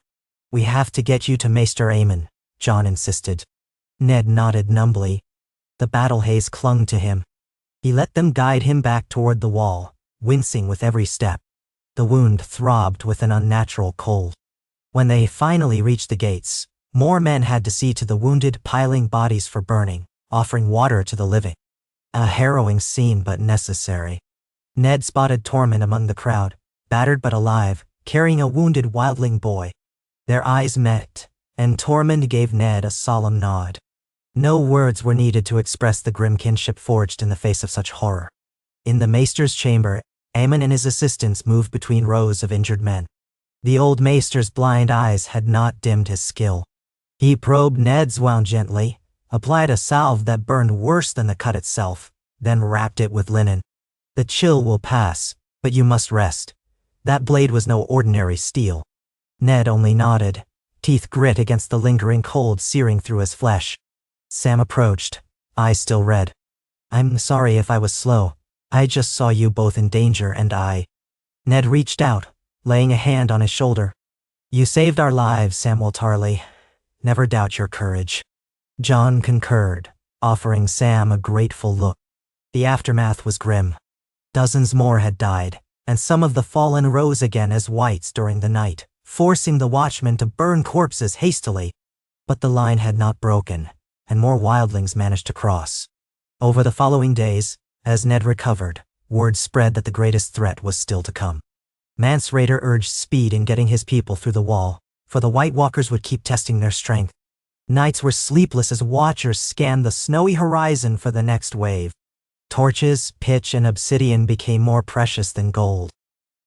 "We have to get you to Maester Aemon," Jon insisted. Ned nodded numbly. The battle haze clung to him. He let them guide him back toward the wall, wincing with every step. The wound throbbed with an unnatural cold. When they finally reached the gates, more men had to see to the wounded, piling bodies for burning, offering water to the living. A harrowing scene, but necessary. Ned spotted Tormund among the crowd, battered but alive, carrying a wounded wildling boy. Their eyes met, and Tormund gave Ned a solemn nod. No words were needed to express the grim kinship forged in the face of such horror. In the Maester's chamber, Aemon and his assistants moved between rows of injured men. The old Maester's blind eyes had not dimmed his skill. He probed Ned's wound gently, applied a salve that burned worse than the cut itself, then wrapped it with linen. "The chill will pass, but you must rest. That blade was no ordinary steel." Ned only nodded, teeth grit against the lingering cold searing through his flesh. Sam approached, eyes still red. "I'm sorry if I was slow. I just saw you both in danger and I..." Ned reached out, laying a hand on his shoulder. "You saved our lives, Samwell Tarly. Never doubt your courage." Jon concurred, offering Sam a grateful look. The aftermath was grim. Dozens more had died, and some of the fallen rose again as Whites during the night, forcing the watchmen to burn corpses hastily. But the line had not broken, and more wildlings managed to cross. Over the following days, as Ned recovered, word spread that the greatest threat was still to come. Mance Rayder urged speed in getting his people through the wall, for the White Walkers would keep testing their strength. Nights were sleepless as Watchers scanned the snowy horizon for the next wave. Torches, pitch, and obsidian became more precious than gold.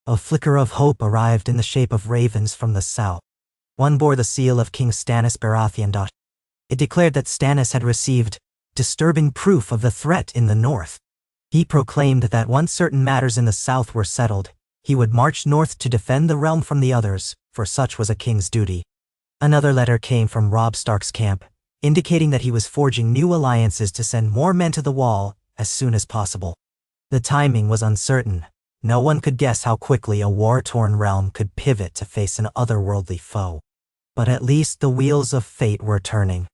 A flicker of hope arrived in the shape of ravens from the south. One bore the seal of King Stannis Baratheon. It declared that Stannis had received disturbing proof of the threat in the north. He proclaimed that once certain matters in the south were settled, he would march north to defend the realm from the others, for such was a king's duty. Another letter came from Robb Stark's camp, indicating that he was forging new alliances to send more men to the Wall as soon as possible. The timing was uncertain. No one could guess how quickly a war-torn realm could pivot to face an otherworldly foe. But at least the wheels of fate were turning.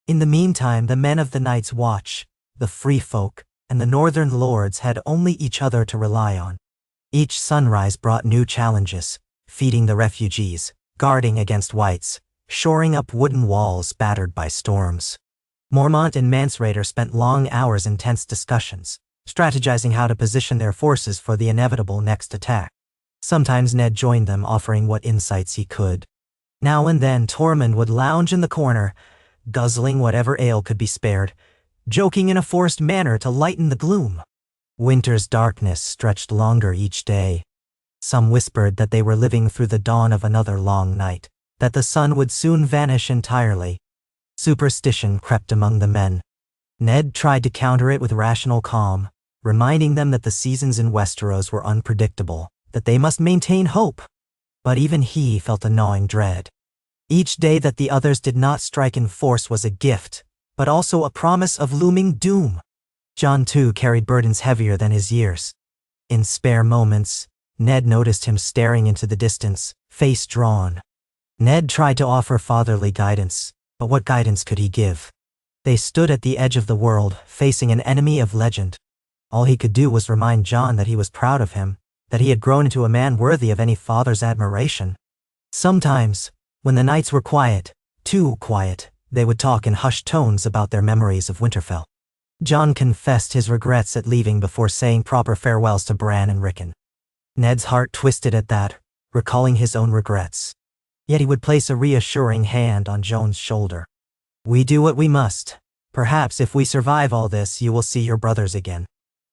In the meantime, the men of the Night's Watch, the Free Folk, and the Northern Lords had only each other to rely on. Each sunrise brought new challenges: feeding the refugees, guarding against whites, shoring up wooden walls battered by storms. Mormont and Mance spent long hours in tense discussions, strategizing how to position their forces for the inevitable next attack. Sometimes Ned joined them, offering what insights he could. Now and then Tormund would lounge in the corner, guzzling whatever ale could be spared, joking in a forced manner to lighten the gloom. Winter's darkness stretched longer each day. Some whispered that they were living through the dawn of another long night, that the sun would soon vanish entirely. Superstition crept among the men. Ned tried to counter it with rational calm, reminding them that the seasons in Westeros were unpredictable, that they must maintain hope. But even he felt a gnawing dread. Each day that the others did not strike in force was a gift, but also a promise of looming doom. Jon too carried burdens heavier than his years. In spare moments, Ned noticed him staring into the distance, face drawn. Ned tried to offer fatherly guidance, but what guidance could he give? They stood at the edge of the world, facing an enemy of legend. All he could do was remind Jon that he was proud of him, that he had grown into a man worthy of any father's admiration. Sometimes, when the nights were quiet, too quiet, they would talk in hushed tones about their memories of Winterfell. Jon confessed his regrets at leaving before saying proper farewells to Bran and Rickon. Ned's heart twisted at that, recalling his own regrets. Yet he would place a reassuring hand on Jon's shoulder. "We do what we must. Perhaps if we survive all this, you will see your brothers again."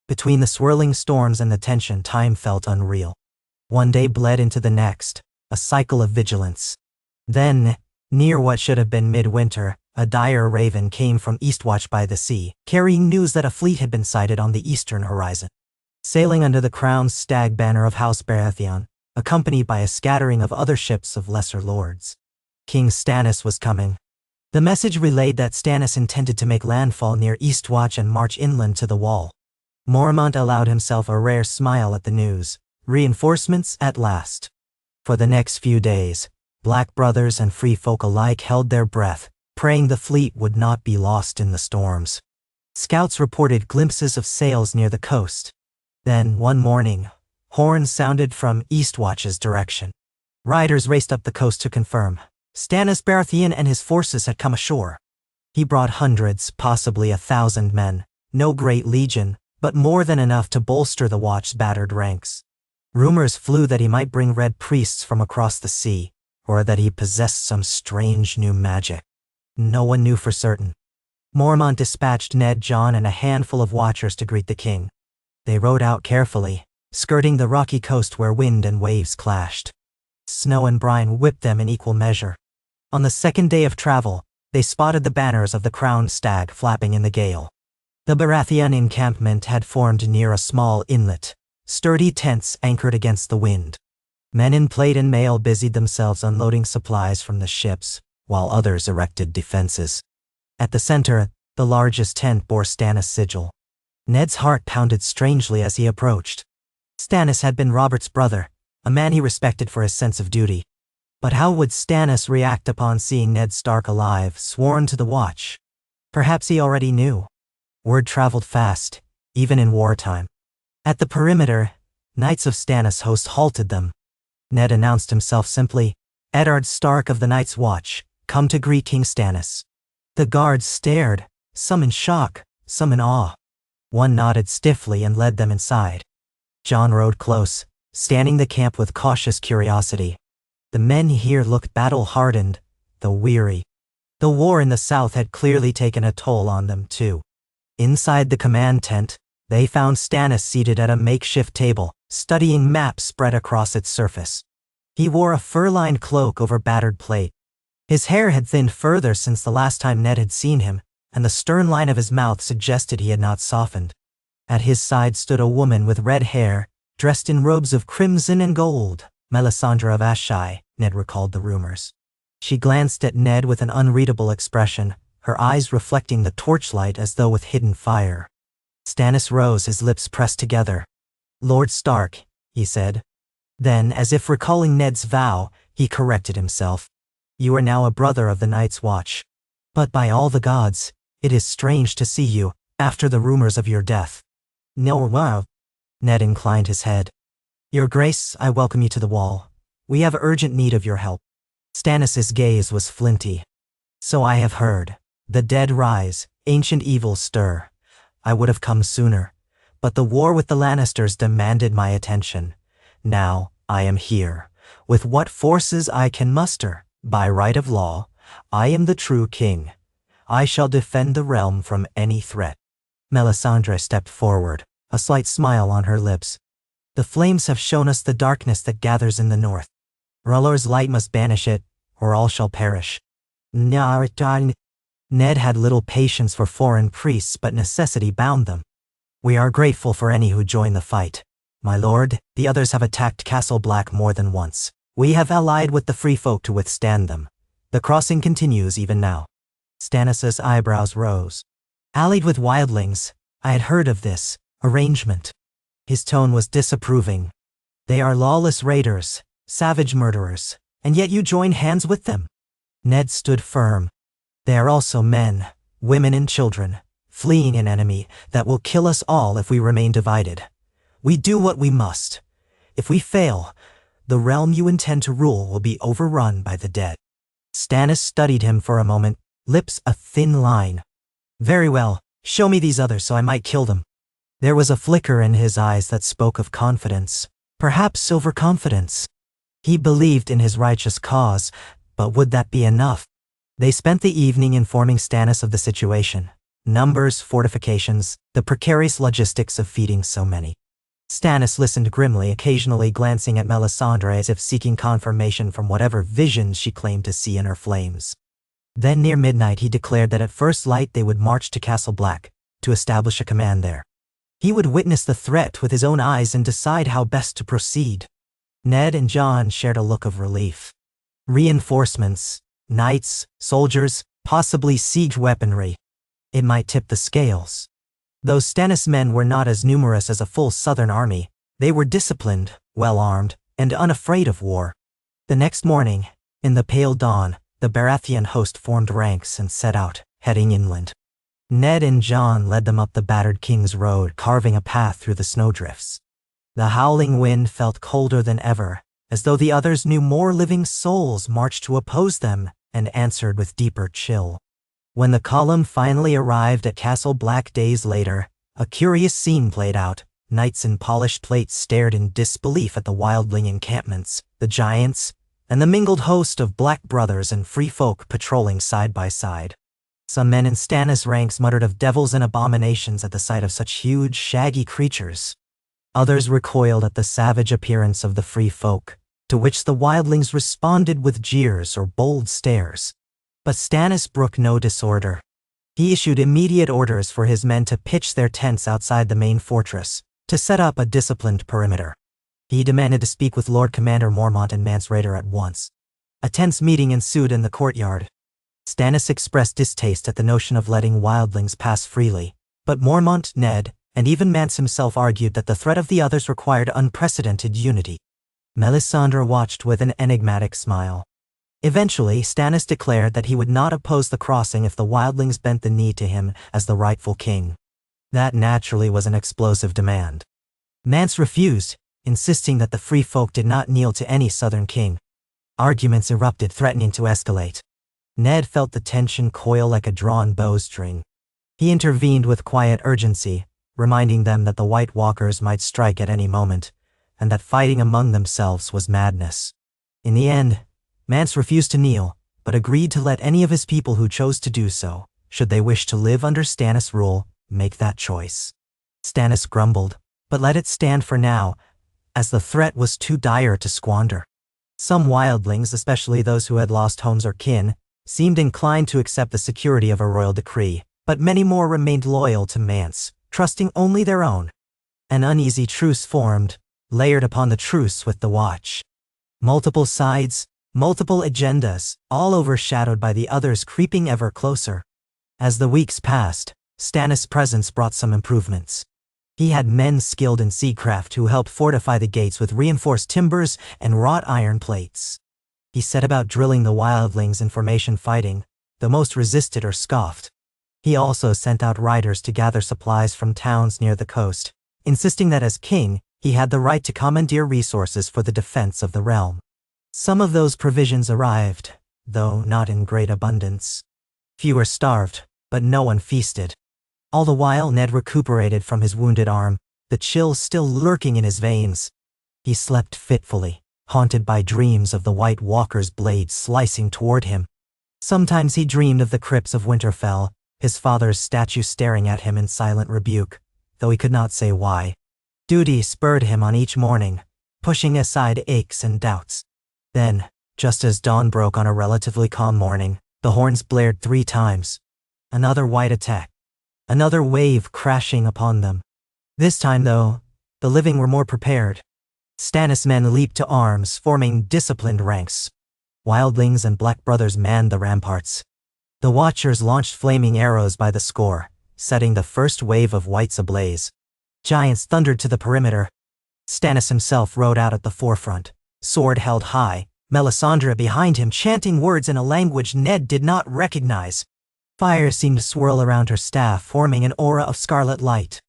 Between the swirling storms and the tension, time felt unreal. One day bled into the next, a cycle of vigilance. Then, near what should have been midwinter, a dire raven came from Eastwatch by the sea, carrying news that a fleet had been sighted on the eastern horizon. Sailing under the crown's stag banner of House Baratheon, accompanied by a scattering of other ships of lesser lords. King Stannis was coming. The message relayed that Stannis intended to make landfall near Eastwatch and march inland to the Wall. Mormont allowed himself a rare smile at the news. Reinforcements at last. For the next few days, Black brothers and free folk alike held their breath, praying the fleet would not be lost in the storms. Scouts reported glimpses of sails near the coast. Then, one morning, horns sounded from Eastwatch's direction. Riders raced up the coast to confirm. Stannis Baratheon and his forces had come ashore. He brought hundreds, possibly 1,000 men, no great legion, but more than enough to bolster the Watch's battered ranks. Rumors flew that he might bring red priests from across the sea, or that he possessed some strange new magic. No one knew for certain. Mormont dispatched Ned, Jon, and a handful of watchers to greet the king. They rowed out carefully, skirting the rocky coast where wind and waves clashed. Snow and brine whipped them in equal measure. On the second day of travel, they spotted the banners of the crowned stag flapping in the gale. The Baratheon encampment had formed near a small inlet, sturdy tents anchored against the wind. Men in plate and mail busied themselves unloading supplies from the ships, while others erected defenses. At the center, the largest tent bore Stannis' sigil. Ned's heart pounded strangely as he approached. Stannis had been Robert's brother, a man he respected for his sense of duty. But how would Stannis react upon seeing Ned Stark alive, sworn to the Watch? Perhaps he already knew. Word traveled fast, even in wartime. At the perimeter, knights of Stannis' host halted them. Ned announced himself simply, "Eddard Stark of the Night's Watch, come to greet King Stannis." The guards stared, some in shock, some in awe. One nodded stiffly and led them inside. Jon rode close, scanning the camp with cautious curiosity. The men here looked battle-hardened, though weary. The war in the south had clearly taken a toll on them too. Inside the command tent, they found Stannis seated at a makeshift table, studying maps spread across its surface. He wore a fur-lined cloak over battered plate. His hair had thinned further since the last time Ned had seen him, and the stern line of his mouth suggested he had not softened. At his side stood a woman with red hair, dressed in robes of crimson and gold. Melisandre of Ashai, Ned recalled the rumors. She glanced at Ned with an unreadable expression, her eyes reflecting the torchlight as though with hidden fire. Stannis rose, his lips pressed together. "Lord Stark," he said. Then, as if recalling Ned's vow, he corrected himself. "You are now a brother of the Night's Watch. But by all the gods, it is strange to see you, after the rumors of your death." "No, wow." Ned inclined his head. "Your Grace, I welcome you to the wall. We have urgent need of your help." Stannis's gaze was flinty. "So I have heard. The dead rise, ancient evils stir. I would have come sooner, but the war with the Lannisters demanded my attention. Now, I am here. With what forces I can muster, by right of law, I am the true king. I shall defend the realm from any threat." Melisandre stepped forward, a slight smile on her lips. "The flames have shown us the darkness that gathers in the north. R'hllor's light must banish it, or all shall perish." Ned had little patience for foreign priests, but necessity bound them. "We are grateful for any who join the fight. My lord, the others have attacked Castle Black more than once. We have allied with the free folk to withstand them. The crossing continues even now." Stannis's eyebrows rose. "Allied with wildlings, I had heard of this arrangement." His tone was disapproving. "They are lawless raiders, savage murderers, and yet you join hands with them." Ned stood firm. "They are also men, women and children, fleeing an enemy that will kill us all if we remain divided. We do what we must. If we fail, the realm you intend to rule will be overrun by the dead." Stannis studied him for a moment, lips a thin line. "Very well, show me these others so I might kill them." There was a flicker in his eyes that spoke of confidence, perhaps overconfidence. He believed in his righteous cause, but would that be enough? They spent the evening informing Stannis of the situation. Numbers, fortifications, the precarious logistics of feeding so many. Stannis listened grimly, occasionally glancing at Melisandre as if seeking confirmation from whatever visions she claimed to see in her flames. Then near midnight he declared that at first light they would march to Castle Black, to establish a command there. He would witness the threat with his own eyes and decide how best to proceed. Ned and Jon shared a look of relief. Reinforcements, knights, soldiers, possibly siege weaponry. It might tip the scales. Though Stannis' men were not as numerous as a full southern army, they were disciplined, well-armed, and unafraid of war. The next morning, in the pale dawn, the Baratheon host formed ranks and set out, heading inland. Ned and Jon led them up the battered King's Road, carving a path through the snowdrifts. The howling wind felt colder than ever, as though the others knew more living souls marched to oppose them and answered with deeper chill. When the column finally arrived at Castle Black days later, a curious scene played out. Knights in polished plates stared in disbelief at the wildling encampments, the giants, and the mingled host of black brothers and free folk patrolling side by side. Some men in Stannis' ranks muttered of devils and abominations at the sight of such huge, shaggy creatures. Others recoiled at the savage appearance of the free folk, to which the wildlings responded with jeers or bold stares. But Stannis brooked no disorder. He issued immediate orders for his men to pitch their tents outside the main fortress, to set up a disciplined perimeter. He demanded to speak with Lord Commander Mormont and Mance Rayder at once. A tense meeting ensued in the courtyard. Stannis expressed distaste at the notion of letting wildlings pass freely, but Mormont, Ned, and even Mance himself argued that the threat of the others required unprecedented unity. Melisandre watched with an enigmatic smile. Eventually, Stannis declared that he would not oppose the crossing if the wildlings bent the knee to him as the rightful king. That naturally was an explosive demand. Mance refused, insisting that the free folk did not kneel to any southern king. Arguments erupted, threatening to escalate. Ned felt the tension coil like a drawn bowstring. He intervened with quiet urgency, reminding them that the White Walkers might strike at any moment, and that fighting among themselves was madness. In the end, Mance refused to kneel, but agreed to let any of his people who chose to do so, should they wish to live under Stannis' rule, make that choice. Stannis grumbled, but let it stand for now, as the threat was too dire to squander. Some wildlings, especially those who had lost homes or kin, seemed inclined to accept the security of a royal decree, but many more remained loyal to Mance, trusting only their own. An uneasy truce formed, layered upon the truce with the Watch. Multiple sides, Multiple agendas, all overshadowed by the others creeping ever closer. As the weeks passed, Stannis' presence brought some improvements. He had men skilled in seacraft who helped fortify the gates with reinforced timbers and wrought iron plates. He set about drilling the wildlings in formation fighting, though most resisted or scoffed. He also sent out riders to gather supplies from towns near the coast, insisting that as king, he had the right to commandeer resources for the defense of the realm. Some of those provisions arrived, though not in great abundance. Few were starved, but no one feasted. All the while Ned recuperated from his wounded arm, the chill still lurking in his veins. He slept fitfully, haunted by dreams of the White Walker's blade slicing toward him. Sometimes he dreamed of the crypts of Winterfell, his father's statue staring at him in silent rebuke, though he could not say why. Duty spurred him on each morning, pushing aside aches and doubts. Then, just as dawn broke on a relatively calm morning, the horns blared 3 times. Another white attack. Another wave crashing upon them. This time, though, the living were more prepared. Stannis' men leaped to arms, forming disciplined ranks. Wildlings and Black Brothers manned the ramparts. The Watchers launched flaming arrows by the score, setting the first wave of whites ablaze. Giants thundered to the perimeter. Stannis himself rode out at the forefront, sword held high, Melisandre behind him chanting words in a language Ned did not recognize. Fire seemed to swirl around her staff, forming an aura of scarlet light.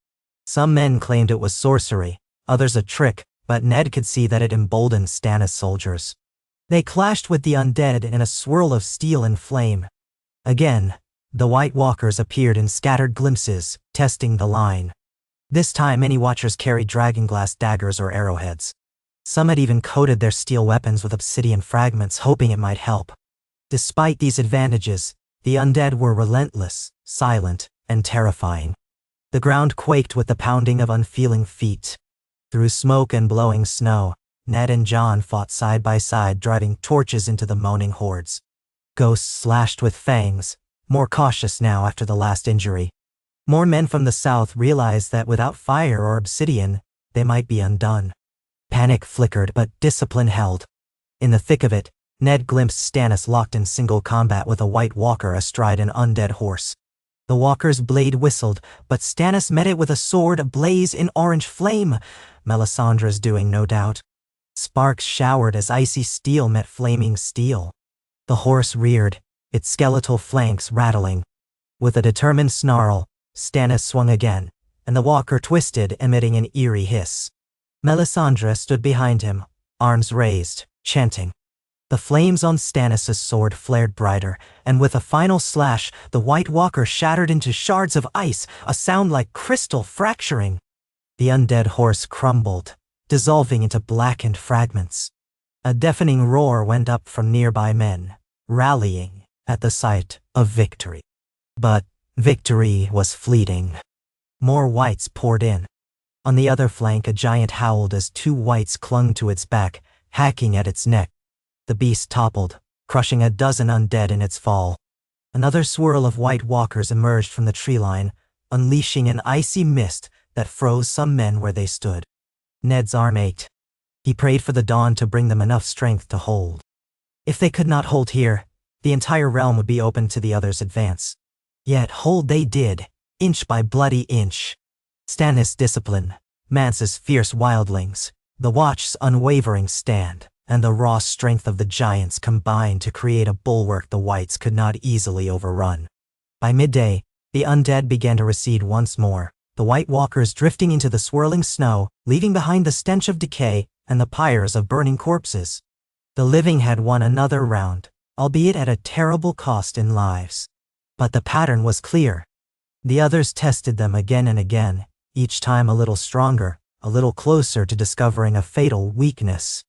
Some men claimed it was sorcery, others a trick, but Ned could see that it emboldened Stannis' soldiers. They clashed with the undead in a swirl of steel and flame. Again, the White Walkers appeared in scattered glimpses, testing the line. This time many Watchers carried dragonglass daggers or arrowheads. Some had even coated their steel weapons with obsidian fragments, hoping it might help. Despite these advantages, the undead were relentless, silent, and terrifying. The ground quaked with the pounding of unfeeling feet. Through smoke and blowing snow, Ned and Jon fought side by side, driving torches into the moaning hordes. Ghosts slashed with fangs, more cautious now after the last injury. More men from the south realized that without fire or obsidian, they might be undone. Panic flickered, but discipline held. In the thick of it, Ned glimpsed Stannis locked in single combat with a White Walker astride an undead horse. The Walker's blade whistled, but Stannis met it with a sword ablaze in orange flame, Melisandre's doing no doubt. Sparks showered as icy steel met flaming steel. The horse reared, its skeletal flanks rattling. With a determined snarl, Stannis swung again, and the Walker twisted, emitting an eerie hiss. Melisandre stood behind him, arms raised, chanting. The flames on Stannis' sword flared brighter, and with a final slash, the White Walker shattered into shards of ice, a sound like crystal fracturing. The undead horse crumbled, dissolving into blackened fragments. A deafening roar went up from nearby men, rallying at the sight of victory. But victory was fleeting. More whites poured in. On the other flank, a giant howled as 2 whites clung to its back, hacking at its neck. The beast toppled, crushing a dozen undead in its fall. Another swirl of White Walkers emerged from the tree line, unleashing an icy mist that froze some men where they stood. Ned's arm ached. He prayed for the dawn to bring them enough strength to hold. If they could not hold here, the entire realm would be open to the others' advance. Yet hold they did, inch by bloody inch. Stannis' discipline, Mance's fierce wildlings, the Watch's unwavering stand, and the raw strength of the giants combined to create a bulwark the whites could not easily overrun. By midday, the undead began to recede once more, the White Walkers drifting into the swirling snow, leaving behind the stench of decay and the pyres of burning corpses. The living had won another round, albeit at a terrible cost in lives. But the pattern was clear. The others tested them again and again, each time a little stronger, a little closer to discovering a fatal weakness.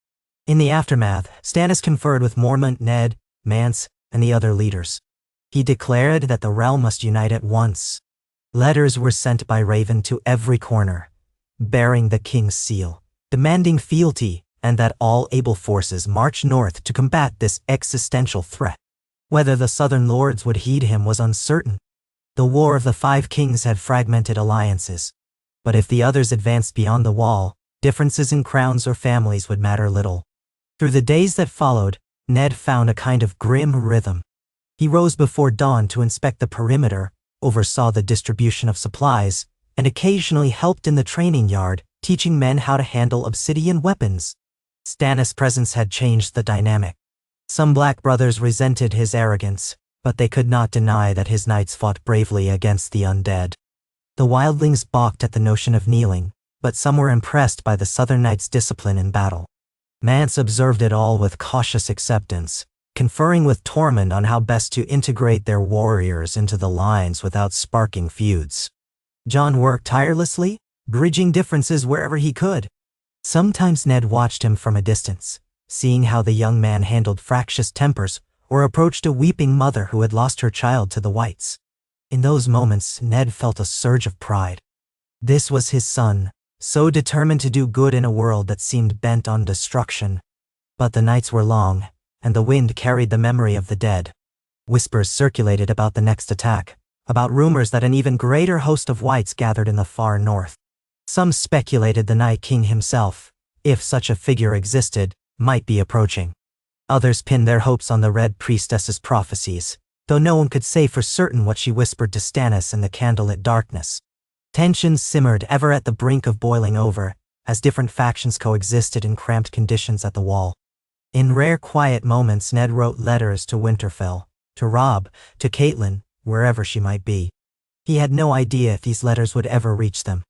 In the aftermath, Stannis conferred with Mormont, Ned, Mance, and the other leaders. He declared that the realm must unite at once. Letters were sent by Raven to every corner, bearing the king's seal, demanding fealty, and that all able forces march north to combat this existential threat. Whether the southern lords would heed him was uncertain. The War of the 5 Kings had fragmented alliances. But if the others advanced beyond the wall, differences in crowns or families would matter little. Through the days that followed, Ned found a kind of grim rhythm. He rose before dawn to inspect the perimeter, oversaw the distribution of supplies, and occasionally helped in the training yard, teaching men how to handle obsidian weapons. Stannis' presence had changed the dynamic. Some Black brothers resented his arrogance, but they could not deny that his knights fought bravely against the undead. The wildlings balked at the notion of kneeling, but some were impressed by the Southern Knights' discipline in battle. Mance observed it all with cautious acceptance, conferring with Tormund on how best to integrate their warriors into the lines without sparking feuds. Jon worked tirelessly, bridging differences wherever he could. Sometimes Ned watched him from a distance, seeing how the young man handled fractious tempers or approached a weeping mother who had lost her child to the Whites. In those moments, Ned felt a surge of pride. This was his son, so determined to do good in a world that seemed bent on destruction. But the nights were long, and the wind carried the memory of the dead. Whispers circulated about the next attack, about rumors that an even greater host of Whites gathered in the far north. Some speculated the Night King himself, if such a figure existed, might be approaching. Others pinned their hopes on the Red Priestess's prophecies, though no one could say for certain what she whispered to Stannis in the candlelit darkness. Tensions simmered, ever at the brink of boiling over, as different factions coexisted in cramped conditions at the Wall. In rare quiet moments, Ned wrote letters to Winterfell, to Robb, to Catelyn, wherever she might be. He had no idea if these letters would ever reach them.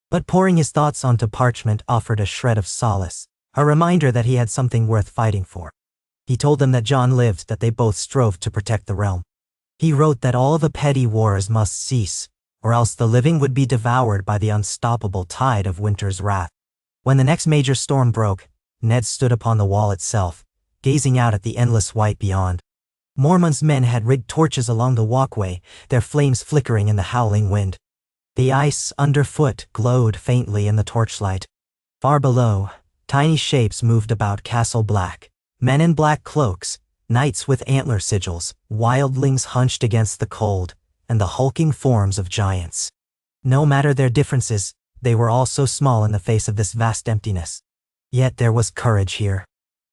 But pouring his thoughts onto parchment offered a shred of solace, a reminder that he had something worth fighting for. He told them that Jon lived, that they both strove to protect the realm. He wrote that all the petty wars must cease, or else the living would be devoured by the unstoppable tide of winter's wrath. When the next major storm broke, Ned stood upon the wall itself, gazing out at the endless white beyond. Mormont's men had rigged torches along the walkway, their flames flickering in the howling wind. The ice underfoot glowed faintly in the torchlight. Far below, tiny shapes moved about Castle Black, men in black cloaks, knights with antler sigils, wildlings hunched against the cold, and the hulking forms of giants. No matter their differences, they were all so small in the face of this vast emptiness. Yet there was courage here.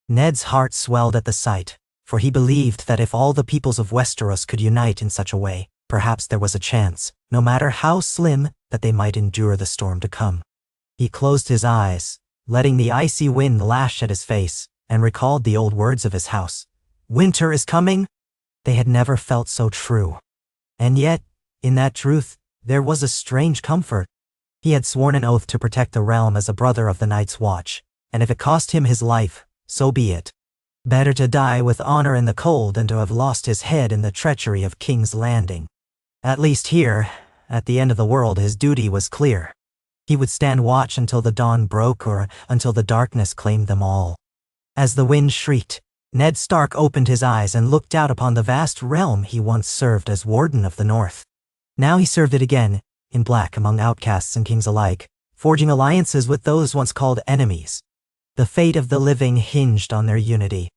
Ned's heart swelled at the sight, for he believed that if all the peoples of Westeros could unite in such a way, perhaps there was a chance, no matter how slim, that they might endure the storm to come. He closed his eyes, letting the icy wind lash at his face, and recalled the old words of his house. Winter is coming? They had never felt so true. And yet, in that truth, there was a strange comfort. He had sworn an oath to protect the realm as a brother of the Night's Watch, and if it cost him his life, so be it. Better to die with honor in the cold than to have lost his head in the treachery of King's Landing. At least here, at the end of the world, his duty was clear. He would stand watch until the dawn broke or until the darkness claimed them all. As the wind shrieked, Ned Stark opened his eyes and looked out upon the vast realm he once served as Warden of the North. Now he served it again, in black among outcasts and kings alike, forging alliances with those once called enemies. The fate of the living hinged on their unity.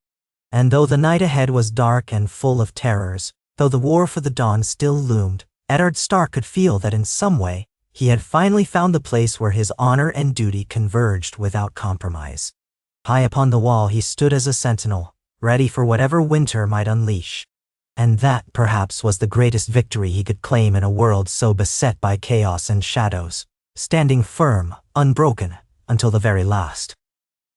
And though the night ahead was dark and full of terrors, though the war for the dawn still loomed, Eddard Stark could feel that in some way, he had finally found the place where his honor and duty converged without compromise. High upon the wall he stood as a sentinel, ready for whatever winter might unleash. And that, perhaps, was the greatest victory he could claim in a world so beset by chaos and shadows, standing firm, unbroken, until the very last.